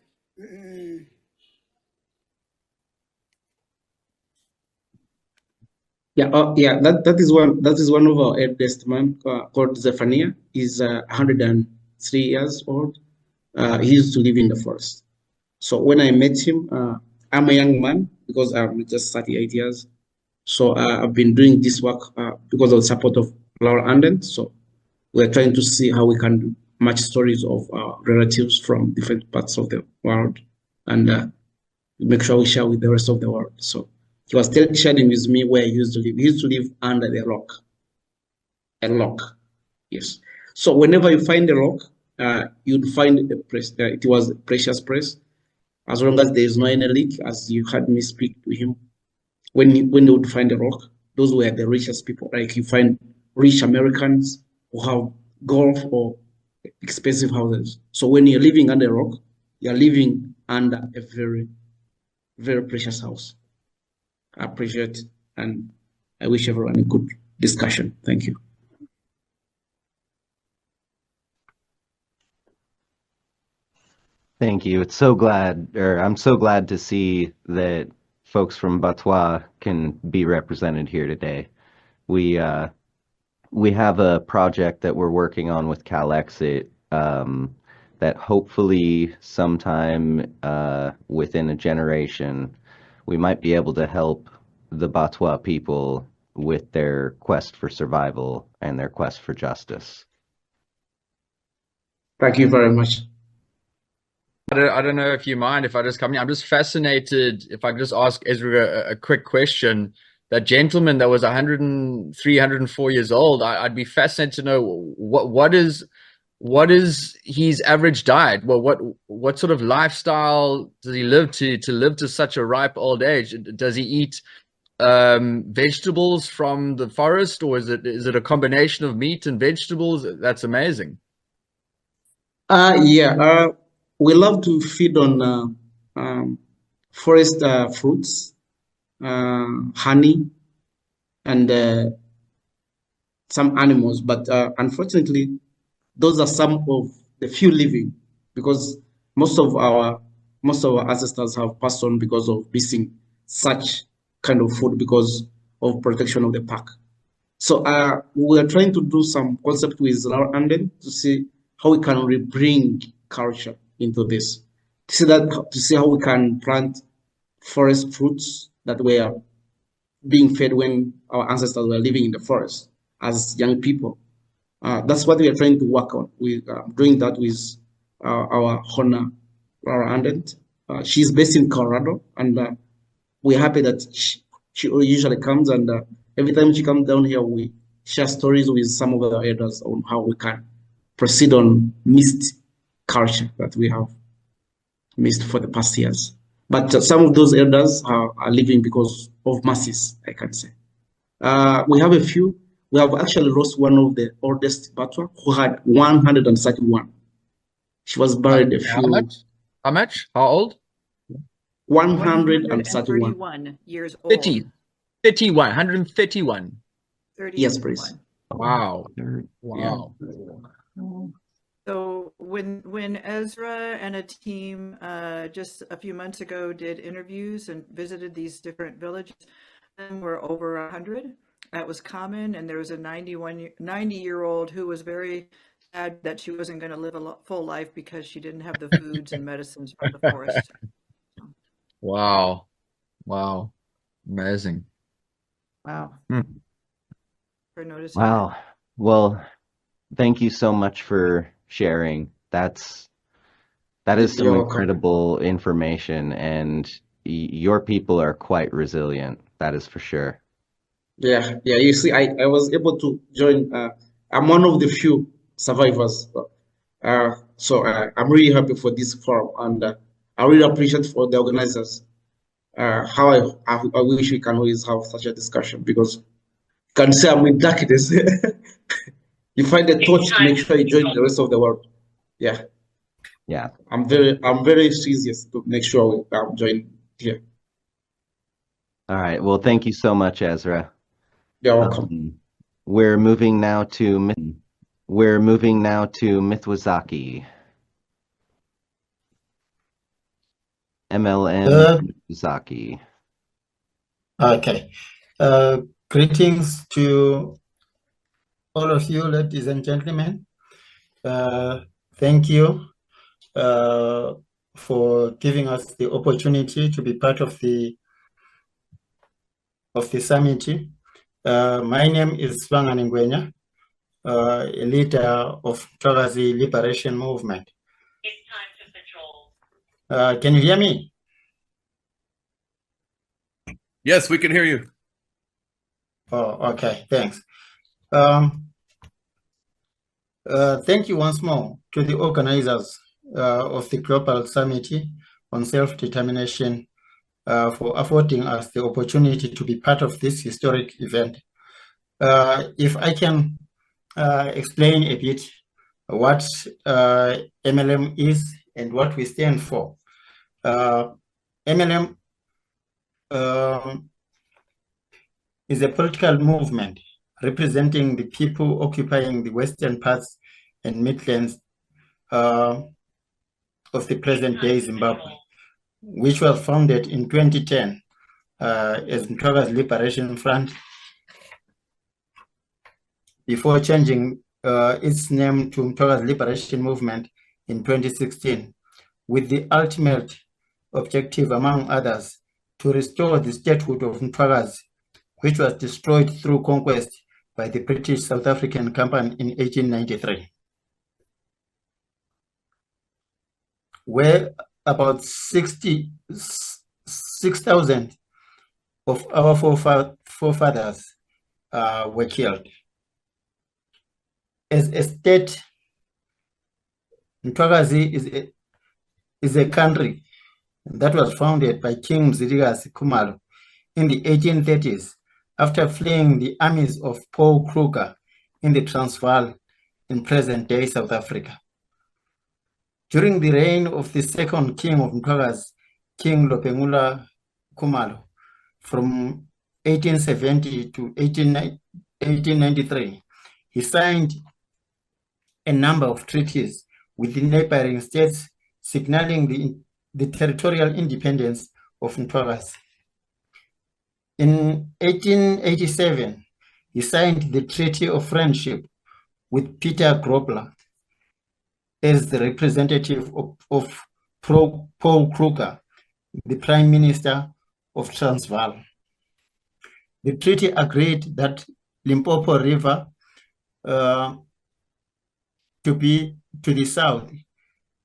Yeah, that is one of our eldest man called Zephaniah. He's 103 years old. He used to live in the forest. So when I met him, I'm a young man because I'm just 38 years. So I've been doing this work because of the support of Laura Anden. So we're trying to see how we can match stories of relatives from different parts of the world and make sure we share with the rest of the world. So he was still sharing with me where he used to live. He used to live under the rock. A rock, yes. So whenever you find a rock, you'd find it was a precious press, as long as there is no any leak, as you had me speak to him. When they would find a rock, those were the richest people. Like you find rich Americans who have golf or expensive houses. So when you're living under a rock, you're living under a very, very precious house. I appreciate it, and I wish everyone a good discussion. Thank you. Thank you. I'm so glad to see that folks from Batwa can be represented here today. We have a project that we're working on with CalExit that hopefully sometime within a generation, we might be able to help the Batwa people with their quest for survival and their quest for justice. Thank you very much. I don't know if you mind if I just come in. I'm just fascinated, if I could just ask Ezra a quick question. That gentleman that was 103, 104 years old, I'd be fascinated to know what is his average diet? Well, what sort of lifestyle does he live to live to such a ripe old age? Does he eat vegetables from the forest, or is it a combination of meat and vegetables? That's amazing. We love to feed on forest fruits, honey, and some animals. But unfortunately, those are some of the few living, because most of our ancestors have passed on because of missing such kind of food because of protection of the park. So we are trying to do some concept with Arend to see how we can rebring culture into this. To see how we can plant forest fruits that were being fed when our ancestors were living in the forest as young people. That's what we are trying to work on. We are doing that with our Honor, Arend. She's based in Colorado, and we're happy that she usually comes, and every time she comes down here, we share stories with some of the elders on how we can proceed on missed culture that we have missed for the past years. But some of those elders are living because of masses, I can say. We have a few. We have actually lost one of the oldest Batwa who had 131. She was buried a few. How much? How old? 131 years old. 31. 131. Yes, please. Wow. Wow. So when Ezra and a team just a few months ago did interviews and visited these different villages, and were over 100. That was common, and there was a 90-year-old who was very sad that she wasn't going to live a full life because she didn't have the foods and medicines from the forest. Wow. Wow. Amazing. Wow. For noticing. Wow. Well, thank you so much for sharing. That is some incredible information, and your people are quite resilient. That is for sure. Yeah. You see, I was able to join. I'm one of the few survivors. So I'm really happy for this forum, and I really appreciate for the organizers. How I wish we can always have such a discussion, because you can say I'm in darkness. You find a torch to make sure you join the rest of the world. Yeah. I'm very serious to make sure I'm joined here. All right. Well, thank you so much, Ezra. You're welcome. We're moving now to Mithwazaki. MLM Mithwazaki. Okay. Greetings to all of you, ladies and gentlemen. Thank you for giving us the opportunity to be part of the summit. My name is Swangan Ngwenya, a leader of Togazi Liberation Movement. It's time to patrol. Can you hear me? Yes, we can hear you. Oh, okay, thanks. Thank you once more to the organizers of the Global Summit on Self-Determination for affording us the opportunity to be part of this historic event. If I can explain a bit what MLM is and what we stand for. MLM is a political movement representing the people occupying the western parts and Midlands of the present-day Zimbabwe, which was founded in 2010 as Mtwaga's Liberation Front, before changing its name to Mtwaga's Liberation Movement in 2016, with the ultimate objective, among others, to restore the statehood of Mtwaga's, which was destroyed through conquest by the British South African Company in 1893. Where about 6,000 of our forefathers were killed. As a state, Mtwagazi is a country that was founded by King Mzilikazi Khumalo in the 1830s after fleeing the armies of Paul Kruger in the Transvaal in present-day South Africa. During the reign of the second king of Mtwagazi, King Lopengula Khumalo, from 1870 to 1893, he signed a number of treaties with the neighboring states, signaling the territorial independence of Mtwagazi. In 1887, he signed the Treaty of Friendship with Peter Grobler as the representative of Paul Kruger, the Prime Minister of Transvaal. The treaty agreed that Limpopo River to be to the south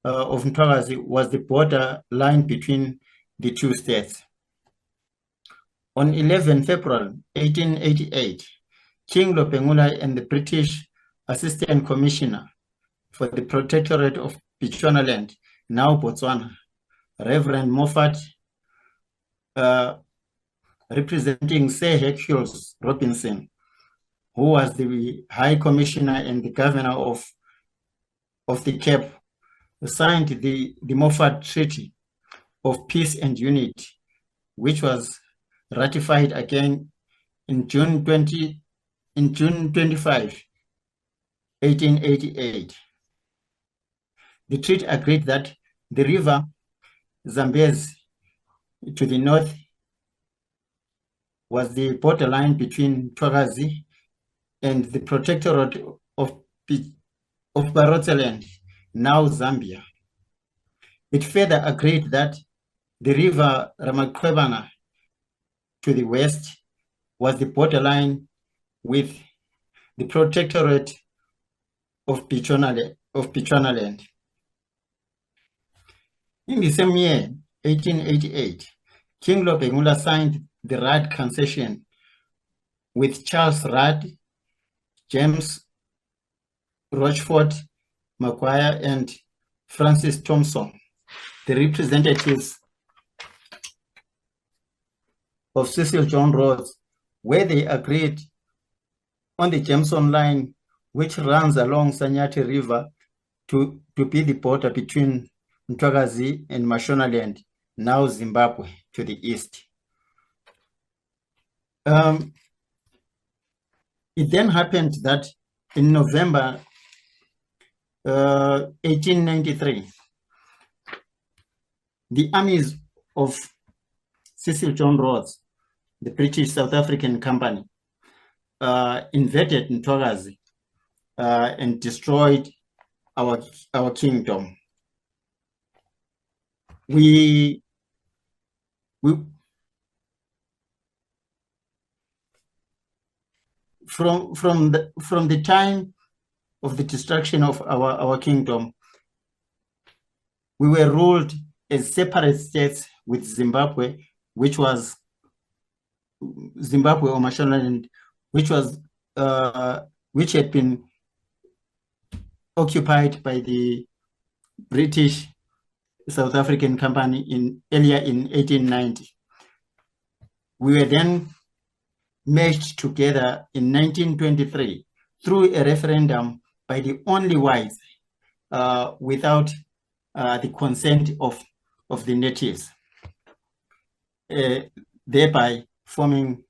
of Mtwagazi was the border line between the two states. On 11 February 1888, King Lopengula and the British Assistant Commissioner for the Protectorate of Bechuanaland, now Botswana, Reverend Moffat, representing Sir Hercules Robinson, who was the High Commissioner and the Governor of the Cape, signed the Moffat Treaty of Peace and Unity, which was ratified again in June 25, 1888. The treaty agreed that the river Zambezi to the north was the borderline between Mtwagazi and the Protectorate of Barotseland, now Zambia. It further agreed that the river Ramakwebana to the west was the borderline with the Protectorate of Bechuanaland. In the same year, 1888, King Lopengula signed the Rudd Concession with Charles Rudd, James Rochford Maguire, and Francis Thompson, the representatives of Cecil John Rhodes, where they agreed on the Jameson line, which runs along Sanyati River to be the border between Mtwagazi and Mashonaland, now Zimbabwe, to the east. It then happened that in November 1893, the armies of Cecil John Rhodes, the British South African Company, invaded Mtwagazi and destroyed our kingdom. From the time of the destruction of our kingdom, we were ruled as separate states with Zimbabwe, which was Zimbabwe or Mashonaland, which had been occupied by the British South African Company earlier in 1890. We were then merged together in 1923 through a referendum by the only whites without the consent of the natives, thereby forming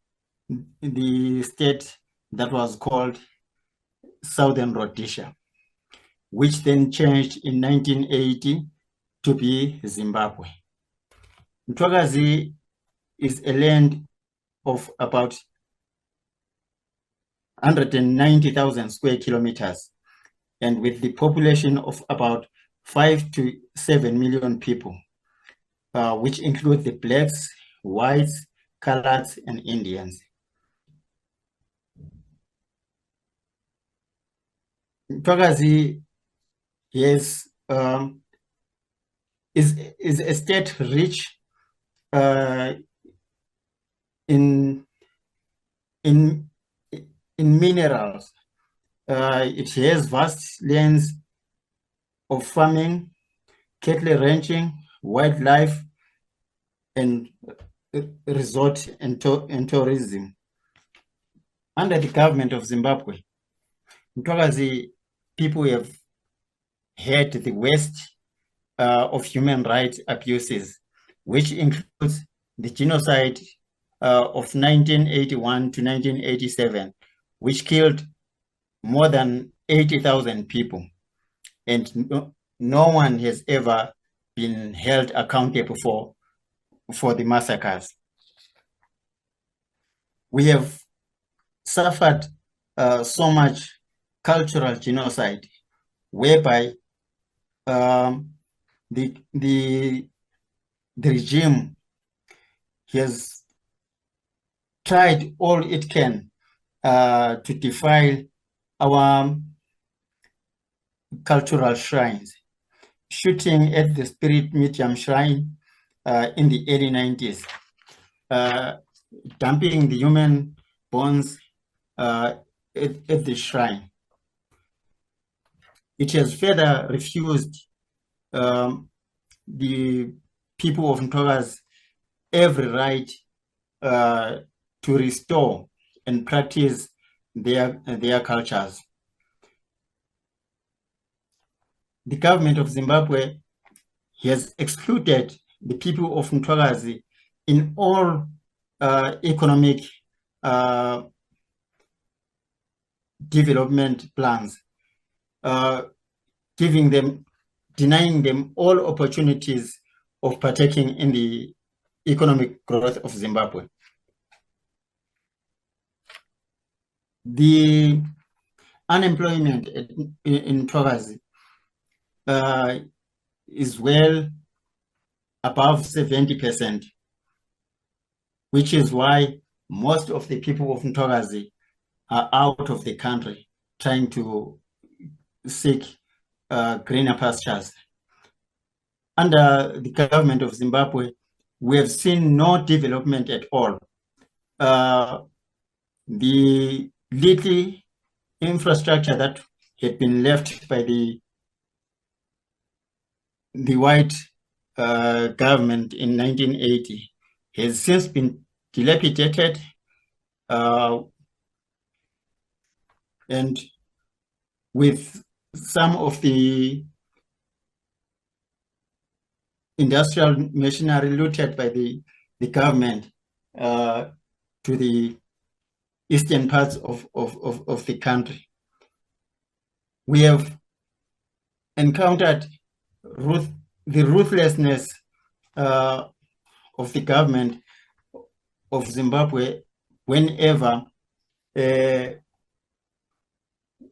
the state that was called Southern Rhodesia, which then changed in 1980 to be Zimbabwe. Mtwakazi is a land of about 190,000 square kilometers, and with the population of about 5 to 7 million people, which include the blacks, whites, coloreds, and Indians. Mtwakazi is a state rich in minerals. It has vast lands of farming, cattle ranching, wildlife, and resort and tourism. Under the government of Zimbabwe, Mtwakazi people have had the worst of human rights abuses, which includes the genocide of 1981 to 1987, which killed more than 80,000 people. And no one has ever been held accountable for the massacres. We have suffered so much cultural genocide, whereby the regime has tried all it can to defile our cultural shrines, shooting at the Spirit Museum Shrine in the early 90s, dumping the human bones at the shrine. It has further refused the people of Mtwakazi every right to restore and practice their cultures. The government of Zimbabwe has excluded the people of Mtwakazi in all economic development plans, denying them all opportunities of partaking in the economic growth of Zimbabwe. The unemployment in Mtwakazi is well above 70%, which is why most of the people of Mtwakazi are out of the country trying to seek greener pastures. Under the government of Zimbabwe, we have seen no development at all. The little infrastructure that had been left by the white government in 1980 has since been dilapidated, and with some of the industrial machinery looted by the government to the eastern parts of the country. We have encountered the ruthlessness of the government of Zimbabwe whenever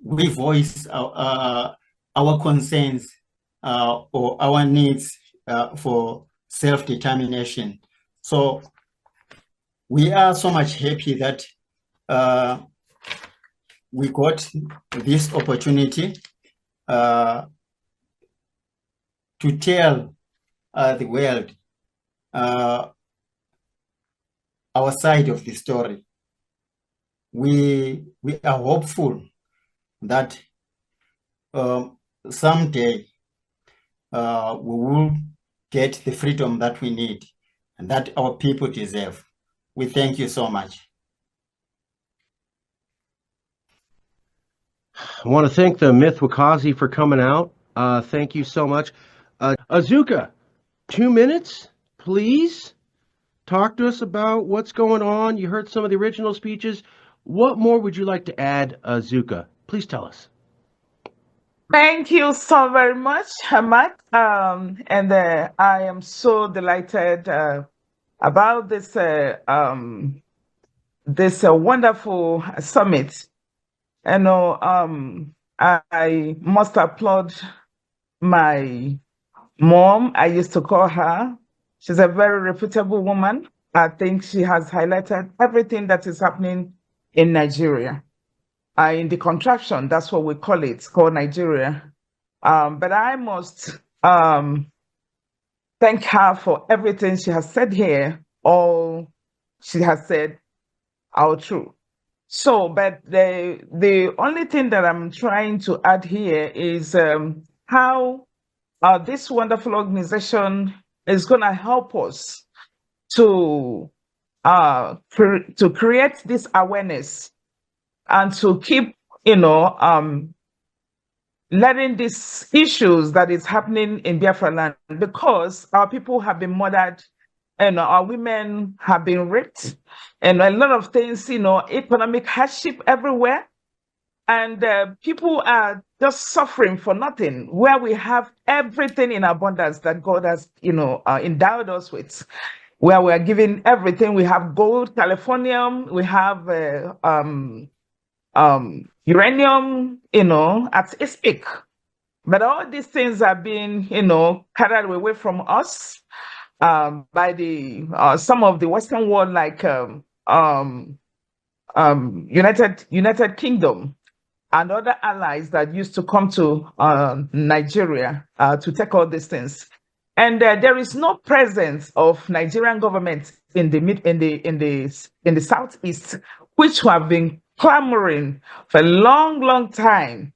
we voice our concerns or our needs for self-determination. So we are so much happy that we got this opportunity to tell the world our side of the story. We are hopeful that someday we will get the freedom that we need and that our people deserve. We thank you so much. I want to thank the Myth Wakazi for coming out. Thank you so much. Azuka, 2 minutes, please. Talk to us about what's going on. You heard some of the original speeches. What more would you like to add, Azuka? Please tell us. Thank you so very much, Matt. I am so delighted about this wonderful summit. I must applaud my mom. I used to call her. She's a very reputable woman. I think she has highlighted everything that is happening in Nigeria. In the contraction, that's what we call it. It's called Nigeria. But I must thank her for everything she has said here. All she has said are true. So, but the only thing that I'm trying to add here is how this wonderful organization is going to help us to create this awareness and to keep, letting these issues that is happening in Biafra land, because our people have been murdered and our women have been raped and a lot of things, economic hardship everywhere. And people are just suffering for nothing, where we have everything in abundance that God has, endowed us with, where we are given everything. We have gold, californium, we have uranium, at its peak. But all these things are being, carried away from us by the some of the Western world, like United Kingdom and other allies that used to come to Nigeria to take all these things. And there is no presence of Nigerian government in the southeast, which have been clamoring for a long, long time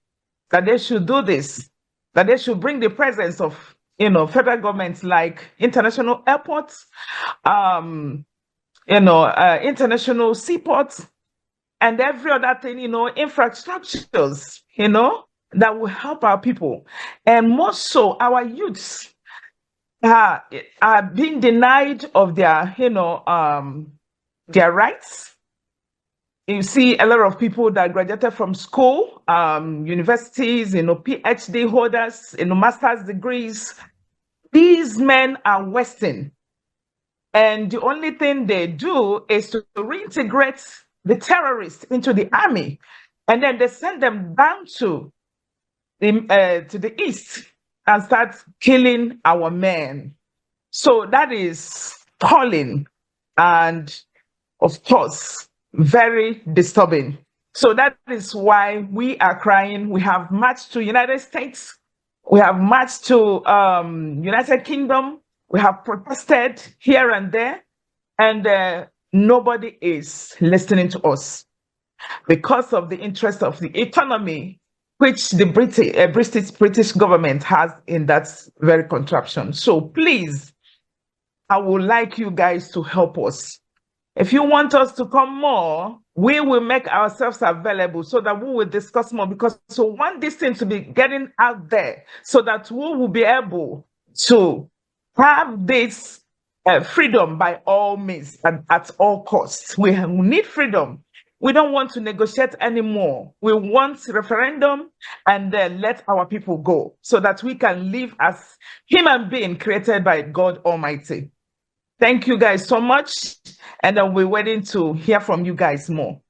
that they should do this, that they should bring the presence of federal governments like international airports, international seaports, and every other thing, infrastructures, that will help our people. And more so, our youths are being denied of their, their rights. You see a lot of people that graduated from school, universities, PhD holders, master's degrees. These men are Western. And the only thing they do is to reintegrate the terrorists into the army. And then they send them down to the east and start killing our men. So that is appalling and, of course, very disturbing. So that is why we are crying. We have marched to United States. We have marched to United Kingdom. We have protested here and there. And nobody is listening to us because of the interest of the economy, which the British government has in that very contraption. So please, I would like you guys to help us. If you want us to come more, we will make ourselves available so that we will discuss more, because we want this thing to be getting out there so that we will be able to have this freedom by all means and at all costs. We need freedom. We don't want to negotiate anymore. We want referendum and then let our people go so that we can live as human beings created by God Almighty. Thank you guys so much. And we're waiting to hear from you guys more.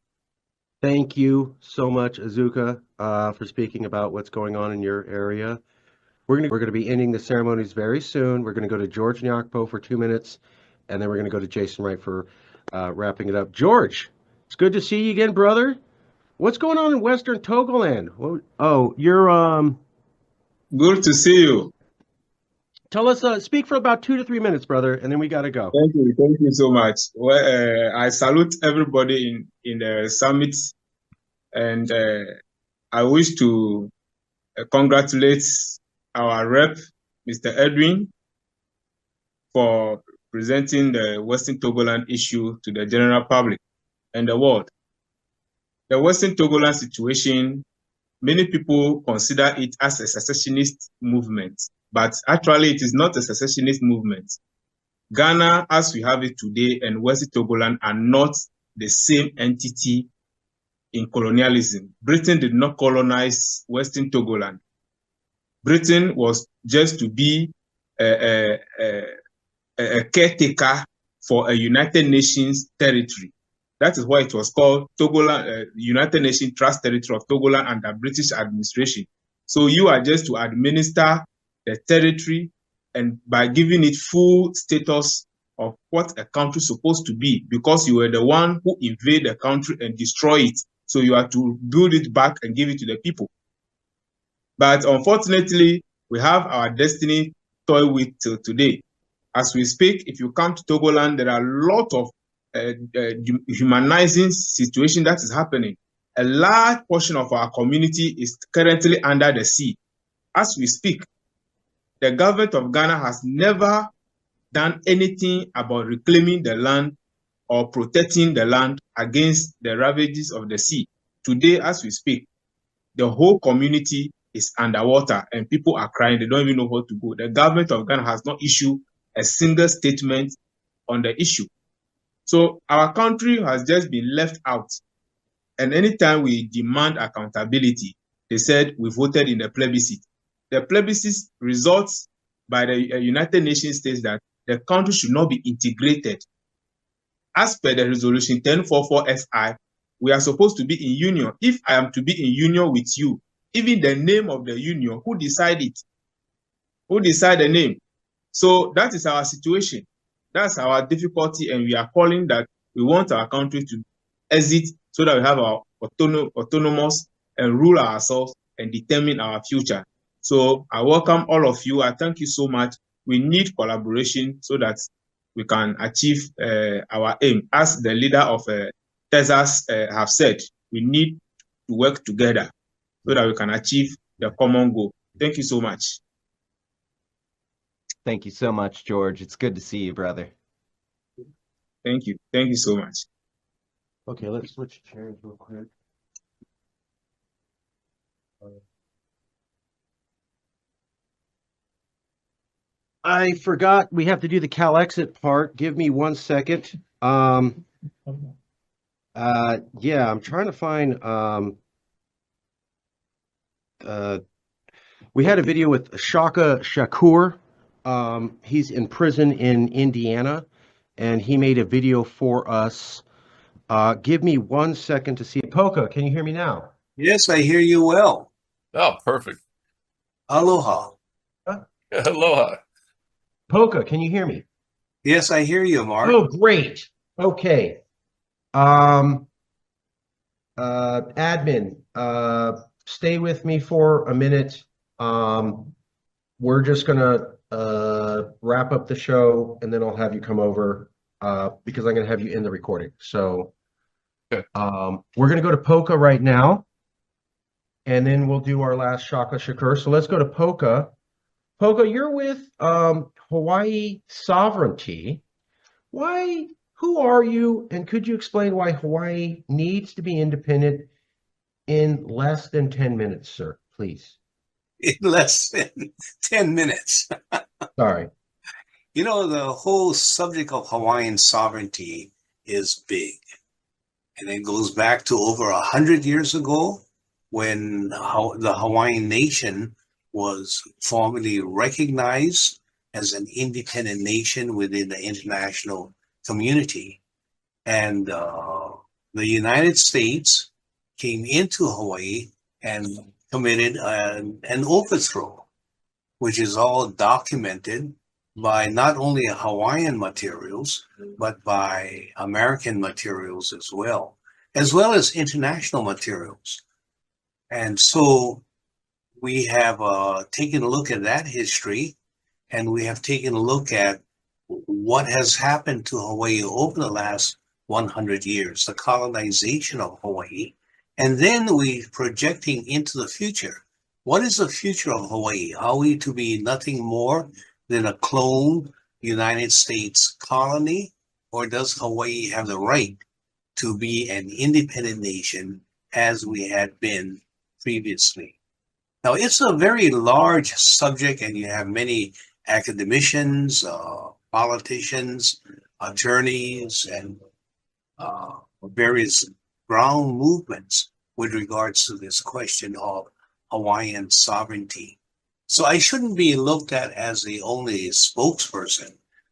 Thank you so much, Azuka, for speaking about what's going on in your area. We're going to be ending the ceremonies very soon. We're going to go to George Nyakpo for 2 minutes, and then we're going to go to Jason Wright for wrapping it up. George, it's good to see you again, brother. What's going on in Western Togoland? Oh, you're Good to see you. Tell us, speak for about 2 to 3 minutes, brother, and then we got to go. Thank you so much. Well, I salute everybody in the summit, and I wish to congratulate our rep, Mr. Edwin, for presenting the Western Togoland issue to the general public and the world. The Western Togoland situation, many people consider it as a secessionist movement, but actually it is not a secessionist movement. Ghana, as we have it today, and Western Togoland are not the same entity in colonialism. Britain did not colonize Western Togoland. Britain was just to be a caretaker for a United Nations territory. That is why it was called Togoland, United Nations Trust Territory of Togoland under British administration. So you are just to administer the territory, and by giving it full status of what a country is supposed to be, because you were the one who invade the country and destroy it. So you are to build it back and give it to the people. But unfortunately, we have our destiny toyed with till today. As we speak, if you come to Togoland, there are a lot of humanizing situation that is happening. A large portion of our community is currently under the sea. As we speak, the government of Ghana has never done anything about reclaiming the land or protecting the land against the ravages of the sea. Today, as we speak, the whole community is underwater and people are crying. They don't even know where to go. The government of Ghana has not issued a single statement on the issue. So our country has just been left out. And anytime we demand accountability, they said we voted in the plebiscite. The plebiscite results by the United Nations states that the country should not be integrated. As per the resolution 1044 FI, we are supposed to be in union. If I am to be in union with you, even the name of the union, who decide it? Who decide the name? So that is our situation. That's our difficulty, and we are calling that we want our country to exit so that we have our autonomous and rule ourselves and determine our future. So I welcome all of you. I thank you so much. We need collaboration so that we can achieve our aim. As the leader of Texas have said, we need to work together so that we can achieve the common goal. Thank you so much. Thank you so much, George. It's good to see you, brother. Thank you. Thank you so much. Okay, let's switch chairs real quick. I forgot we have to do the CalExit part. Give me 1 second. Yeah, I'm trying to find we had a video with Shaka Shakur. He's in prison in Indiana, and he made a video for us. Give me 1 second to see. Poka, can you hear me now? Yes, I hear you well. Oh, perfect. Aloha. Aloha. Poka, can you hear me? Yes, I hear you, Mark. Oh, great. Okay. Admin, stay with me for a minute. We're just gonna wrap up the show, and then I'll have you come over because I'm gonna have you in the recording. So we're gonna go to Poka right now, and then we'll do our last Shaka Shakur. So let's go to Poka. Poka, you're with Hawaii Sovereignty. Who are you, and could you explain why Hawaii needs to be independent in less than 10 minutes, sir, please? In less than 10 minutes. Sorry. You know, the whole subject of Hawaiian sovereignty is big. And it goes back to over 100 years ago when the Hawaiian nation was formally recognized as an independent nation within the international community. And the United States came into Hawaii and committed an overthrow, which is all documented by not only Hawaiian materials, but by American materials as well as international materials. And so we have taken a look at that history, and we have taken a look at what has happened to Hawaii over the last 100 years, the colonization of Hawaii. And then we're projecting into the future What is the future of Hawaii? Are we to be nothing more than a clone United States colony, or does Hawaii have the right to be an independent nation as we had been previously? Now, it's a very large subject, and you have many academicians, politicians, attorneys, and various ground movements with regards to this question of Hawaiian sovereignty. So I shouldn't be looked at as the only spokesperson.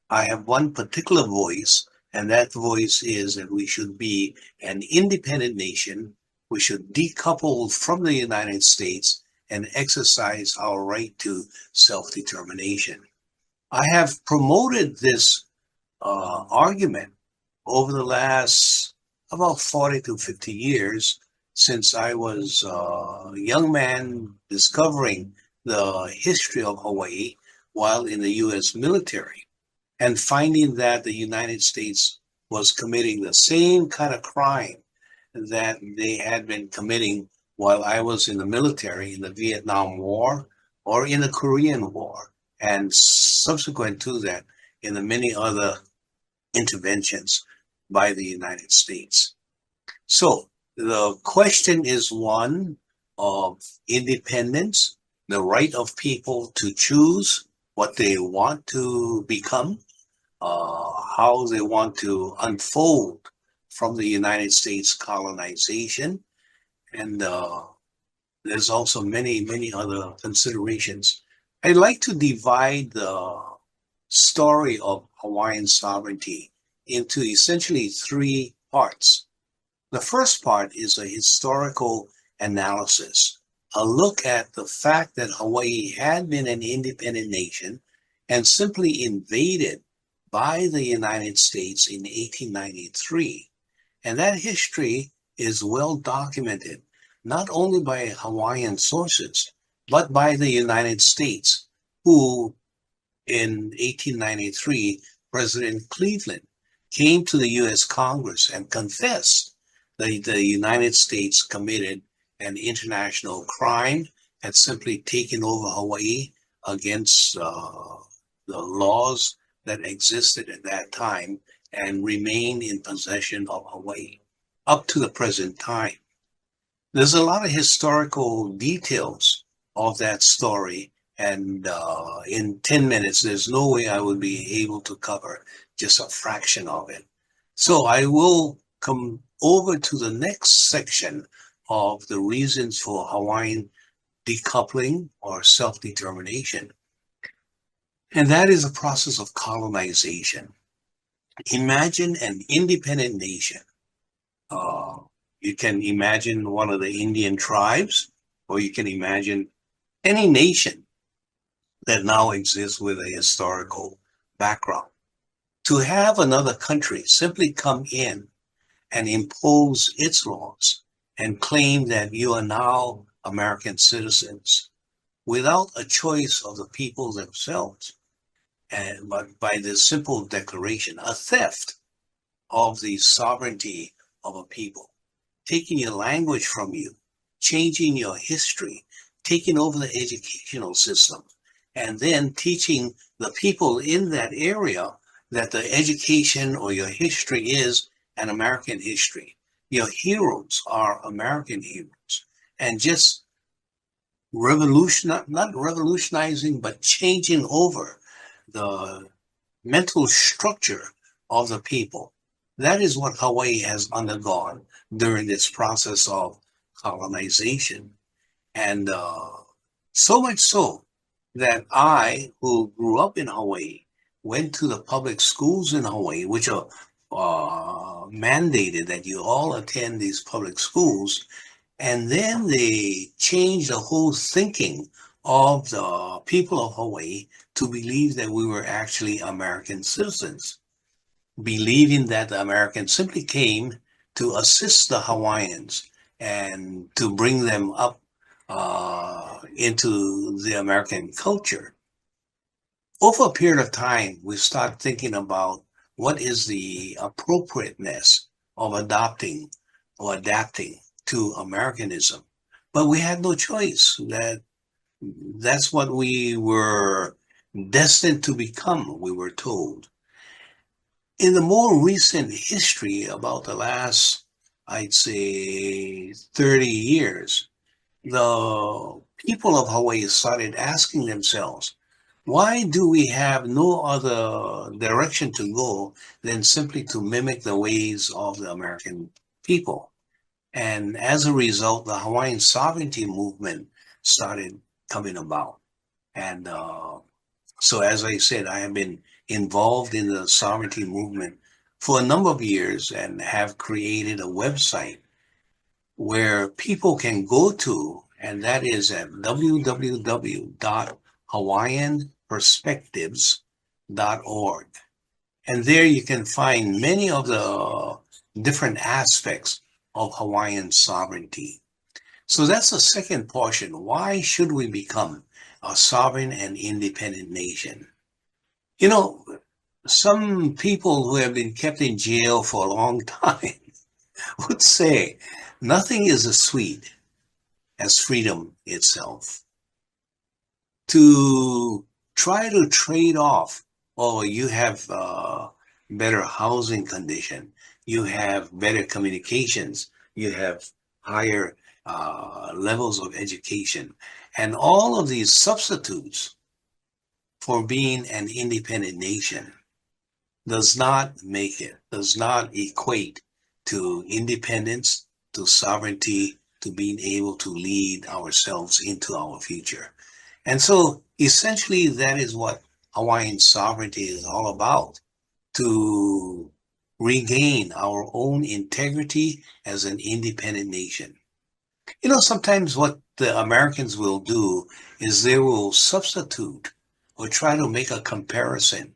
I have one particular voice, and that voice is that we should be an independent nation. We should decouple from the United States and exercise our right to self-determination. I have promoted this argument over the last about 40 to 50 years, since I was a young man discovering the history of Hawaii while in the U.S. military, and finding that the United States was committing the same kind of crime that they had been committing while I was in the military in the Vietnam War or in the Korean War, and subsequent to that in the many other interventions by the United States. So the question is one of independence, the right of people to choose what they want to become, how they want to unfold from the United States colonization. And there's also many other considerations. I'd like to divide the story of Hawaiian sovereignty into essentially three parts. The first part is a historical analysis, a look at the fact that Hawaii had been an independent nation and simply invaded by the United States in 1893. And that history is well documented, not only by Hawaiian sources, but by the United States, who in 1893, President Cleveland came to the U.S. Congress and confessed that the United States committed an international crime, had simply taken over Hawaii against the laws that existed at that time and remained in possession of Hawaii up to the present time. There's a lot of historical details of that story, and in 10 minutes, there's no way I would be able to cover just a fraction of it. So I will come over to the next section of the reasons for Hawaiian decoupling or self-determination. And that is a process of colonization. Imagine an independent nation. You can imagine one of the Indian tribes, or you can imagine any nation that now exists with a historical background. To have another country simply come in and impose its laws and claim that you are now American citizens without a choice of the people themselves, but by this simple declaration, a theft of the sovereignty of a people, taking your language from you, changing your history, taking over the educational system, and then teaching the people in that area that the education or your history is an American history. Your heroes are American heroes. And just not revolutionizing, but changing over the mental structure of the people. That is what Hawaii has undergone during this process of colonization. And so much so that I, who grew up in Hawaii, went to the public schools in Hawaii, which are mandated that you all attend these public schools. And then they changed the whole thinking of the people of Hawaii to believe that we were actually American citizens, believing that the Americans simply came to assist the Hawaiians and to bring them up into the American culture. Over a period of time, we start thinking about what is the appropriateness of adopting or adapting to Americanism. But we had no choice. That that's what we were destined to become, we were told. In the more recent history, about the last, I'd say, 30 years, the people of Hawaii started asking themselves, why do we have no other direction to go than simply to mimic the ways of the American people? And as a result, the Hawaiian sovereignty movement started coming about. And so, as I said, I have been involved in the sovereignty movement for a number of years and have created a website where people can go to, and that is at www.hawaiianperspectives.org. And there you can find many of the different aspects of Hawaiian sovereignty. So that's the second portion. Why should we become a sovereign and independent nation? You know, some people who have been kept in jail for a long time would say nothing is as sweet as freedom itself. To try to trade off, oh, you have better housing condition, you have better communications, you have higher levels of education, and all of these substitutes for being an independent nation does not make it, does not equate to independence, to sovereignty, to being able to lead ourselves into our future. And so essentially that is what Hawaiian sovereignty is all about, to regain our own integrity as an independent nation. You know, sometimes what the Americans will do is they will substitute or try to make a comparison,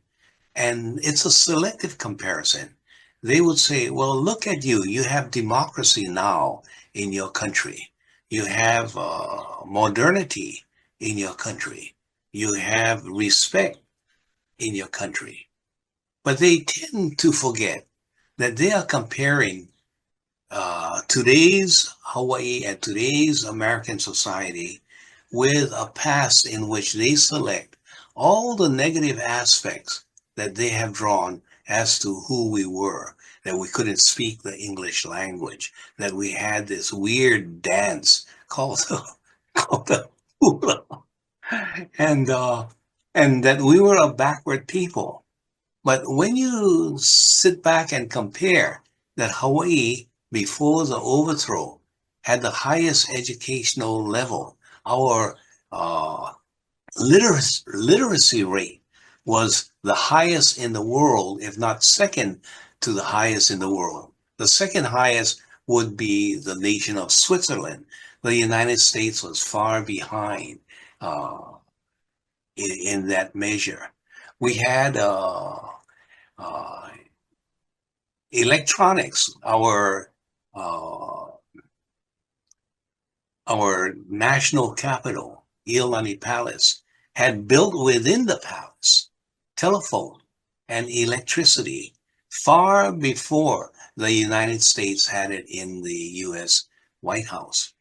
and it's a selective comparison. They would say, well, look at you, you have democracy now in your country. You have modernity in your country. You have respect in your country. But they tend to forget that they are comparing today's Hawaii and today's American society with a past in which they select all the negative aspects that they have drawn as to who we were, that we couldn't speak the English language, that we had this weird dance called the hula, and that we were a backward people. But when you sit back and compare that Hawaii, before the overthrow, had the highest educational level, our literacy rate was the highest in the world, if not second to the highest in the world. The second highest would be the nation of Switzerland. The United States was far behind in that measure. We had electronics. Our national capital, Iolani Palace, had built within the palace telephone and electricity far before the United States had it in the U.S. White House.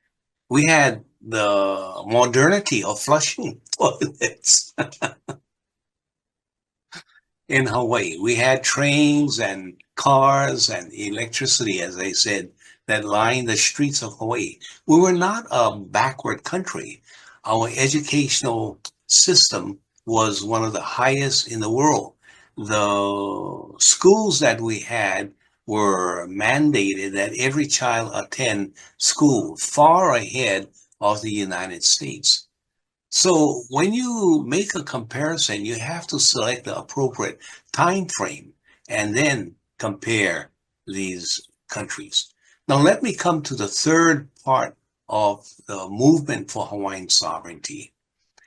We had the modernity of flushing toilets in Hawaii. We had trains and cars and electricity, as I said, that lined the streets of Hawaii. We were not a backward country. Our educational system was one of the highest in the world. The schools that we had were mandated that every child attend school, far ahead of the United States. So when you make a comparison, you have to select the appropriate time frame and then compare these countries. Now let me come to the third part of the movement for Hawaiian sovereignty.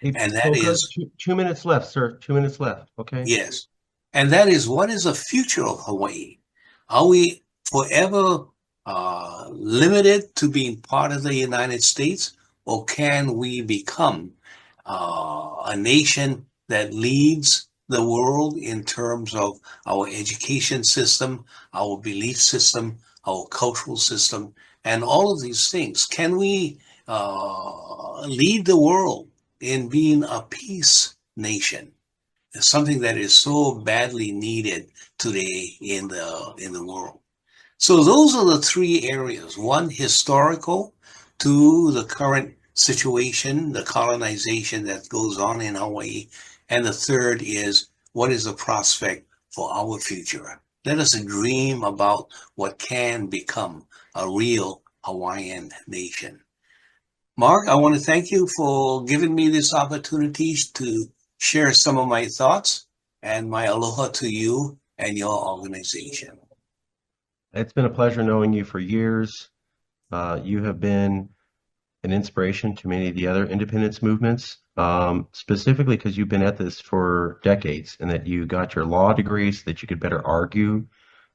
And that is 2 minutes left, sir. 2 minutes left. Okay. Yes. And that is, what is the future of Hawaii? Are we forever limited to being part of the United States, or can we become a nation that leads the world in terms of our education system, our belief system, our cultural system, and all of these things? Can we lead the world in being a peace nation. It's something that is so badly needed today in the world. So those are the three areas. One, historical, two, the current situation, the colonization that goes on in Hawaii, and the third is what is the prospect for our future. Let us dream about what can become a real Hawaiian nation. Mark, I want to thank you for giving me this opportunity to share some of my thoughts, and my aloha to you and your organization. It's been a pleasure knowing you for years. You have been an inspiration to many of the other independence movements, specifically because you've been at this for decades, and that you got your law degree so that you could better argue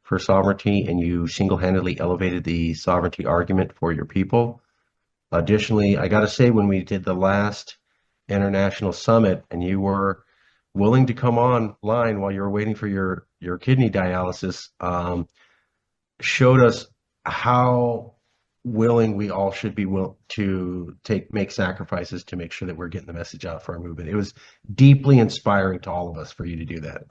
for sovereignty, and you single-handedly elevated the sovereignty argument for your people. Additionally, I got to say, when we did the last international summit and you were willing to come online while you were waiting for your kidney dialysis, showed us how willing we all should be to make sacrifices to make sure that we're getting the message out for our movement. It was deeply inspiring to all of us for you to do that.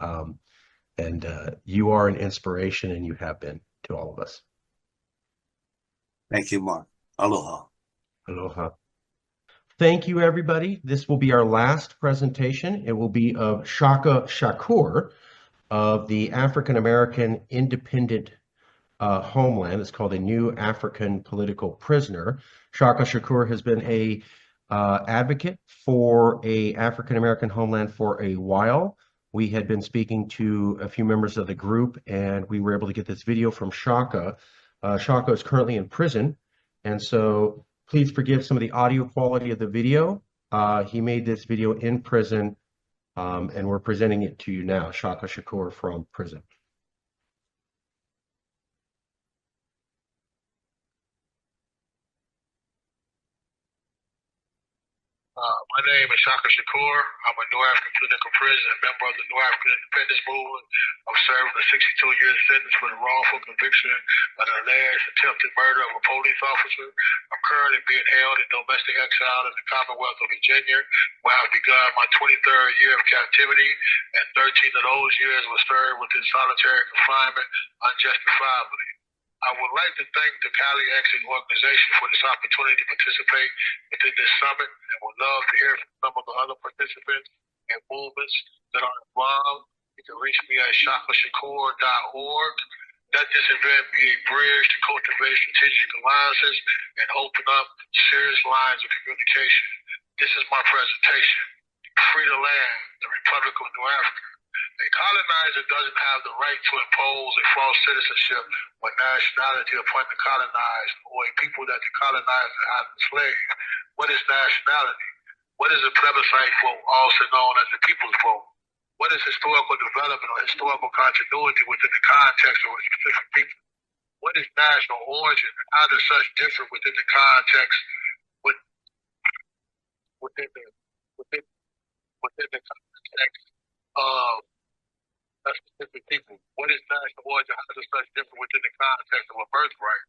And you are an inspiration, and you have been to all of us. Thank you, Mark. Aloha. Aloha. Thank you, everybody. This will be our last presentation. It will be of Shaka Shakur of the African American Independent Homeland. It's called A New African Political Prisoner. Shaka Shakur has been a advocate for a African American homeland for a while. We had been speaking to a few members of the group, and we were able to get this video from Shaka. Shaka is currently in prison, and so please forgive some of the audio quality of the video. He made this video in prison, and we're presenting it to you now. Shaka Shakur from prison. My name is Shaka Shakur. I'm a New African political prisoner and member of the New African Independence Movement. I'm serving a 62-year sentence for the wrongful conviction of the alleged attempted murder of a police officer. I'm currently being held in domestic exile in the Commonwealth of Virginia, where I've begun my 23rd year of captivity, and 13 of those years were served within solitary confinement unjustifiably. I would like to thank the CalExit organization for this opportunity to participate within this summit, and would love to hear from some of the other participants and movements that are involved. You can reach me at shakashakur.org. Let this event be a bridge to cultivate strategic alliances and open up serious lines of communication. This is my presentation. Free the land, the Republic of New Africa. A colonizer doesn't have the right to impose a false citizenship or nationality upon the colonized or a people that the colonizer has enslaved. What is nationality? What is a plebiscite vote, also known as the people's vote? What is historical development or historical continuity within the context of a specific people? What is national origin, and how does such differ within the context within the context of a specific people? What is national origin? How does such differ within the context of a birthright?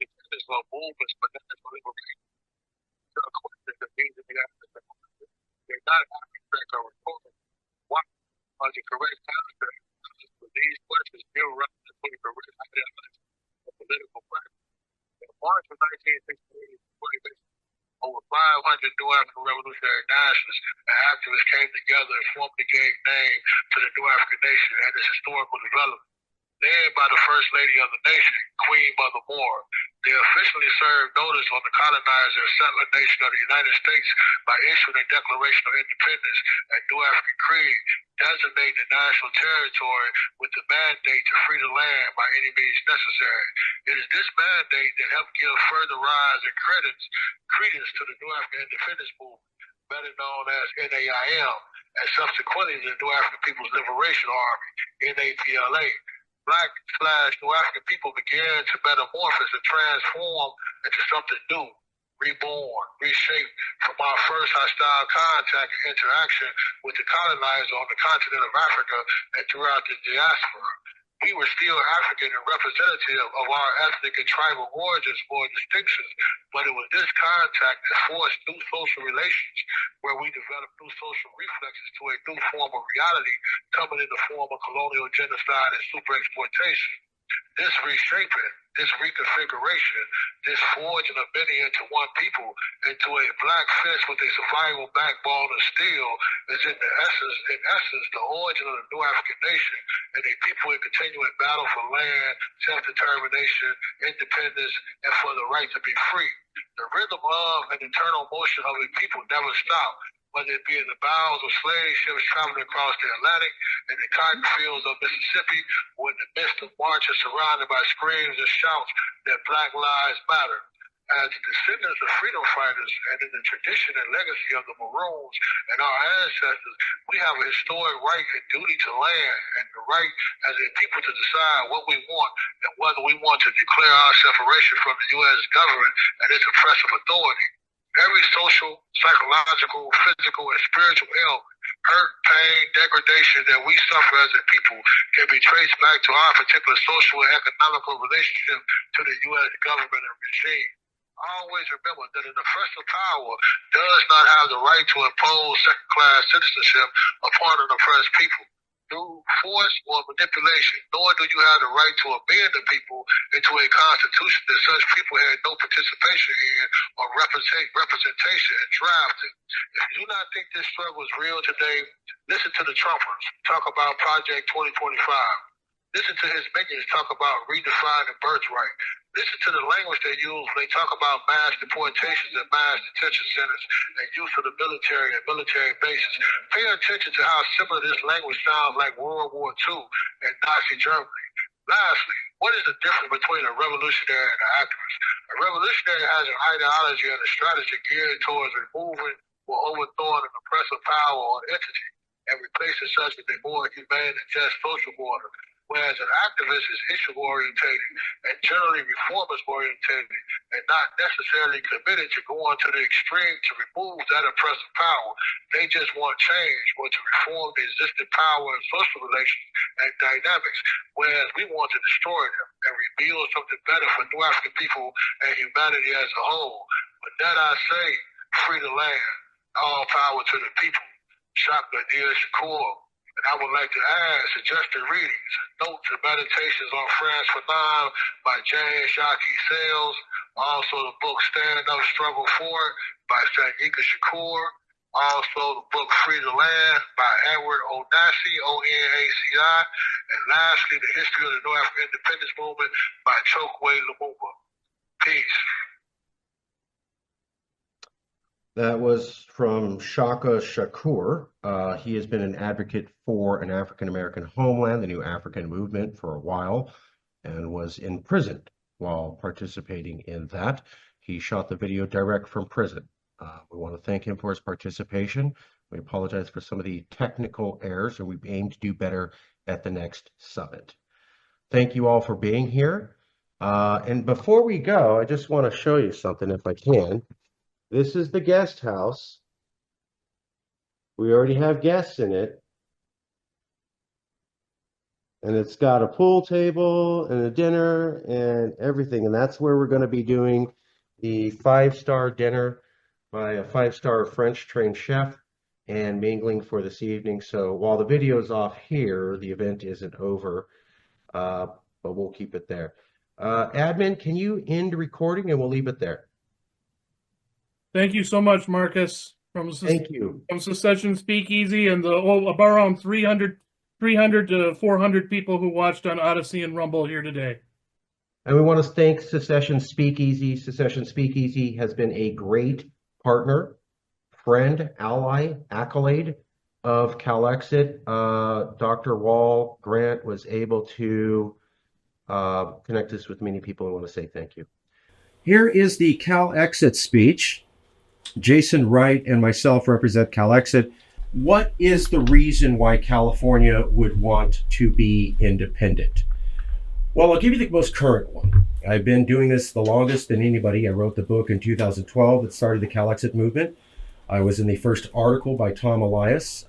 There's no movements, but national liberation. They're not abstract or rhetorical. Why? Because the correct context for these questions still run the correct political practice. In March of 1968, over 500 New African Revolutionary Nationalists and activists came together and formally gave name to the New African nation and its historical development. Led by the First Lady of the nation, Queen Mother Moore, they officially served notice on the colonizer and settler nation of the United States by issuing a Declaration of Independence and New African Creed, designating the national territory with the mandate to free the land by any means necessary. It is this mandate that helped give further rise and credence to the New African Independence Movement, better known as NAIM, and subsequently the New African People's Liberation Army, NAPLA. Black/New African people began to metamorphose and transform into something new, reborn, reshaped from our first hostile contact and interaction with the colonizer on the continent of Africa and throughout the diaspora. we were still African and representative of our ethnic and tribal origins or distinctions, but it was this contact that forced new social relations where we developed new social reflexes to a new form of reality coming in the form of colonial genocide and super exploitation. This reshaping, this reconfiguration, this forging of many into one people, into a black fist with a survival backbone of steel, is in essence, the origin of the new African nation and a people in continuing battle for land, self-determination, independence, and for the right to be free. The rhythm of and internal motion of a people never stopped, whether it be in the bowels of slave ships traveling across the Atlantic, in the cotton fields of Mississippi, or in the midst of marches surrounded by screams and shouts that Black Lives Matter. As the descendants of freedom fighters and in the tradition and legacy of the Maroons and our ancestors, we have a historic right and duty to land and the right as a people to decide what we want and whether we want to declare our separation from the U.S. government and its oppressive authority. Every social, psychological, physical, and spiritual ailment, hurt, pain, degradation that we suffer as a people can be traced back to our particular social and economical relationship to the U.S. government and regime. Always remember that an oppressive power does not have the right to impose second-class citizenship upon an oppressed people through force or manipulation, nor do you have the right to amend the people into a constitution that such people had no participation in or representation in drafting. If you do not think this struggle is real today, listen to the Trumpers talk about Project 2025. Listen to his minions talk about redefining birthright. Listen to the language they use when they talk about mass deportations and mass detention centers and use of the military and military bases. Pay attention to how similar this language sounds like World War II and Nazi Germany. Lastly, what is the difference between a revolutionary and an activist? A revolutionary has an ideology and a strategy geared towards removing or overthrowing an oppressive power or entity and replacing such with a more humane and just social order. Whereas an activist is issue-orientated and generally reformist-orientated and not necessarily committed to going to the extreme to remove that oppressive power. They just want change or to reform the existing power and social relations and dynamics, whereas we want to destroy them and rebuild something better for New African people and humanity as a whole. But that I say, free the land, all power to the people. Shaka Dear Shakur. And I would like to add suggested readings, notes and meditations on France Fanon by James Shaki Sales, also the book Stand Up Struggle For It by Sanyika Shakur, also the book Free the Land by Edwin Onasi, O-N-A-C-I, and lastly, The History of the North African Independence Movement by Chokwe Lumumba. Peace. That was from Shaka Shakur. He has been an advocate for an African-American homeland, the New African Movement, for a while, and was imprisoned while participating in that. He shot the video direct from prison. We want to thank him for his participation. We apologize for some of the technical errors, and we aim to do better at the next summit. Thank you all for being here. And before we go, I just want to show you something, if I can. This is the guest house. We already have guests in it. And it's got a pool table and a dinner and everything. And that's where we're going to be doing the 5-star dinner by a 5-star French trained chef and mingling for this evening. So while the video is off here, the event isn't over, but we'll keep it there. Admin, can you end recording and we'll leave it there? Thank you so much, Marcus. Thank you. From Secession Speakeasy and about around 300 to 400 people who watched on Odyssey and Rumble here today. And we want to thank Secession Speakeasy. Secession Speakeasy has been a great partner, friend, ally, accolade of CalExit. Dr. Wall Grant was able to connect us with many people. I want to say thank you. Here is the CalExit speech. Jason Wright and myself represent CalExit. What is the reason why California would want to be independent? Well, I'll give you the most current one. I've been doing this the longest than anybody. I wrote the book in 2012 that started the CalExit movement. I was in the first article by Tom Elias.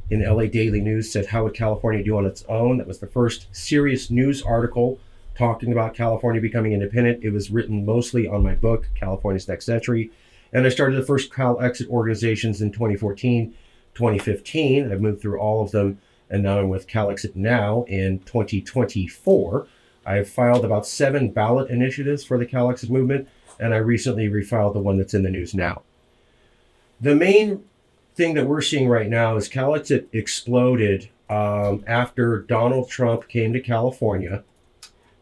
in the LA Daily News said, "How would California do on its own?" That was the first serious news article talking about California becoming independent. It was written mostly on my book, California's Next Century. And I started the first CalExit organizations in 2014, 2015. I've moved through all of them, and now I'm with CalExit now in 2024. I have filed about 7 ballot initiatives for the CalExit movement, and I recently refiled the one that's in the news now. The main thing that we're seeing right now is CalExit exploded after Donald Trump came to California.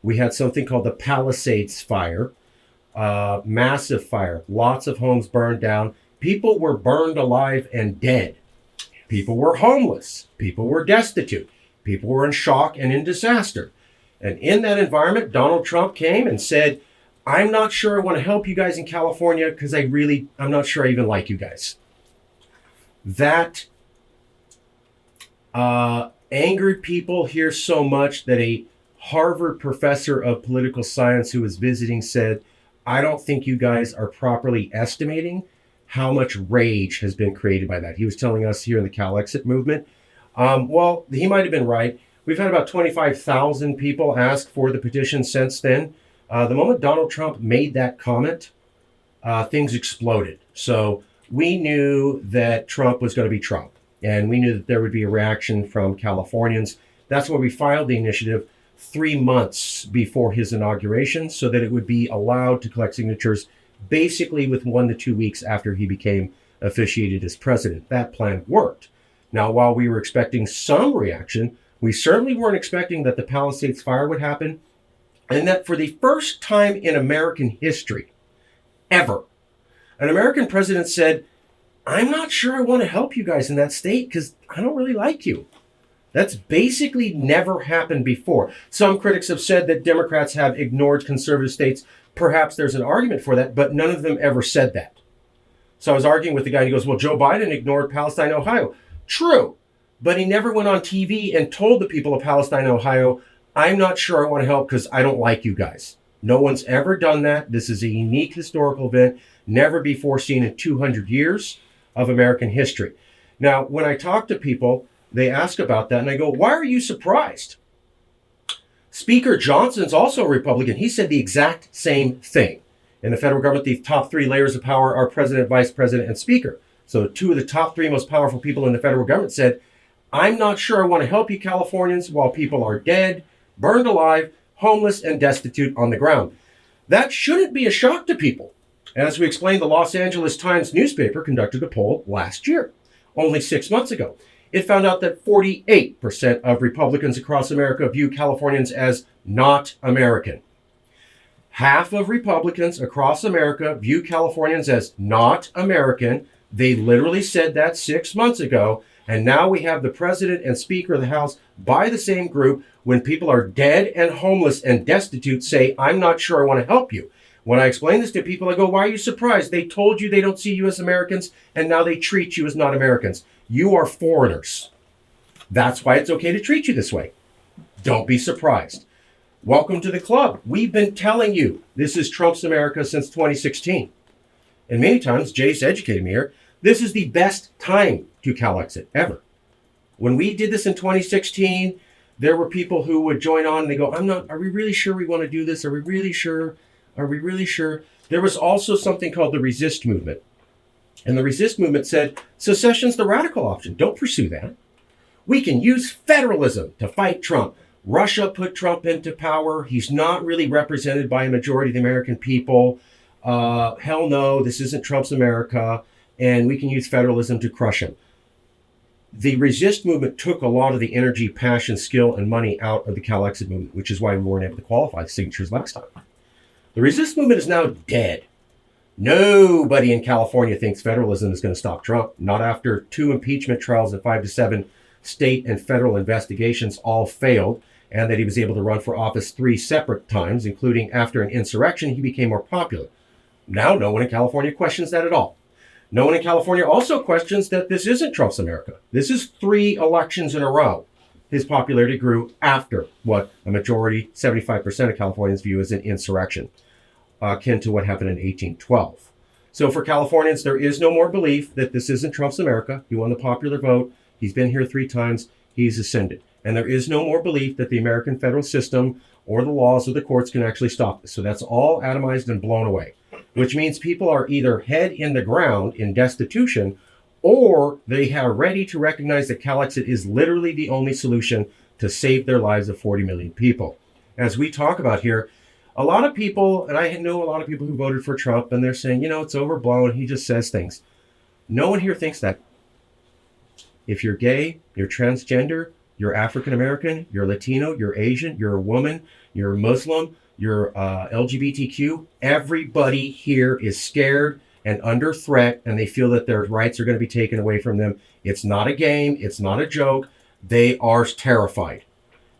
We had something called the Palisades Fire. Massive fire, lots of homes burned down. People were burned alive and dead. People were homeless. People were destitute. People were in shock and in disaster. And in that environment, Donald Trump came and said, "I'm not sure I want to help you guys in California because I'm not sure I even like you guys." That angered people here so much that a Harvard professor of political science who was visiting said, "I don't think you guys are properly estimating how much rage has been created by that." He was telling us here in the CalExit movement. Well, he might have been right. We've had about 25,000 people ask for the petition since then. The moment Donald Trump made that comment, things exploded. So we knew that Trump was going to be Trump, and we knew that there would be a reaction from Californians. That's why we filed the initiative 3 months before his inauguration, so that it would be allowed to collect signatures basically with 1 to 2 weeks after he became officiated as president. That plan worked. Now, while we were expecting some reaction, we certainly weren't expecting that the Palisades Fire would happen, and that for the first time in American history, ever, an American president said, "I'm not sure I want to help you guys in that state because I don't really like you." That's basically never happened before. Some critics have said that Democrats have ignored conservative states. Perhaps there's an argument for that, but none of them ever said that. So I was arguing with the guy, and he goes, "Well, Joe Biden ignored Palestine, Ohio." True, but he never went on TV and told the people of Palestine, Ohio, "I'm not sure I want to help because I don't like you guys." No one's ever done that. This is a unique historical event, never before seen in 200 years of American history. Now, when I talk to people, they ask about that, and I go, "Why are you surprised?" Speaker Johnson's also a Republican. He said the exact same thing. In the federal government, the top 3 layers of power are president, vice president, and speaker. So 2 of the top 3 most powerful people in the federal government said, "I'm not sure I want to help you Californians while people are dead, burned alive, homeless, and destitute on the ground." That shouldn't be a shock to people. As we explained, the Los Angeles Times newspaper conducted a poll last year, only 6 months ago. It found out that 48% of Republicans across America view Californians as not American. Half of Republicans across America view Californians as not American. They literally said that 6 months ago. And now we have the president and speaker of the House by the same group, when people are dead and homeless and destitute, say, "I'm not sure I want to help you." When I explain this to people, I go, "Why are you surprised? They told you they don't see you as Americans, and now they treat you as not Americans. You are foreigners. That's why it's okay to treat you this way. Don't be surprised. Welcome to the club. We've been telling you this is Trump's America since 2016. And many times, Jay's educated me here, this is the best time to CalExit ever. When we did this in 2016, there were people who would join on and they go, are we really sure we want to do this? Are we really sure? Are we really sure? There was also something called the resist movement. And the resist movement said, secession's the radical option. Don't pursue that. We can use federalism to fight Trump. Russia put Trump into power. He's not really represented by a majority of the American people. Hell no, this isn't Trump's America. And we can use federalism to crush him. The resist movement took a lot of the energy, passion, skill, and money out of the CalExit movement, which is why we weren't able to qualify signatures last time. The resist movement is now dead. Nobody in California thinks federalism is going to stop Trump. Not after 2 impeachment trials and 5 to 7 state and federal investigations all failed, and that he was able to run for office 3 separate times, including after an insurrection, he became more popular. Now no one in California questions that at all. No one in California also questions that this isn't Trump's America. This is 3 elections in a row. His popularity grew after what a majority, 75% of Californians view as an insurrection, akin to what happened in 1812. So for Californians, there is no more belief that this isn't Trump's America. He won the popular vote. He's been here 3 times. He's ascended. And there is no more belief that the American federal system or the laws of the courts can actually stop this. So that's all atomized and blown away, which means people are either head in the ground in destitution, or they are ready to recognize that CalExit is literally the only solution to save their lives of 40 million people. As we talk about here, a lot of people, and I know a lot of people who voted for Trump, and they're saying, you know, it's overblown. He just says things. No one here thinks that. If you're gay, you're transgender, you're African American, you're Latino, you're Asian, you're a woman, you're Muslim, you're LGBTQ, everybody here is scared and under threat, and they feel that their rights are going to be taken away from them. It's not a game. It's not a joke. They are terrified.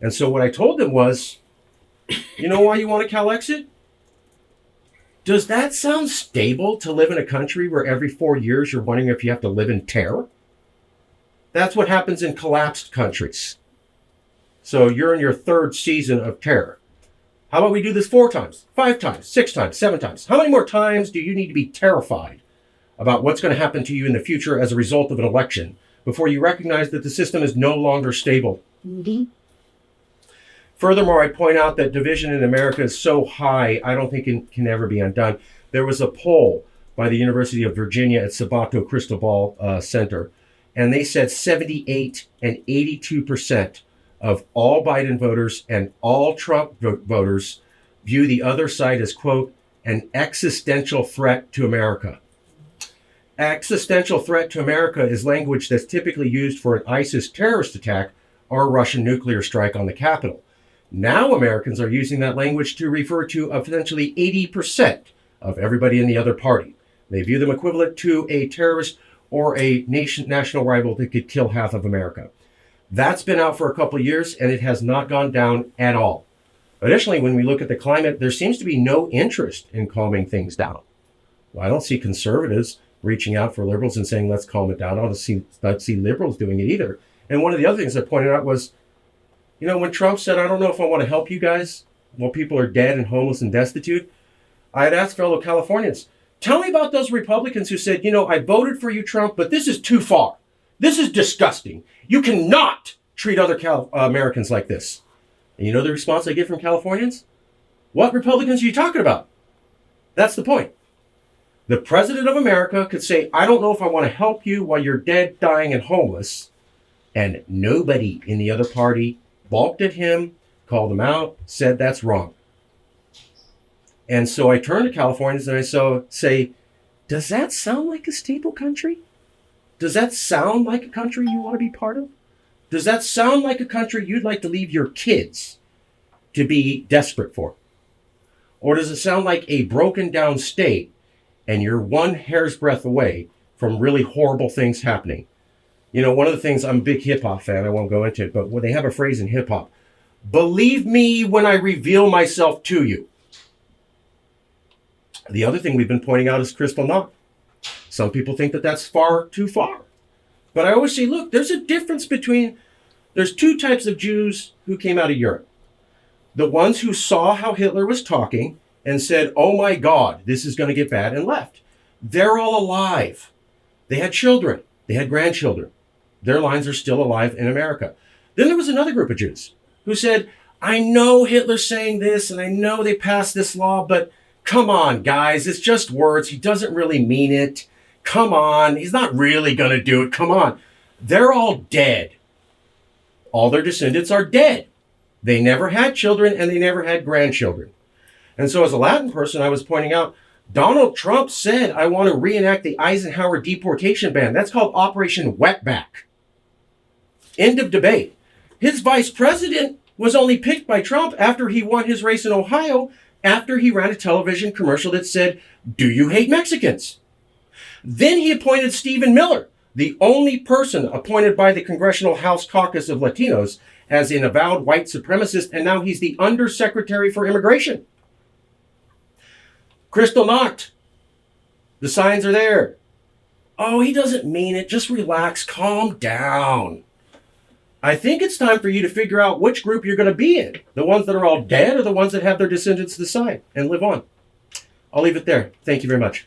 And so what I told them was, you know why you want a CalExit? Does that sound stable to live in a country where every 4 years you're wondering if you have to live in terror? That's what happens in collapsed countries. So you're in your 3rd season of terror. How about we do this 4 times, 5 times, 6 times, 7 times? How many more times do you need to be terrified about what's going to happen to you in the future as a result of an election before you recognize that the system is no longer stable? Mm-hmm. Furthermore, I point out that division in America is so high, I don't think it can ever be undone. There was a poll by the University of Virginia at Sabato Crystal Ball Center, and they said 78 and 82% of all Biden voters and all Trump voters view the other side as, quote, an existential threat to America. Existential threat to America is language that's typically used for an ISIS terrorist attack or a Russian nuclear strike on the Capitol. Now Americans are using that language to refer to essentially 80% of everybody in the other party. They view them equivalent to a terrorist or a national rival that could kill half of America. That's been out for a couple of years, and it has not gone down at all. Additionally, when we look at the climate, there seems to be no interest in calming things down. Well, I don't see conservatives reaching out for liberals and saying, let's calm it down. I don't see liberals doing it either. And one of the other things I pointed out was, you know, when Trump said, I don't know if I want to help you guys while people are dead and homeless and destitute, I had asked fellow Californians, tell me about those Republicans who said, you know, I voted for you, Trump, but this is too far. This is disgusting. You cannot treat other Americans like this. And you know the response I get from Californians? What Republicans are you talking about? That's the point. The president of America could say, I don't know if I want to help you while you're dead, dying, and homeless. And nobody in the other party balked at him, called him out, said that's wrong. And so I turn to Californians and I say, does that sound like a stable country? Does that sound like a country you want to be part of? Does that sound like a country you'd like to leave your kids to be desperate for? Or does it sound like a broken down state and you're one hair's breadth away from really horrible things happening? You know, one of the things, I'm a big hip hop fan, I won't go into it, but when they have a phrase in hip hop, believe me when I reveal myself to you. The other thing we've been pointing out is Kristallnacht. Some people think that that's far too far. But I always say, look, there's a difference between, there's 2 types of Jews who came out of Europe. The ones who saw how Hitler was talking and said, oh my God, this is going to get bad, and left. They're all alive. They had children. They had grandchildren. Their lines are still alive in America. Then there was another group of Jews who said, I know Hitler's saying this, and I know they passed this law, but come on, guys, it's just words. He doesn't really mean it. Come on, he's not really going to do it. Come on. They're all dead. All their descendants are dead. They never had children, and they never had grandchildren. And so as a Latin person, I was pointing out, Donald Trump said, I want to reenact the Eisenhower deportation ban. That's called Operation Wetback. End of debate. His vice president was only picked by Trump after he won his race in Ohio, after he ran a television commercial that said, do you hate Mexicans? Then he appointed Stephen Miller, the only person appointed by the Congressional House Caucus of Latinos, as an avowed white supremacist, and now he's the Undersecretary for Immigration. Kristallnacht. The signs are there. Oh, he doesn't mean it. Just relax. Calm down. I think it's time for you to figure out which group you're going to be in. The ones that are all dead or the ones that have their descendants decide and live on. I'll leave it there. Thank you very much.